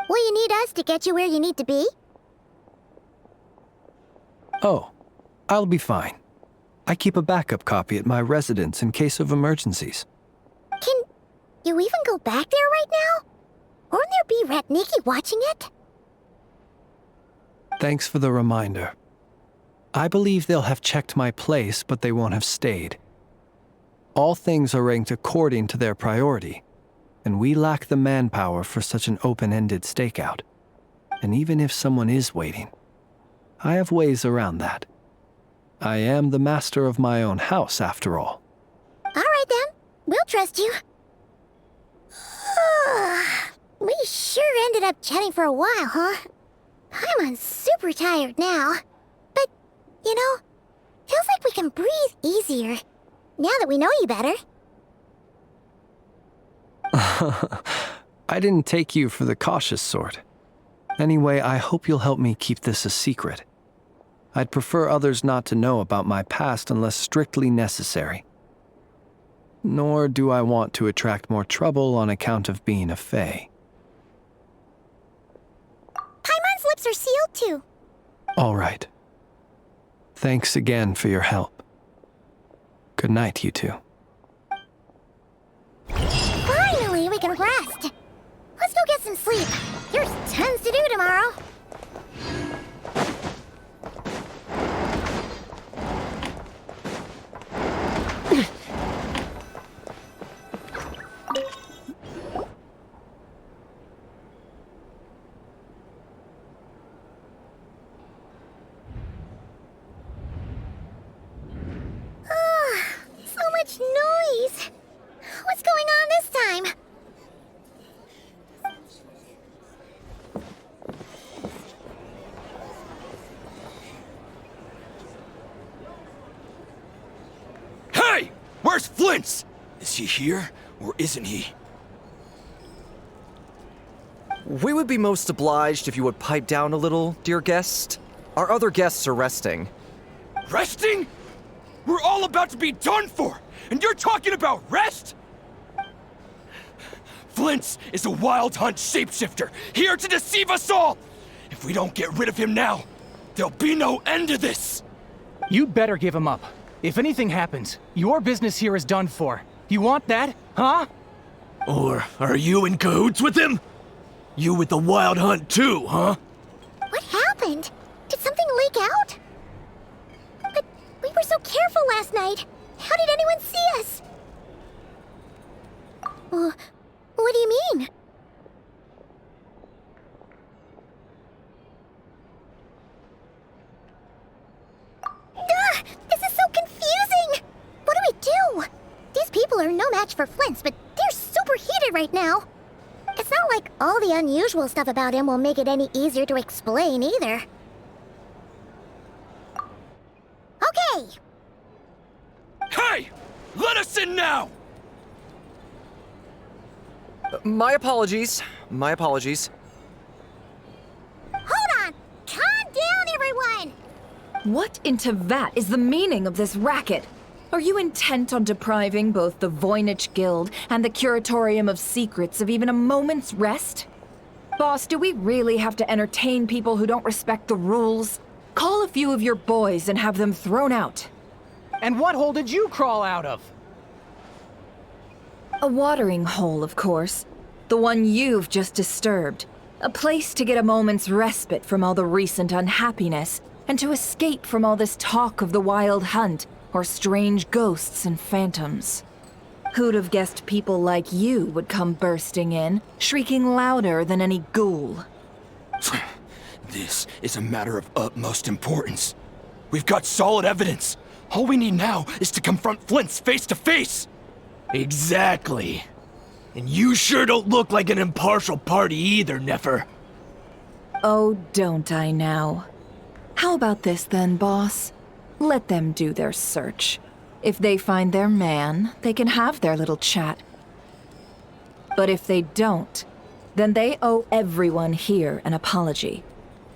S8: Will you need us to get you where you need to be?
S11: Oh, I'll be fine. I keep a backup copy at my residence in case of emergencies.
S8: Can you even go back there right now? Won't there be Ratniki watching it?
S11: Thanks for the reminder. I believe they'll have checked my place, but they won't have stayed. All things are ranked according to their priority, and we lack the manpower for such an open-ended stakeout. And even if someone is waiting, I have ways around that. I am the master of my own house, after all.
S8: All right then, we'll trust you. We sure ended up chatting for a while, huh? I'm super tired now. But, you know, feels like we can breathe easier, now that we know you better.
S11: I didn't take you for the cautious sort. Anyway, I hope you'll help me keep this a secret. I'd prefer others not to know about my past unless strictly necessary. Nor do I want to attract more trouble on account of being a fae.
S8: Paimon's lips are sealed too.
S11: All right. Thanks again for your help. Good night, you two.
S8: Finally, we can rest. Let's go get some sleep. There's tons to do tomorrow. So much noise. What's going on this time?
S12: Hey! Where's Flint's? Is he here, or isn't he?
S18: We would be most obliged if you would pipe down a little, dear guest. Our other guests are resting.
S12: Resting? We're all about to be done for, and you're talking about rest? Flint's is a Wild Hunt shapeshifter, here to deceive us all! If we don't get rid of him now, there'll be no end to this!
S3: You'd better give him up. If anything happens, your business here is done for. You want that, huh?
S12: Or are you in cahoots with him? You with the Wild Hunt too, huh?
S8: What happened? Did something leak out? But we were so careful last night. How did anyone see us? What do you mean? This is so confusing! What do we do? These people are no match for Flint's, but they're super heated right now. As It's not like all the unusual stuff about him will make it any easier to explain either. Okay!
S12: Hey! Let us in now!
S18: My apologies. My apologies.
S8: Hold on! Calm down, everyone!
S1: What in Tevat is the meaning of this racket? Are you intent on depriving both the Voynich Guild and the Curatorium of Secrets of even a moment's rest? Boss, do we really have to entertain people who don't respect the rules? Call a few of your boys and have them thrown out.
S3: And what hole did you crawl out of?
S1: A watering hole, of course. The one you've just disturbed. A place to get a moment's respite from all the recent unhappiness, and to escape from all this talk of the Wild Hunt, or strange ghosts and phantoms. Who'd have guessed people like you would come bursting in, shrieking louder than any ghoul?
S12: This is a matter of utmost importance. We've got solid evidence. All we need now is to confront Flint's face to face.
S15: Exactly. And you sure don't look like an impartial party either, Nefer.
S1: Oh, don't I now? How about this then, boss? Let them do their search. If they find their man, they can have their little chat. But if they don't, then they owe everyone here an apology,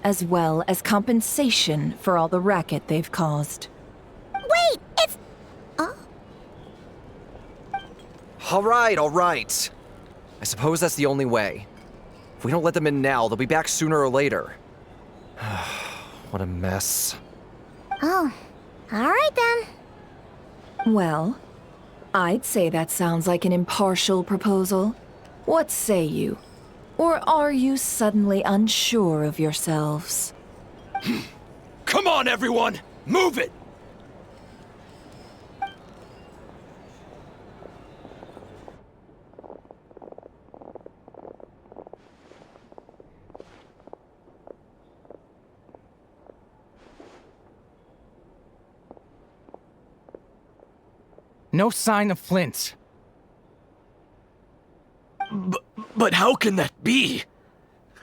S1: as well as compensation for all the racket they've caused.
S8: Wait, it's... Oh?
S18: All right. I suppose that's the only way. If we don't let them in now, they'll be back sooner or later. What a mess.
S8: Oh, all right then.
S1: Well, I'd say that sounds like an impartial proposal. What say you? Or are you suddenly unsure of yourselves?
S12: Come on, everyone! Move it!
S3: No sign of Flint's.
S15: But how can that be?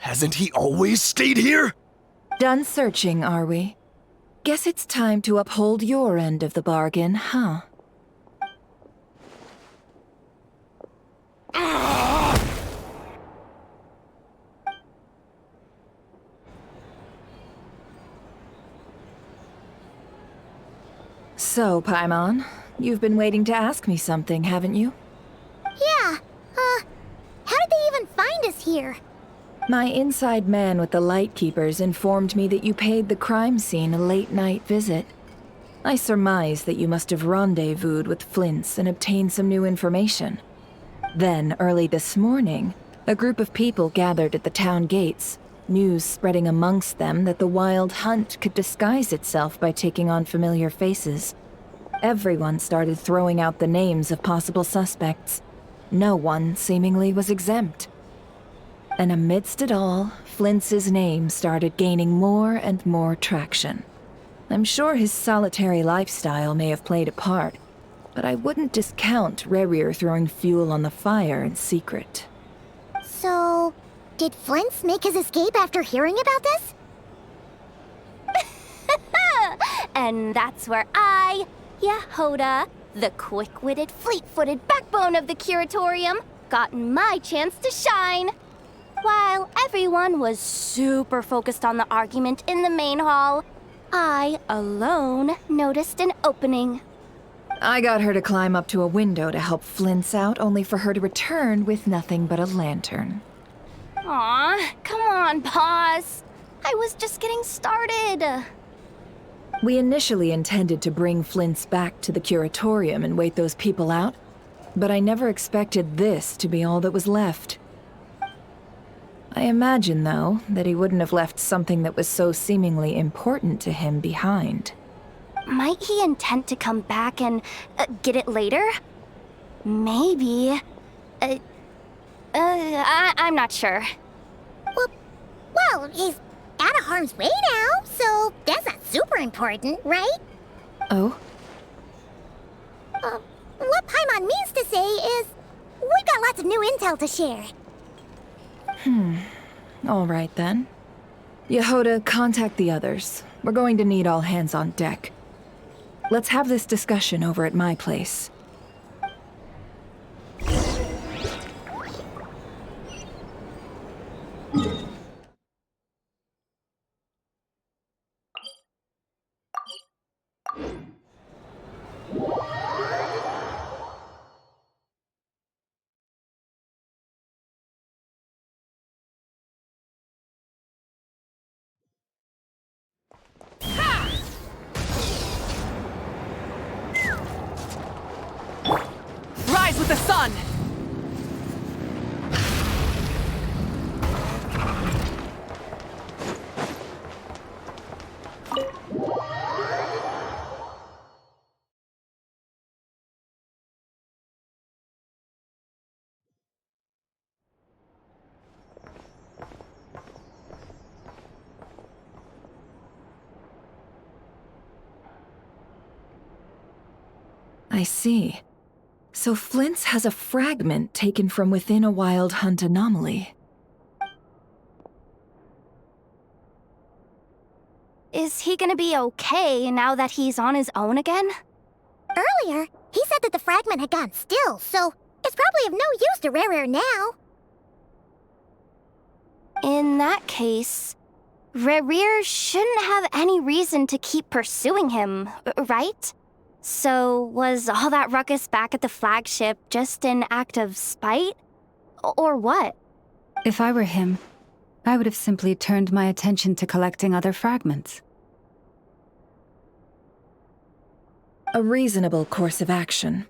S15: Hasn't he always stayed here?
S1: Done searching, are we? Guess it's time to uphold your end of the bargain, huh? So, Paimon, you've been waiting to ask me something, haven't you?
S8: Yeah, how did they even find us here?
S1: My inside man with the Lightkeepers informed me that you paid the crime scene a late-night visit. I surmise that you must have rendezvoused with Flint's and obtained some new information. Then, early this morning, a group of people gathered at the town gates, news spreading amongst them that the Wild Hunt could disguise itself by taking on familiar faces. Everyone started throwing out the names of possible suspects. No one, seemingly, was exempt. And amidst it all, Flint's name started gaining more and more traction. I'm sure his solitary lifestyle may have played a part, but I wouldn't discount Rerir throwing fuel on the fire in secret.
S8: So, did Flint's make his escape after hearing about this?
S19: And that's where I, Yehoda, the quick-witted, fleet-footed backbone of the Curatorium, got my chance to shine. While everyone was super focused on the argument in the main hall, I alone noticed an opening.
S1: I got her to climb up to a window to help Flint's out, only for her to return with nothing but a lantern.
S19: Aw, come on, boss. I was just getting started.
S1: We initially intended to bring Flint's back to the Curatorium and wait those people out, but I never expected this to be all that was left. I imagine, though, that he wouldn't have left something that was so seemingly important to him behind.
S19: Might he intend to come back and get it later? Maybe. I'm not sure.
S8: Well, he's out of harm's way now, so that's not super important, right?
S1: Oh?
S8: What Paimon means to say is, we've got lots of new intel to share.
S1: All right then. Yehoda, contact the others. We're going to need all hands on deck. Let's have this discussion over at my place.
S14: Rise with the sun!
S1: I see. So Flint's has a fragment taken from within a wild hunt anomaly.
S19: Is he gonna be okay now that he's on his own again?
S8: Earlier, he said that the fragment had gone still, so it's probably of no use to Rare now.
S19: In that case, Rerir shouldn't have any reason to keep pursuing him, right? So, was all that ruckus back at the flagship just an act of spite? Or what?
S20: If I were him, I would have simply turned my attention to collecting other fragments.
S1: A reasonable course of action.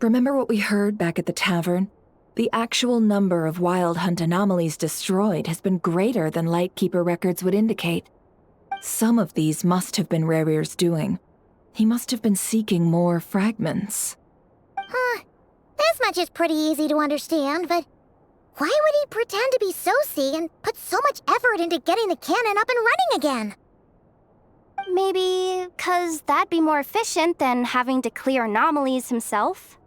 S1: Remember what we heard back at the tavern? The actual number of wild hunt anomalies destroyed has been greater than Lightkeeper records would indicate. Some of these must have been Rerir's doing. He must have been seeking more fragments.
S8: This much is pretty easy to understand, but why would he pretend to be Soci and put so much effort into getting the cannon up and running again?
S19: Maybe 'cause that'd be more efficient than having to clear anomalies himself?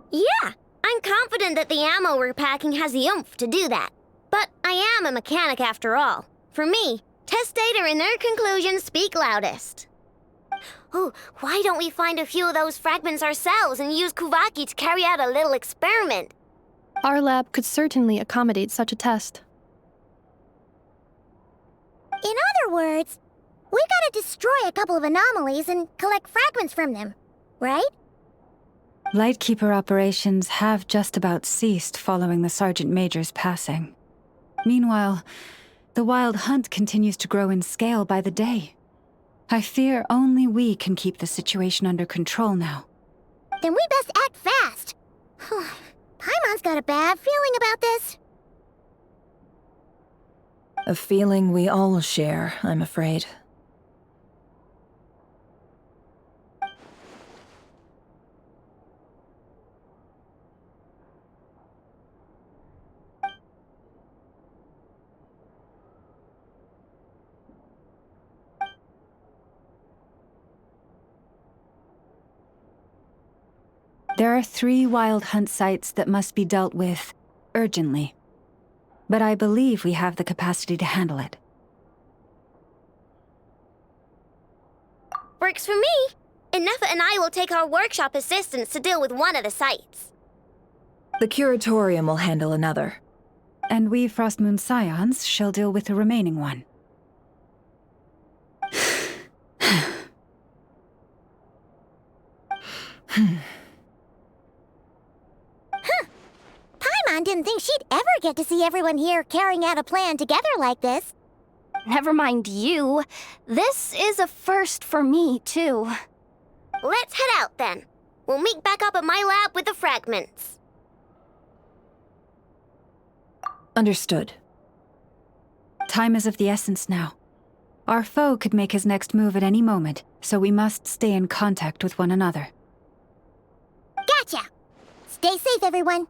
S4: Yeah, I'm confident that the ammo we're packing has the oomph to do that. But I am a mechanic after all. For me, test data and their conclusions speak loudest. Oh, why don't we find a few of those fragments ourselves and use Kuvaki to carry out a little experiment?
S9: Our lab could certainly accommodate such a test.
S8: In other words, we gotta destroy a couple of anomalies and collect fragments from them, right?
S20: Lightkeeper operations have just about ceased following the Sergeant Major's passing. Meanwhile, the Wild Hunt continues to grow in scale by the day. I fear only we can keep the situation under control now.
S8: Then we best act fast. Paimon's got a bad feeling about this.
S1: A feeling we all share, I'm afraid.
S20: There are 3 Wild Hunt sites that must be dealt with urgently. But I believe we have the capacity to handle it.
S4: Works for me. Ineffa and I will take our workshop assistants to deal with one of the sites.
S1: The Curatorium will handle another.
S20: And we Frostmoon Scions shall deal with the remaining one.
S8: Paimon didn't think she'd ever get to see everyone here carrying out a plan together like this.
S19: Never mind you. This is a first for me, too.
S4: Let's head out then. We'll meet back up at my lab with the fragments.
S1: Understood.
S20: Time is of the essence now. Our foe could make his next move at any moment, so we must stay in contact with one another.
S8: Gotcha! Stay safe, everyone.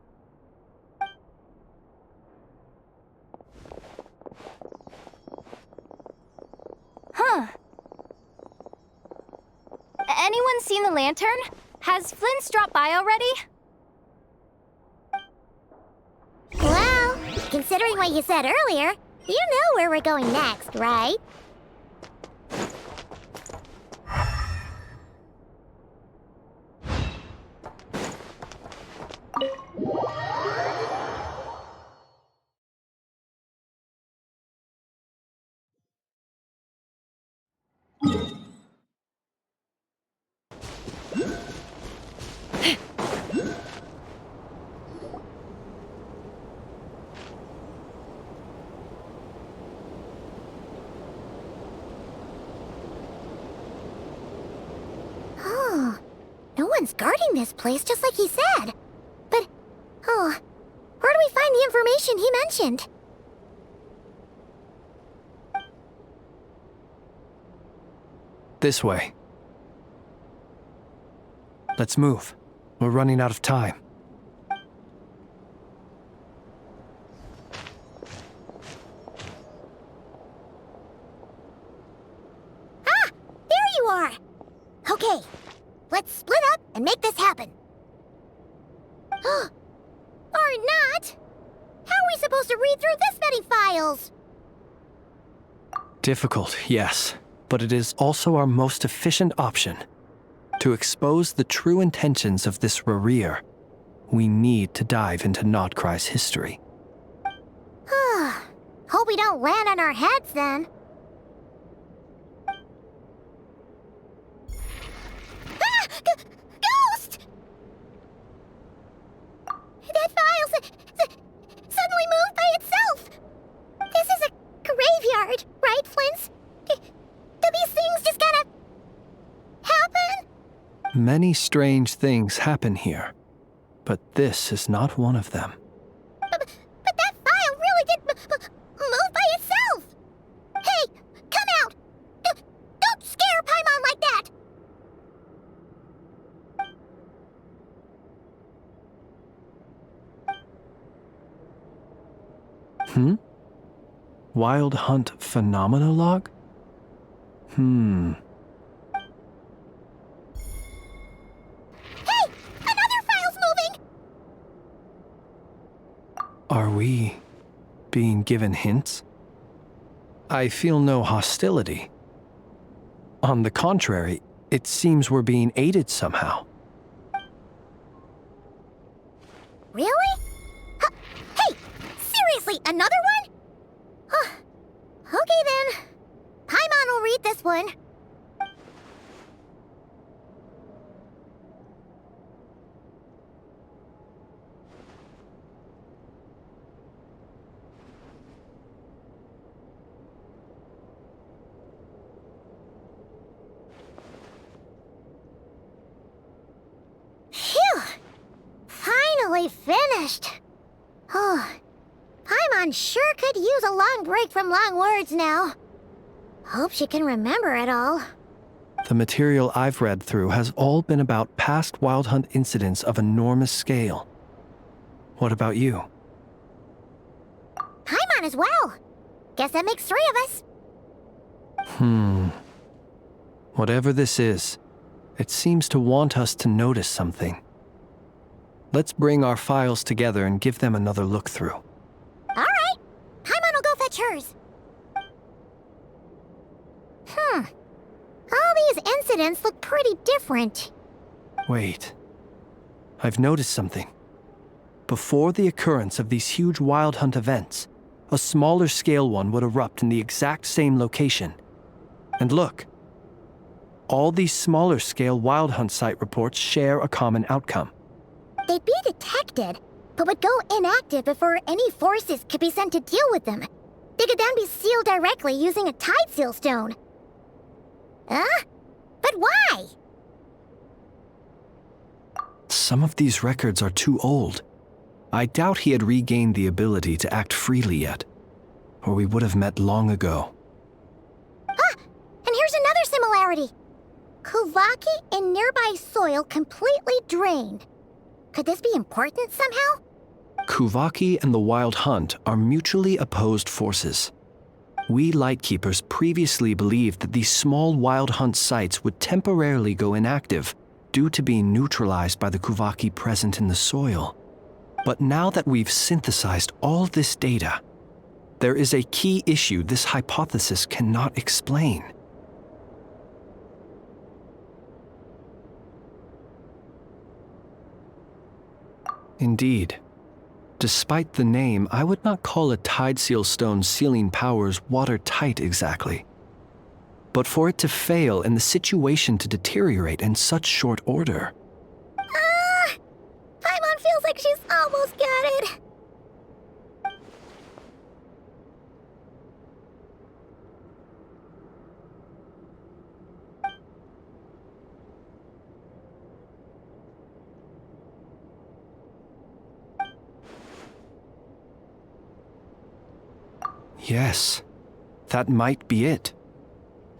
S19: anyone seen the lantern? Has Flint's dropped by already?
S8: Well, considering what you said earlier, you know where we're going next, right? Oh, no one's guarding this place, just like he said. But, oh, where do we find the information he mentioned?
S11: This way. Let's move. We're running out of time.
S8: Ah! There you are! Okay, let's split up and make this happen. Or not! How are we supposed to read through this many files?
S11: Difficult, yes, but it is also our most efficient option. To expose the true intentions of this Rereer, we need to dive into Nod-Krai's history.
S8: Hope we don't land on our heads then. Ah! Ghost! That file suddenly moved by itself. This is a graveyard, right, Flint? Do these things just kind of happen?
S11: Many strange things happen here, but this is not one of them.
S8: But that file really did move by itself! Hey, come out! Don't scare Paimon like that!
S11: Wild Hunt Phenomenologue?
S8: Hey! Another file's moving!
S11: Are we being given hints? I feel no hostility. On the contrary, it seems we're being aided somehow.
S8: Really? Hey! Seriously, another one? Okay then. Paimon will read this one. Phew! Finally finished. Oh, Paimon sure could use a long break from long words now. Hope she can remember it all.
S11: The material I've read through has all been about past Wild Hunt incidents of enormous scale. What about you?
S8: Paimon as well. Guess that makes 3 of us.
S11: Whatever this is, it seems to want us to notice something. Let's bring our files together and give them another look through.
S8: All right. Paimon will go fetch hers. All these incidents look pretty different.
S11: Wait. I've noticed something. Before the occurrence of these huge Wild Hunt events, a smaller scale one would erupt in the exact same location. And look. All these smaller scale Wild Hunt site reports share a common outcome.
S8: They'd be detected, but would go inactive before any forces could be sent to deal with them. They could then be sealed directly using a tide seal stone. But why?
S11: Some of these records are too old. I doubt he had regained the ability to act freely yet, or we would have met long ago.
S8: And here's another similarity. Kuvaki and nearby soil completely drained. Could this be important somehow?
S11: Kuvaki and the Wild Hunt are mutually opposed forces. We Lightkeepers previously believed that these small wild hunt sites would temporarily go inactive due to being neutralized by the Kuvaki present in the soil. But now that we've synthesized all this data, there is a key issue this hypothesis cannot explain. Indeed. Despite the name, I would not call a Tideseal Stone's sealing powers watertight exactly. But for it to fail and the situation to deteriorate in such short order...
S8: Paimon feels like she's almost got it.
S11: Yes, that might be it.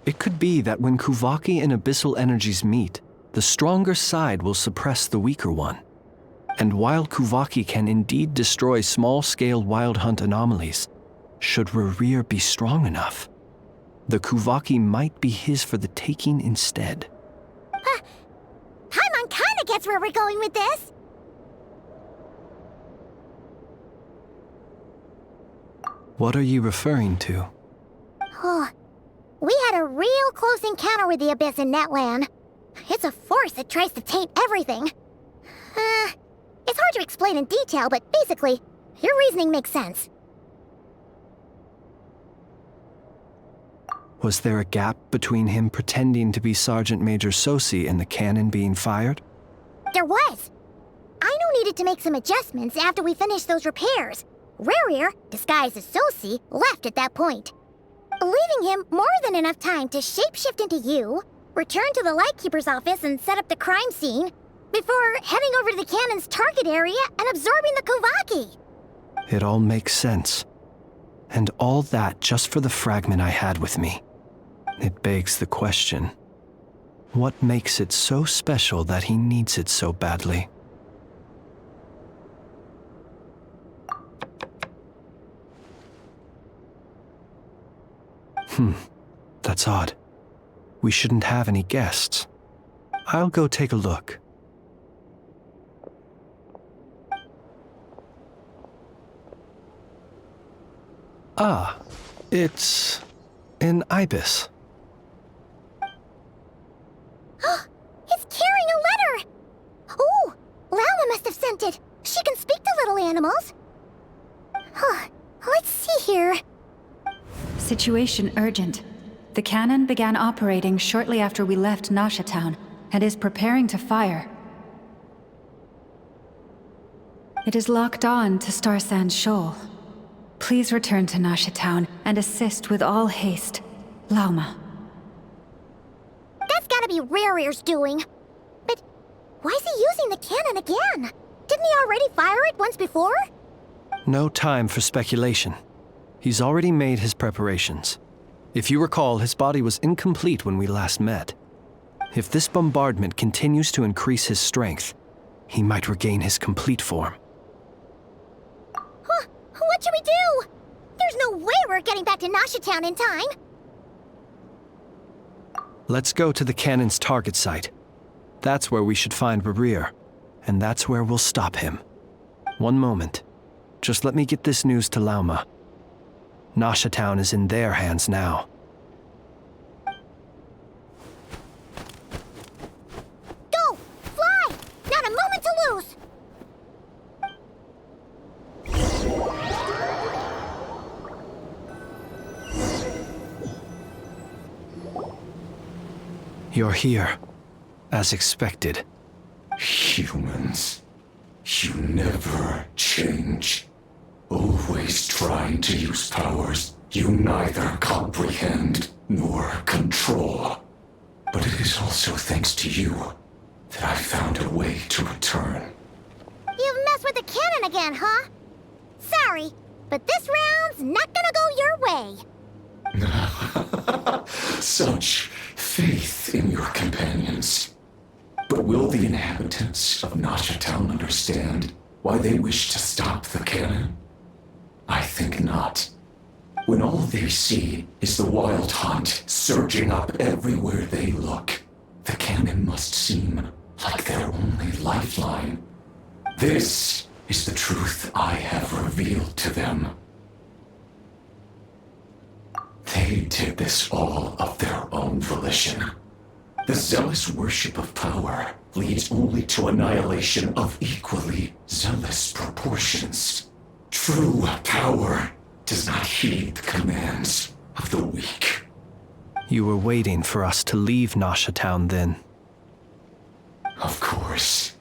S11: It could be that when Kuvaki and Abyssal energies meet, the stronger side will suppress the weaker one. And while Kuvaki can indeed destroy small-scale wild hunt anomalies, should Rerir be strong enough, the Kuvaki might be his for the taking instead.
S8: Paimon kinda gets where we're going with this.
S11: What are you referring to?
S8: Oh, we had a real close encounter with the Abyss in Netland. It's a force that tries to taint everything. It's hard to explain in detail, but basically, your reasoning makes sense.
S11: Was there a gap between him pretending to be Sergeant Major Sosi and the cannon being fired?
S8: There was. Aino needed to make some adjustments after we finished those repairs. Rerir, disguised as Sosi, left at that point, leaving him more than enough time to shapeshift into you, return to the Lightkeeper's office and set up the crime scene, before heading over to the cannon's target area and absorbing the Kuvaki.
S11: It all makes sense. And all that just for the fragment I had with me. It begs the question, what makes it so special that he needs it so badly? That's odd. We shouldn't have any guests. I'll go take a look. Ah, it's an ibis.
S8: It's carrying a letter! Oh, Lama must have sent it. She can speak to little animals. Let's see here.
S20: Situation urgent. The cannon began operating shortly after we left Nasha Town and is preparing to fire. It is locked on to Star Sand Shoal. Please return to Nasha Town and assist with all haste. Lauma.
S8: That's gotta be Rerir's doing. But why is he using the cannon again? Didn't he already fire it once before?
S11: No time for speculation. He's already made his preparations. If you recall, his body was incomplete when we last met. If this bombardment continues to increase his strength, he might regain his complete form.
S8: What should we do? There's no way we're getting back to Nasha Town in time.
S11: Let's go to the cannon's target site. That's where we should find Rerir, and that's where we'll stop him. One moment. Just let me get this news to Lauma. Nasha Town is in their hands now.
S8: Go! Fly! Not a moment to lose!
S11: You're here, as expected.
S13: Humans, you never change. Always trying to use powers you neither comprehend nor control. But it is also thanks to you that I found a way to return.
S8: You've messed with the cannon again, huh? Sorry, but this round's not gonna go your way.
S13: Such faith in your companions. But will the inhabitants of Nasha Town understand why they wish to stop the cannon? I think not. When all they see is the wild hunt surging up everywhere they look, the cannon must seem like their only lifeline. This is the truth I have revealed to them. They did this all of their own volition. The zealous worship of power leads only to annihilation of equally zealous proportions. True power does not heed the commands of the weak.
S11: You were waiting for us to leave Nasha Town then?
S13: Of course.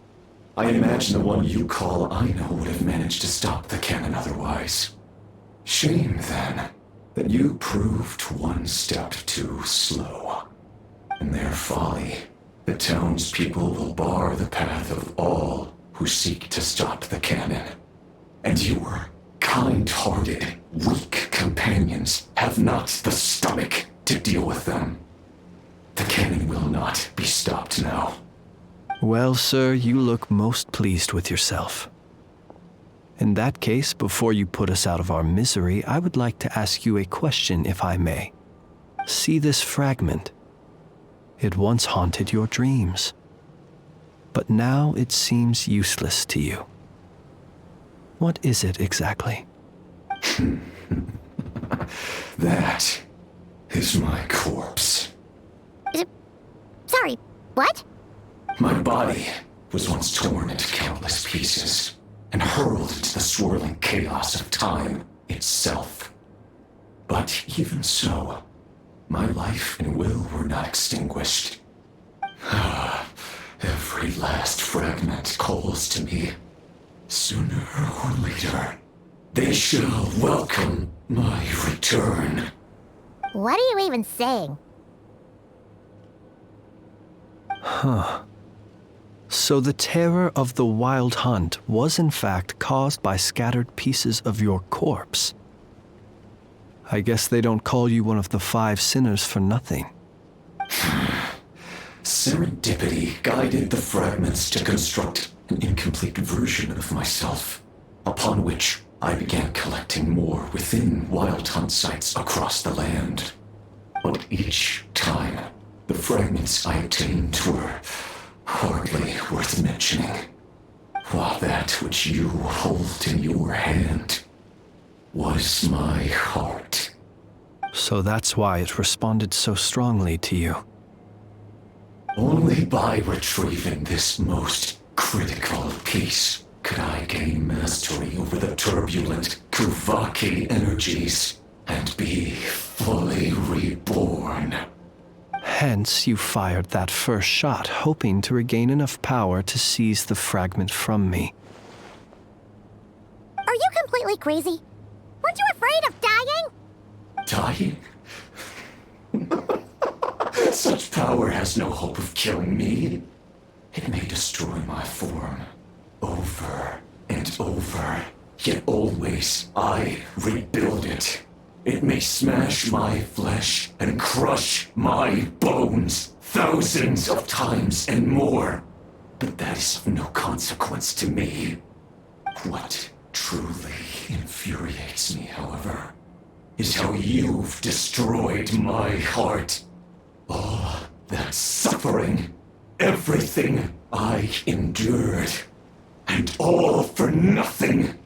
S13: I imagine the one you call Aino would have managed to stop the cannon otherwise. Shame, then, that you proved one step too slow. In their folly, the townspeople will bar the path of all who seek to stop the cannon. And your kind-hearted, weak companions have not the stomach to deal with them. The cannon will not be stopped now.
S11: Well, sir, you look most pleased with yourself. In that case, before you put us out of our misery, I would like to ask you a question, if I may. See this fragment? It once haunted your dreams, but now it seems useless to you. What is it exactly?
S13: That is my corpse.
S8: Sorry, what?
S13: My body was once torn into countless pieces and hurled into the swirling chaos of time itself. But even so, my life and will were not extinguished. Every last fragment calls to me. Sooner or later, they shall welcome my return.
S8: What are you even saying?
S11: Huh. So the terror of the wild hunt was in fact caused by scattered pieces of your corpse. I guess they don't call you one of the 5 sinners for nothing.
S13: Serendipity guided the fragments to construct an incomplete version of myself, upon which I began collecting more within wild hunt sites across the land. But each time, the fragments I obtained were hardly worth mentioning, while that which you hold in your hand was my heart.
S11: So that's why it responded so strongly to you.
S13: Only by retrieving this most critical piece could I gain mastery over the turbulent Kuvaki energies and be fully reborn.
S11: Hence, you fired that first shot, hoping to regain enough power to seize the fragment from me.
S8: Are you completely crazy? Weren't you afraid of dying?
S13: Dying? Such power has no hope of killing me. It may destroy my form over and over, yet always I rebuild it. It may smash my flesh and crush my bones thousands of times and more, but that is of no consequence to me. What truly infuriates me, however, is how you've destroyed my heart. All that suffering, everything I endured, and all for nothing.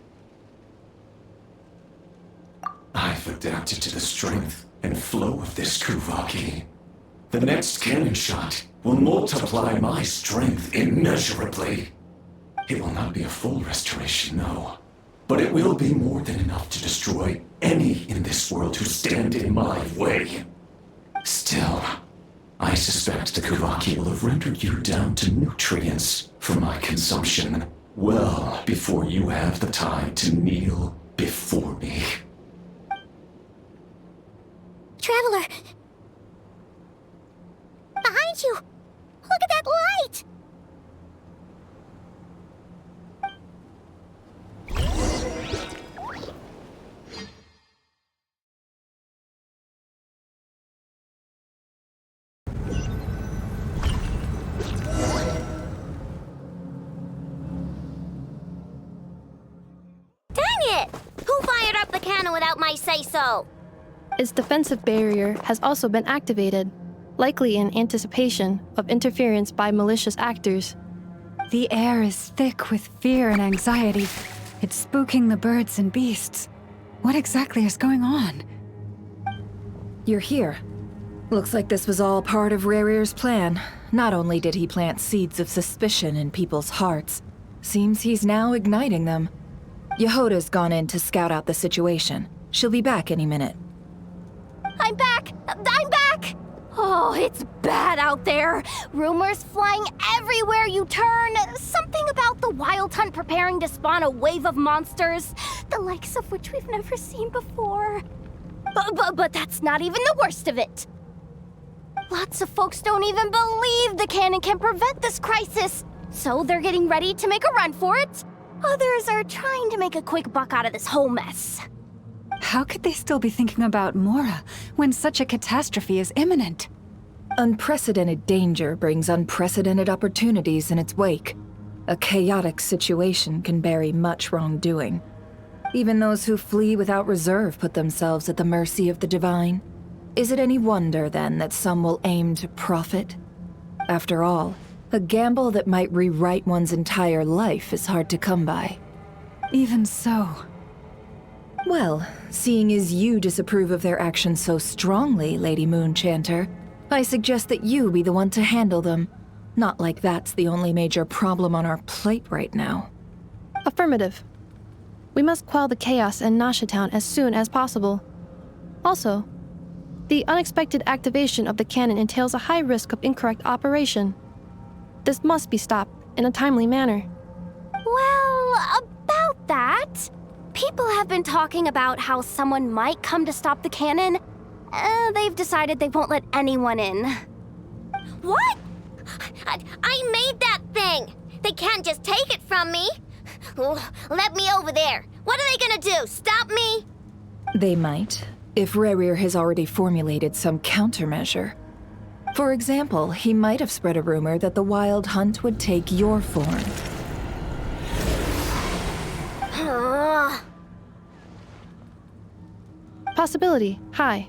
S13: I've adapted to the strength and flow of this Kuvaki. The next cannon shot will multiply my strength immeasurably. It will not be a full restoration, no, but it will be more than enough to destroy any in this world who stand in my way. Still, I suspect the Kuvaki will have rendered you down to nutrients for my consumption well before you have the time to kneel before me.
S8: Traveler! Behind you! Look at that light!
S4: Dang it! Who fired up the cannon without my say-so?
S9: Its defensive barrier has also been activated, likely in anticipation of interference by malicious actors.
S20: The air is thick with fear and anxiety. It's spooking the birds and beasts. What exactly is going on?
S1: You're here. Looks like this was all part of Rarir's plan. Not only did he plant seeds of suspicion in people's hearts, seems he's now igniting them. Yehoda's gone in to scout out the situation. She'll be back any minute.
S19: I'm back! I'm back! Oh, it's bad out there. Rumors flying everywhere you turn. Something about the Wild Hunt preparing to spawn a wave of monsters, the likes of which we've never seen before. But that's not even the worst of it. Lots of folks don't even believe the cannon can prevent this crisis, so they're getting ready to make a run for it. Others are trying to make a quick buck out of this whole mess.
S20: How could they still be thinking about Mora when such a catastrophe is imminent?
S1: Unprecedented danger brings unprecedented opportunities in its wake. A chaotic situation can bury much wrongdoing. Even those who flee without reserve put themselves at the mercy of the divine. Is it any wonder, then, that some will aim to profit? After all, a gamble that might rewrite one's entire life is hard to come by.
S20: Even so.
S1: Well, seeing as you disapprove of their actions so strongly, Lady Moonchanter, I suggest that you be the one to handle them. Not like that's the only major problem on our plate right now.
S9: Affirmative. We must quell the chaos in Nasha Town as soon as possible. Also, the unexpected activation of the cannon entails a high risk of incorrect operation. This must be stopped in a timely manner.
S19: Well, about that, people have been talking about how someone might come to stop the cannon. They've decided they won't let anyone in.
S4: What? I made that thing! They can't just take it from me! Let me over there! What are they gonna do, stop me?
S1: They might, if Rarir has already formulated some countermeasure. For example, he might have spread a rumor that the Wild Hunt would take your form.
S9: Possibility high.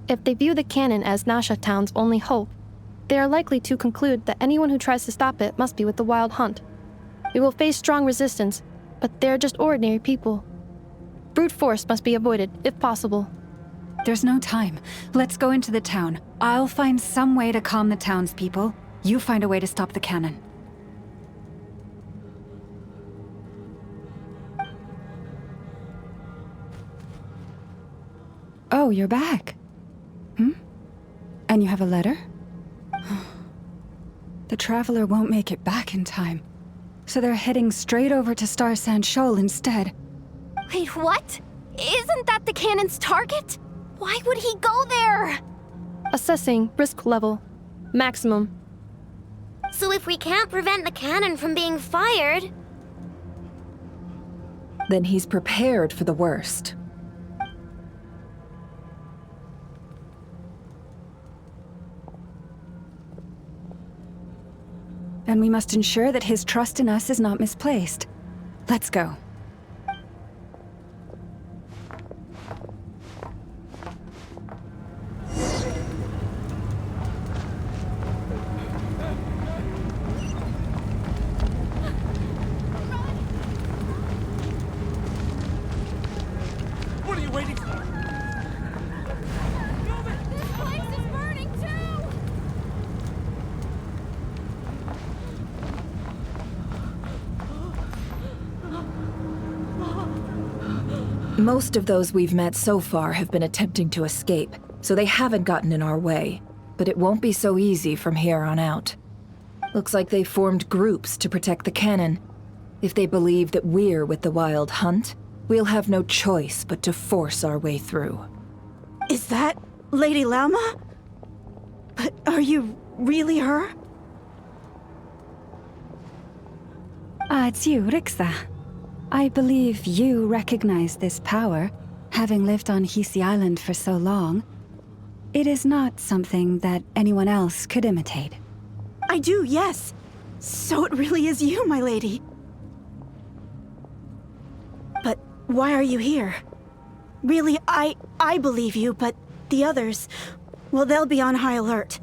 S9: If they view the cannon as Nasha Town's only hope, they are likely to conclude that anyone who tries to stop it must be with the Wild Hunt. We will face strong resistance, but they're just ordinary people. Brute force must be avoided, if possible.
S20: There's no time. Let's go into the town. I'll find some way to calm the townspeople. You find a way to stop the cannon. Oh, you're back. And you have a letter? The Traveler won't make it back in time. So they're heading straight over to Star Sand Shoal instead.
S19: Wait, what? Isn't that the cannon's target? Why would he go there?
S9: Assessing risk level. Maximum.
S4: So if we can't prevent the cannon from being fired...
S1: Then he's prepared for the worst.
S20: And we must ensure that his trust in us is not misplaced. Let's go.
S2: What are you waiting for?
S19: This place is burning too!
S1: Most of those we've met so far have been attempting to escape, so they haven't gotten in our way. But it won't be so easy from here on out. Looks like they formed groups to protect the cannon. If they believe that we're with the Wild Hunt, we'll have no choice but to force our way through.
S17: Is that Lady Lalma? But are you really her?
S20: It's you, Rixa. I believe you recognize this power, having lived on Hisi Island for so long. It is not something that anyone else could imitate.
S17: I do, yes. So it really is you, my lady. But why are you here? Really, I believe you, but the others, well, they'll be on high alert.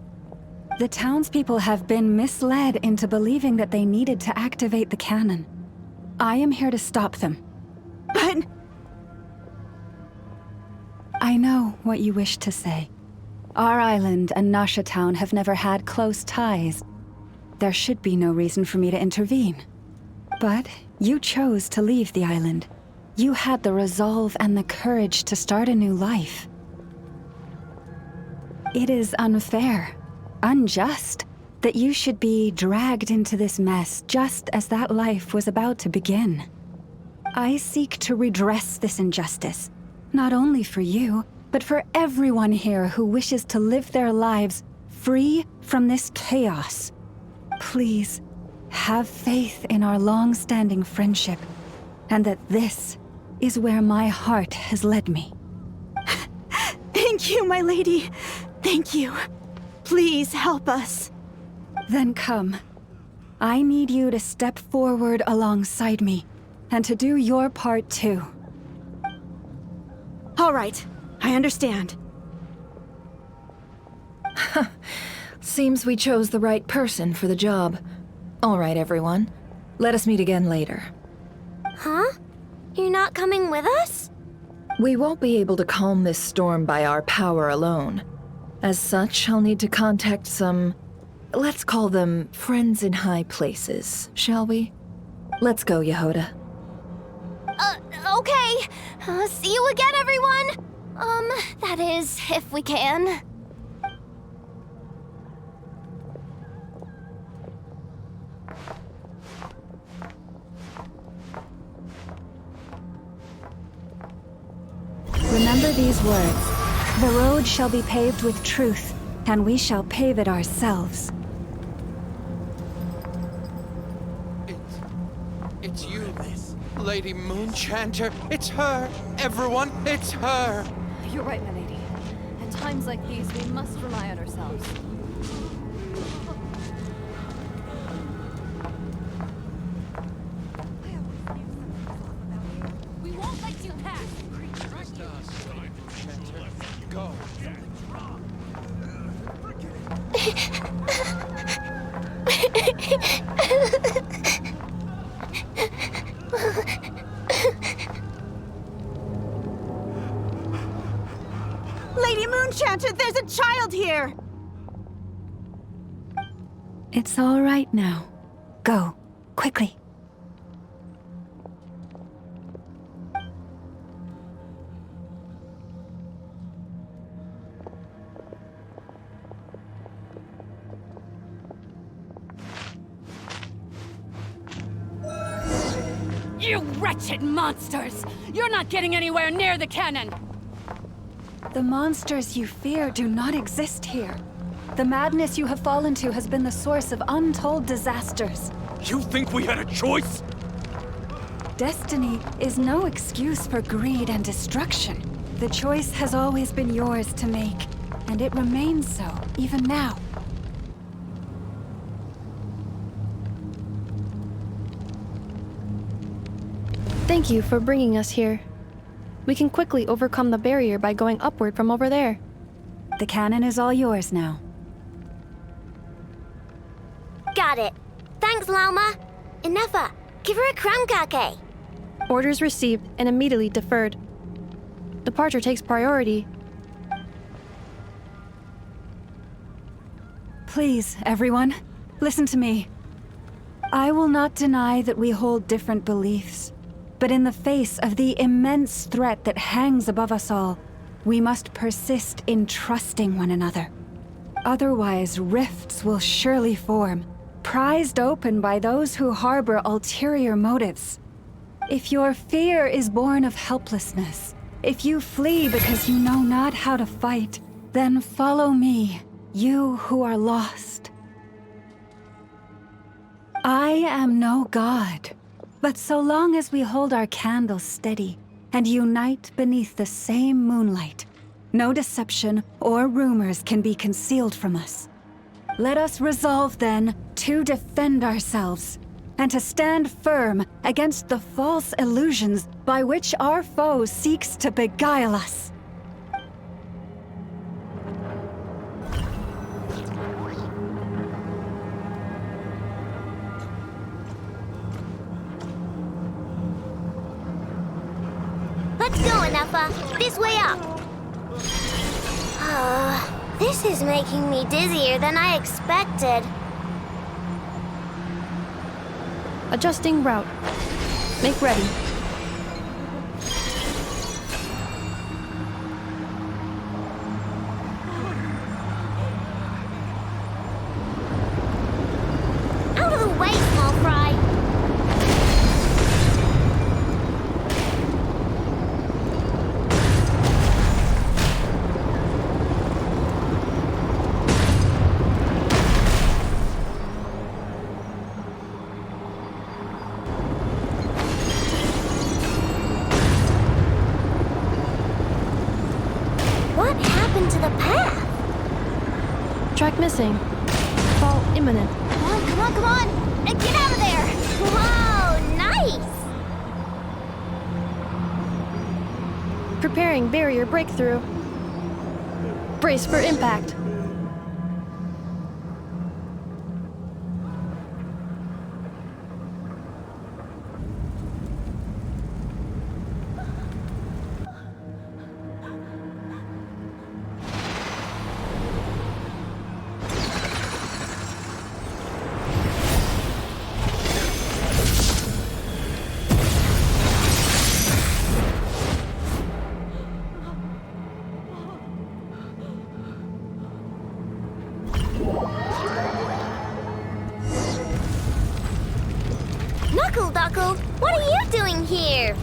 S20: The townspeople have been misled into believing that they needed to activate the cannon. I am here to stop them.
S17: But...
S20: I know what you wish to say. Our island and Nasha Town have never had close ties. There should be no reason for me to intervene. But you chose to leave the island. You had the resolve and the courage to start a new life. It is unfair, unjust, that you should be dragged into this mess just as that life was about to begin. I seek to redress this injustice, not only for you, but for everyone here who wishes to live their lives free from this chaos. Please, have faith in our long-standing friendship, and that this is where my heart has led me.
S17: Thank you, my lady. Thank you. Please help us.
S20: Then come. I need you to step forward alongside me, and to do your part too.
S17: All right, I understand.
S1: Seems we chose the right person for the job. All right, everyone. Let us meet again later.
S4: Huh? You're not coming with us?
S1: We won't be able to calm this storm by our power alone. As such, I'll need to contact some... let's call them friends in high places, shall we? Let's go, Yehoda.
S19: Okay. See you again, everyone! That is, if we can.
S20: Remember these words. The road shall be paved with truth, and we shall pave it ourselves.
S5: It's you, Lady Moonchanter. It's her. Everyone, it's her.
S14: You're right, my lady. At times like these, we must rely on ourselves. We won't let you pass!
S5: Go.
S17: Lady Moonchanter, there's a child here!
S20: It's all right now. Go, quickly.
S14: You wretched monsters! You're not getting anywhere near the cannon!
S20: The monsters you fear do not exist here. The madness you have fallen to has been the source of untold disasters.
S12: You think we had a choice?
S20: Destiny is no excuse for greed and destruction. The choice has always been yours to make, and it remains so, even now.
S9: Thank you for bringing us here. We can quickly overcome the barrier by going upward from over there.
S20: The cannon is all yours now.
S4: Got it. Thanks, Lauma. Ineffa, give her a crown kake.
S9: Orders received and immediately deferred. Departure takes priority.
S20: Please, everyone, listen to me. I will not deny that we hold different beliefs. But in the face of the immense threat that hangs above us all, we must persist in trusting one another. Otherwise, rifts will surely form, prized open by those who harbor ulterior motives. If your fear is born of helplessness, if you flee because you know not how to fight, then follow me, you who are lost. I am no god. But so long as we hold our candles steady and unite beneath the same moonlight, no deception or rumors can be concealed from us. Let us resolve then to defend ourselves and to stand firm against the false illusions by which our foe seeks to beguile us.
S4: Let's go, Ineffa. This way up. This is making me dizzier than I expected.
S9: Adjusting route. Make ready.
S4: Out of the way, small fry. What happened to the path?
S9: Track missing. Fall imminent.
S4: Come on, come on, come on! Get out of there! Whoa, nice!
S9: Preparing barrier breakthrough. Brace for impact.
S4: Knuckle, what are you doing here?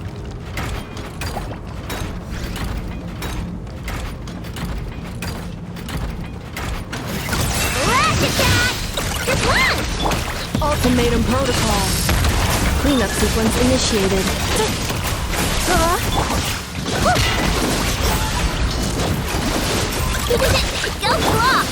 S4: Flash attack! Just one!
S9: Ultimatum protocol. Cleanup sequence initiated.
S4: Go block!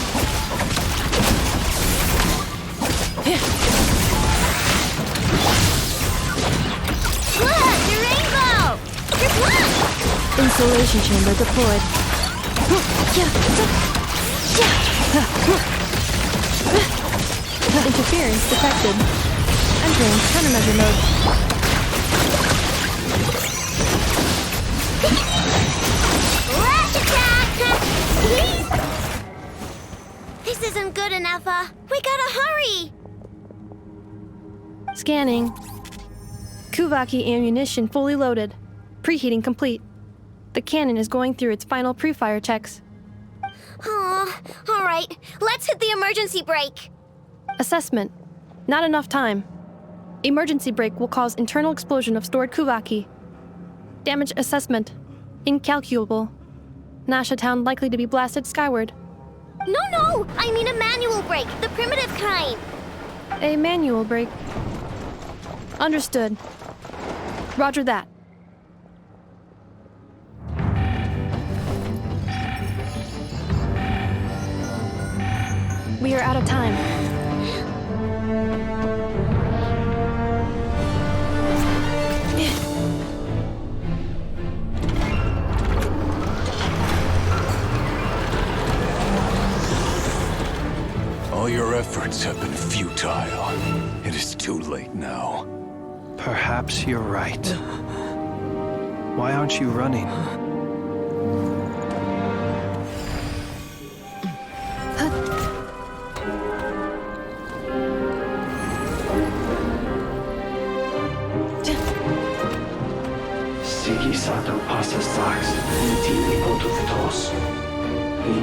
S4: Look, the rainbow! Just one!
S9: Insulation chamber deployed. Interference detected. Entering countermeasure mode.
S4: Flash attack! Please! This isn't good, Ineffa. We gotta hurry!
S9: Scanning. Kuvaki ammunition fully loaded. Preheating complete. The cannon is going through its final pre-fire checks.
S4: Aw, alright. Let's hit the emergency brake.
S9: Assessment. Not enough time. Emergency brake will cause internal explosion of stored Kuvaki. Damage assessment. Incalculable. Nasha Town likely to be blasted skyward.
S4: No! I mean a manual brake, the primitive kind.
S9: A manual brake. Understood. Roger that. We are out of time.
S13: All your efforts have been futile. It is too late now.
S11: Perhaps you're right. Why aren't you running?
S7: Sigisato passa sax, intimi potuftos.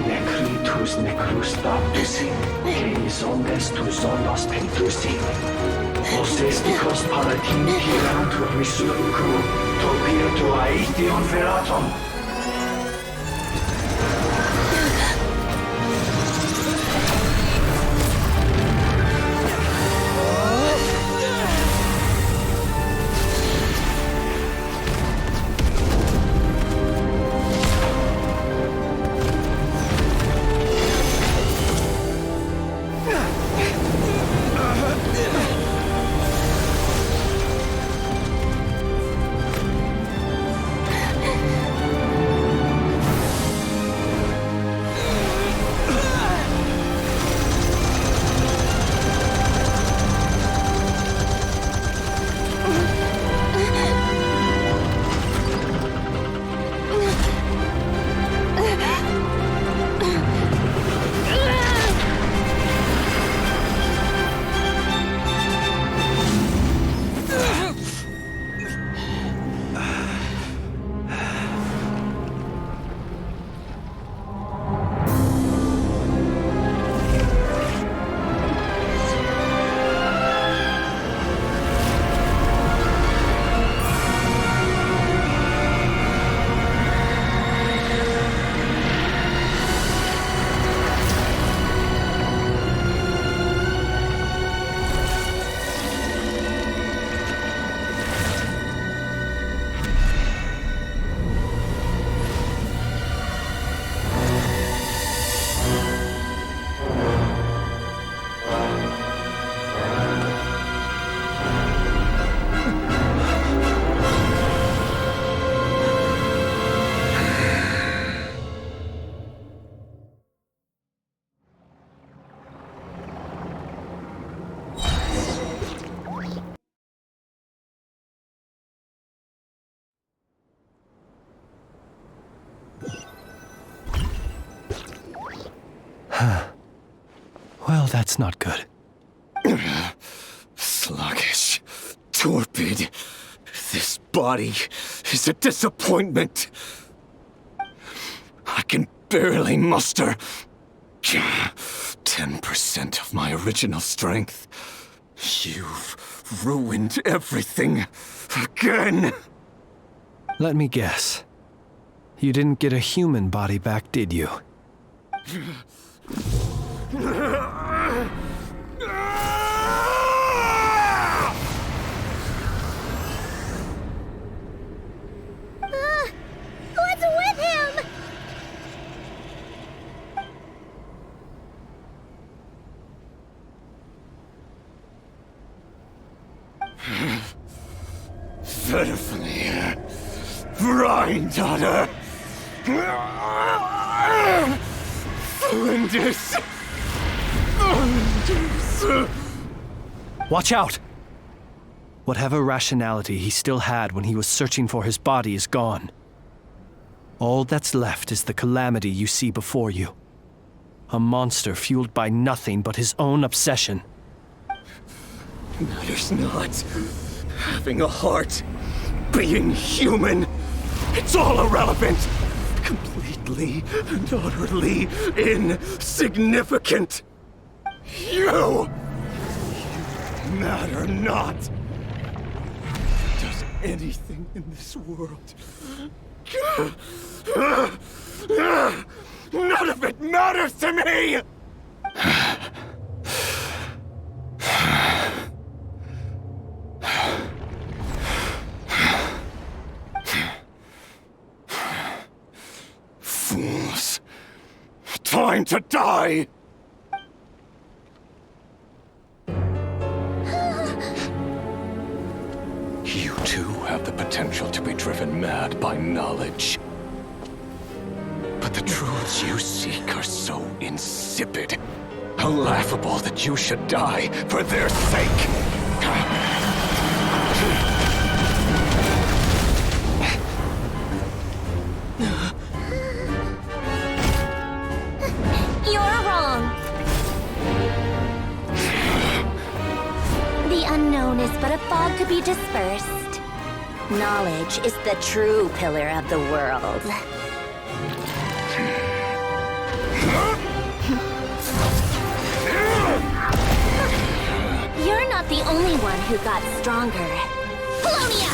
S7: Necritus necrus baptisi, canis omnes tu zonos pentusi. Osesticos palatin piratur resurcu, topirtu aetion veratum.
S11: That's not good.
S13: Sluggish. Torpid. This body is a disappointment. I can barely muster 10% of my original strength. You've ruined everything again.
S11: Let me guess. You didn't get a human body back, did you?
S8: What's with him?
S13: Pitifully, brine daughter. Flinders.
S11: Watch out! Whatever rationality he still had when he was searching for his body is gone. All that's left is the calamity you see before you. A monster fueled by nothing but his own obsession.
S13: Matters not. Having a heart. Being human. It's all irrelevant. Completely and utterly insignificant. You matter not. Does anything in this world. None of it matters to me! Fools. Time to die! You too have the potential to be driven mad by knowledge. But the truths you seek are so insipid, how laughable that you should die for their sake.
S4: You're wrong. The unknown is but a fog to be dispersed. Knowledge is the true pillar of the world. You're not the only one who got stronger. Polonia!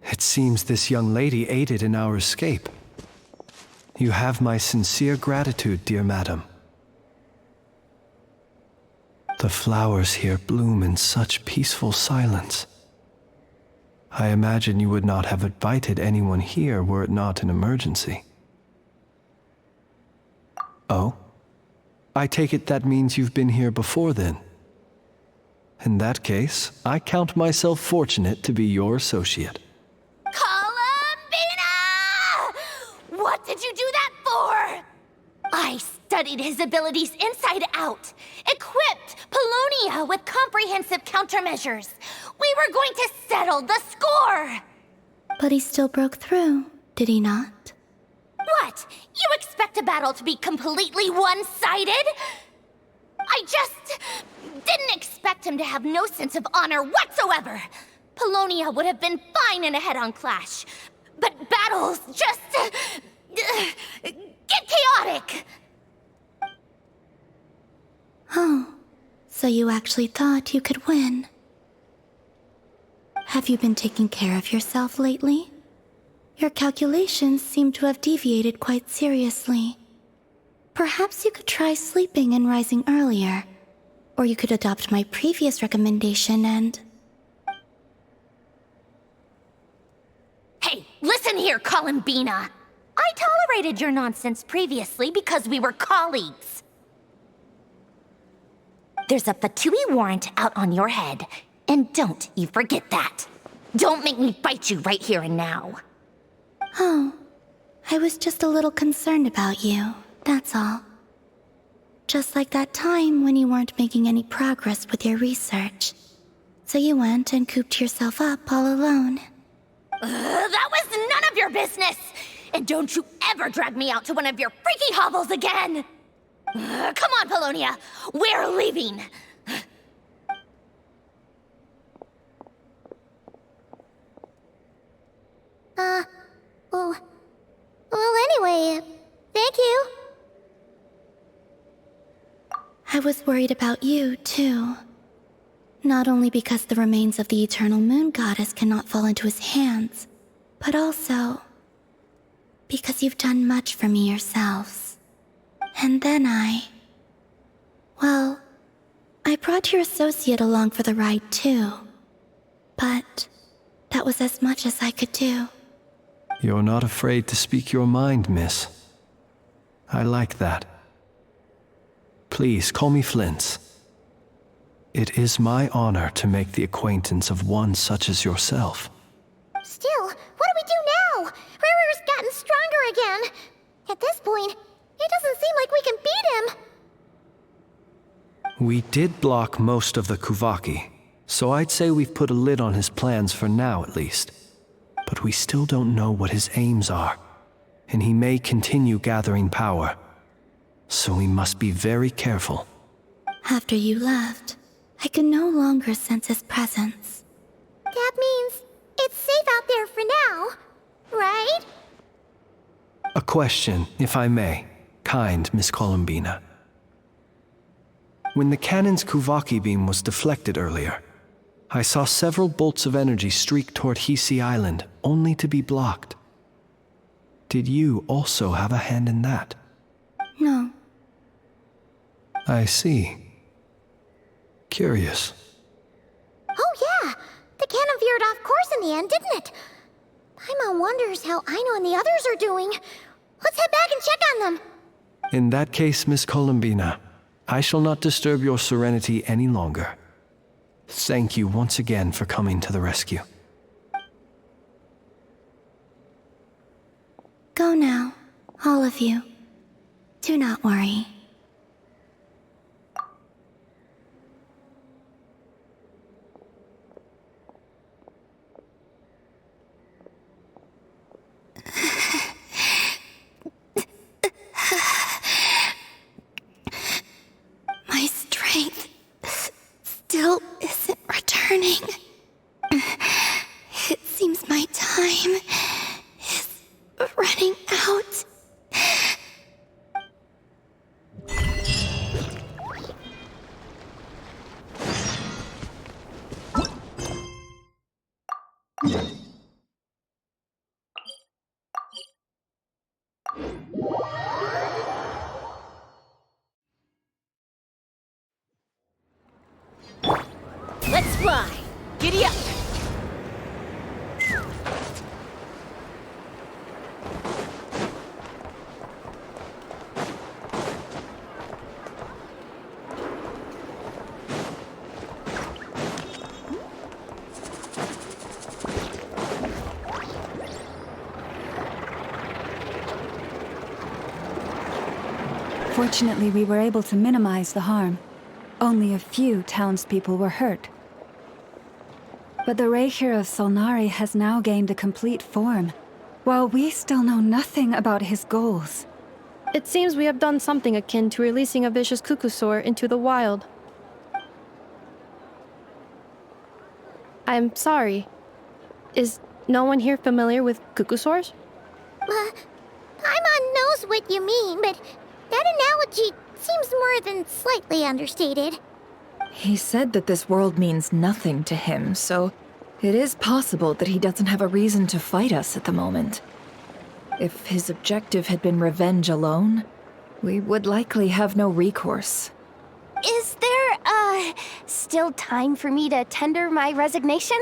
S11: It seems this young lady aided in our escape. You have my sincere gratitude, dear madam. The flowers here bloom in such peaceful silence. I imagine you would not have invited anyone here were it not an emergency. Oh? I take it that means you've been here before then. In that case, I count myself fortunate to be your associate.
S19: Columbina! What did you do that for? I studied his abilities inside out, equipped Paulownia with comprehensive countermeasures. We were going to settle the score!
S10: But he still broke through, did he not?
S19: What? You expect a battle to be completely one-sided? I just didn't expect him to have no sense of honor whatsoever. Paulownia would have been fine in a head-on clash, but battles just get chaotic.
S10: Oh, so you actually thought you could win. Have you been taking care of yourself lately? Your calculations seem to have deviated quite seriously. Perhaps you could try sleeping and rising earlier. Or you could adopt my previous recommendation and...
S19: Hey, listen here, Columbina. I tolerated your nonsense previously because we were colleagues. There's a Fatui warrant out on your head, and don't you forget that. Don't make me fight you right here and now.
S10: Oh, I was just a little concerned about you, that's all. Just like that time when you weren't making any progress with your research. So you went and cooped yourself up all alone.
S19: That was none of your business! And don't you ever drag me out to one of your freaky hovels again! Come on, Paulownia! We're leaving!
S8: Well, anyway, thank you.
S10: I was worried about you, too. Not only because the remains of the Eternal Moon Goddess cannot fall into his hands, but also because you've done much for me yourselves. And then well, I brought your associate along for the ride, too. But that was as much as I could do.
S11: You're not afraid to speak your mind, miss. I like that. Please call me Flint. It is my honor to make the acquaintance of one such as yourself.
S8: Still, what do we do now? Riri's gotten stronger again. At this point, it doesn't seem like we can beat him.
S11: We did block most of the Kuvaki, so I'd say we've put a lid on his plans for now at least. But we still don't know what his aims are, and he may continue gathering power. So we must be very careful.
S10: After you left, I could no longer sense his presence.
S8: That means it's safe out there for now, right?
S11: A question, if I may, kind Miss Columbina. When the cannon's Kuvaki beam was deflected earlier, I saw several bolts of energy streak toward Hisi Island, only to be blocked. Did you also have a hand in that?
S10: No.
S11: I see. Curious.
S8: Oh yeah, the cannon veered off course in the end, didn't it? Paimon wonders how Aino and the others are doing. Let's head back and check on them.
S11: In that case, Miss Columbina, I shall not disturb your serenity any longer. Thank you once again for coming to the rescue.
S10: Go now, all of you. Do not worry. My strength still isn't returning. It seems my time is running out.
S14: Giddy up!
S20: Fortunately, we were able to minimize the harm. Only a few townspeople were hurt. But the Reikir of Solnari has now gained a complete form, while we still know nothing about his goals.
S9: It seems we have done something akin to releasing a vicious cuckoosaur into the wild. I'm sorry. Is no one here familiar with cuckoosaurs?
S8: Paimon knows what you mean, but that analogy seems more than slightly understated.
S1: He said that this world means nothing to him, so it is possible that he doesn't have a reason to fight us at the moment. If his objective had been revenge alone, we would likely have no recourse.
S19: Is there, still time for me to tender my resignation?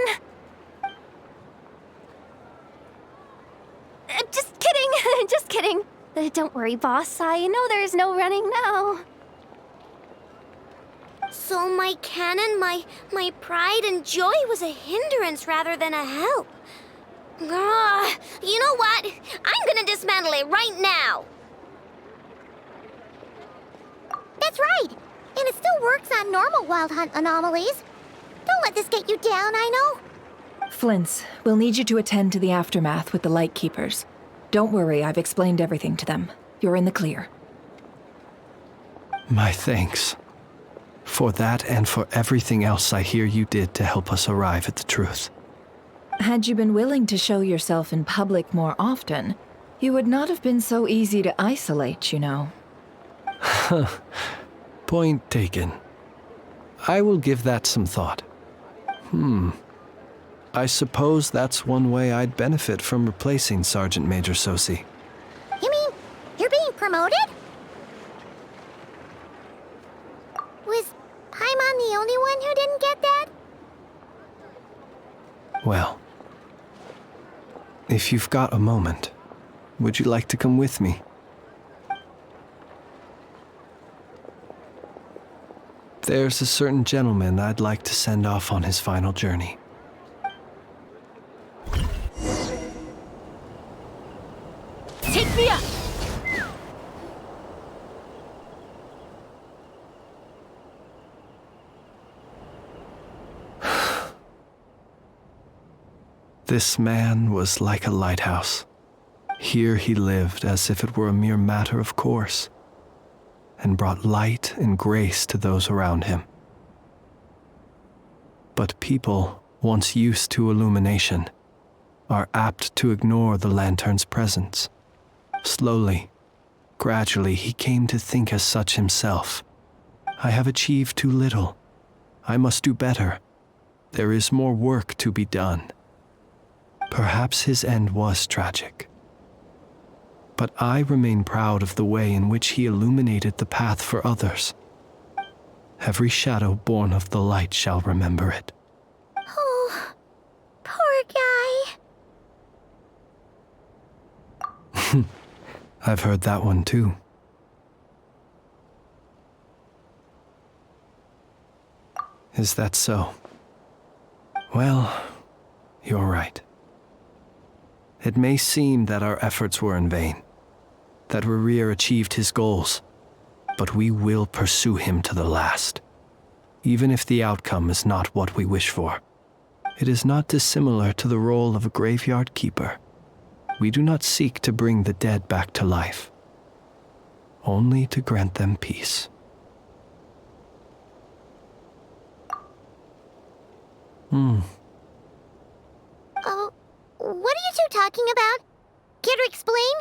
S19: Just kidding, just kidding. Don't worry, boss. I know there's no running now.
S4: So my canon, my pride and joy was a hindrance rather than a help. You know what? I'm gonna dismantle it right now.
S8: That's right. And it still works on normal wild hunt anomalies. Don't let this get you down, Aino.
S1: Flint's, we'll need you to attend to the aftermath with the Lightkeepers. Don't worry, I've explained everything to them. You're in the clear.
S11: My thanks. For that and for everything else I hear you did to help us arrive at the truth.
S1: Had you been willing to show yourself in public more often, you would not have been so easy to isolate, you know.
S11: Point taken. I will give that some thought. I suppose that's one way I'd benefit from replacing Sergeant Major Sosi.
S8: You mean you're being promoted? Was Paimon the only one who didn't get that?
S11: Well, if you've got a moment, would you like to come with me? There's a certain gentleman I'd like to send off on his final journey.
S14: Take me up!
S11: This man was like a lighthouse. Here he lived as if it were a mere matter of course, and brought light and grace to those around him. But people, once used to illumination, are apt to ignore the lantern's presence. Slowly, gradually, he came to think as such himself. I have achieved too little. I must do better. There is more work to be done. Perhaps his end was tragic. But I remain proud of the way in which he illuminated the path for others. Every shadow born of the light shall remember it.
S8: Oh, poor guy.
S11: I've heard that one too. Is that so? Well, you're right. It may seem that our efforts were in vain, that Rerir achieved his goals, but we will pursue him to the last, even if the outcome is not what we wish for. It is not dissimilar to the role of a graveyard keeper. We do not seek to bring the dead back to life, only to grant them peace.
S8: Oh, what are you two talking about? Care to explain?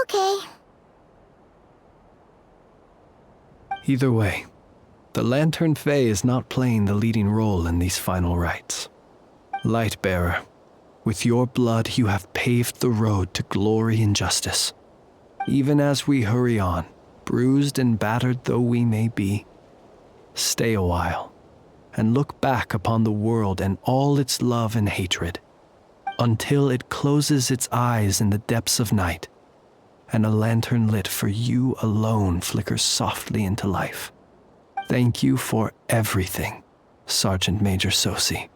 S8: Okay.
S11: Either way, the Lantern Fae is not playing the leading role in these final rites. Lightbearer, with your blood you have paved the road to glory and justice. Even as we hurry on, bruised and battered though we may be, Stay a while, and look back upon the world and all its love and hatred, until it closes its eyes in the depths of night, and a lantern lit for you alone flickers softly into life. Thank you for everything, Sergeant Major Sosi.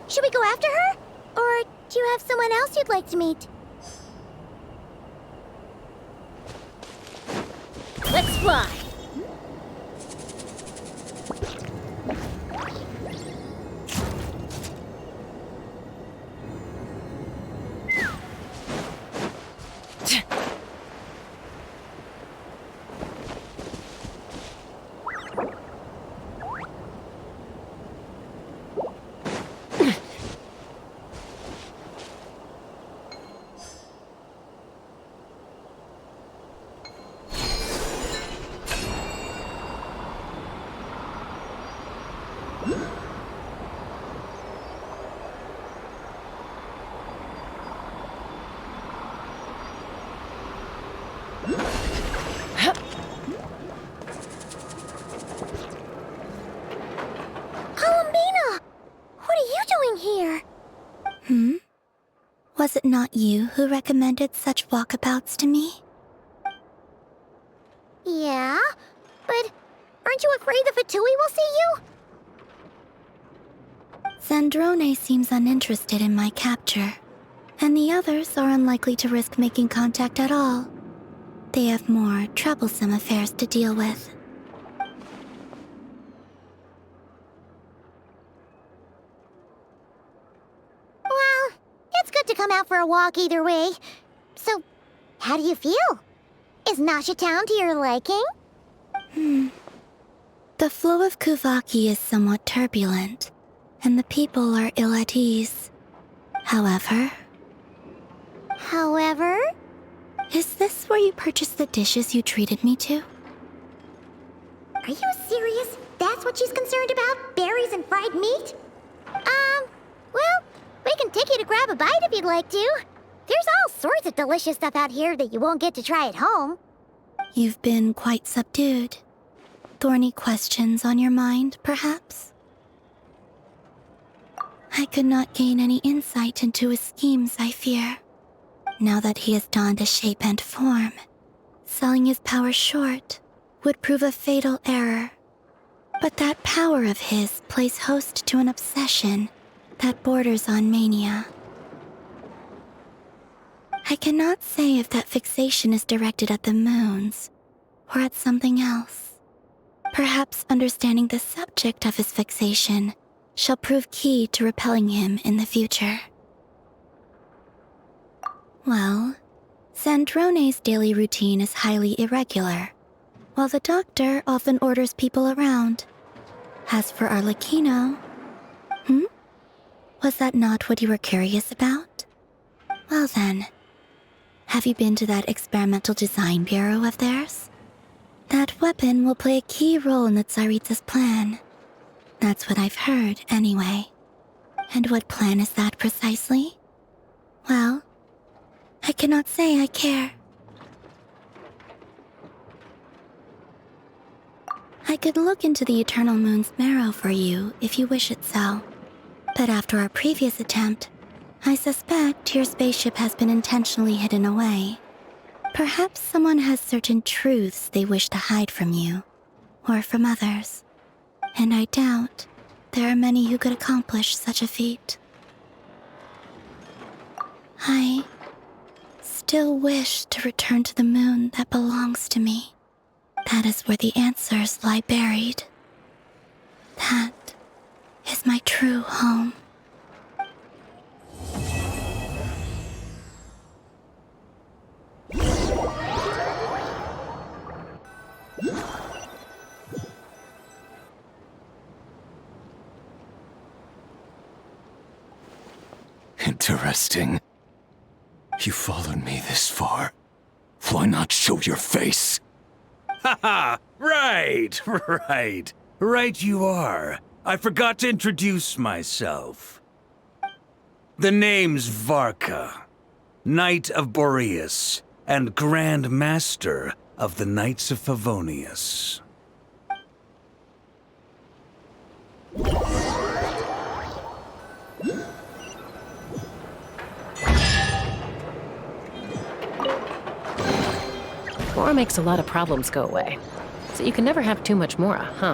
S8: Should we go after her? Or do you have someone else you'd like to meet?
S19: Let's fly!
S10: Was it not you who recommended such walkabouts to me?
S8: Yeah, but aren't you afraid the Fatui will see you?
S10: Zandrone seems uninterested in my capture, and the others are unlikely to risk making contact at all. They have more troublesome affairs to deal with.
S8: It's good to come out for a walk either way. So, how do you feel? Is Nasha Town to your liking?
S10: The flow of Kuvaki is somewhat turbulent, and the people are ill at ease. However? Is this where you purchased the dishes you treated me to?
S8: Are you serious? That's what she's concerned about? Berries and fried meat? Well, we can take you to grab a bite if you'd like to. There's all sorts of delicious stuff out here that you won't get to try at home.
S10: You've been quite subdued. Thorny questions on your mind, perhaps? I could not gain any insight into his schemes, I fear. Now that he has donned a shape and form, selling his power short would prove a fatal error. But that power of his plays host to an obsession that borders on mania. I cannot say if that fixation is directed at the moons or at something else. Perhaps understanding the subject of his fixation shall prove key to repelling him in the future. Well, Zandrone's daily routine is highly irregular, while the doctor often orders people around. As for Arlecchino... Was that not what you were curious about? Well then, have you been to that experimental design bureau of theirs? That weapon will play a key role in the Tsaritsa's plan. That's what I've heard, anyway. And what plan is that precisely? Well, I cannot say I care. I could look into the Eternal Moon's marrow for you if you wish it so. But after our previous attempt, I suspect your spaceship has been intentionally hidden away. Perhaps someone has certain truths they wish to hide from you, or from others. And I doubt there are many who could accomplish such a feat. I still wish to return to the moon that belongs to me. That is where the answers lie buried. That is my true home.
S13: Interesting. You followed me this far. Why not show your face?
S21: Haha! Right, right. Right you are. I forgot to introduce myself. The name's Varka, Knight of Boreas, and Grand Master of the Knights of Favonius.
S22: Mora makes a lot of problems go away. So you can never have too much Mora, huh?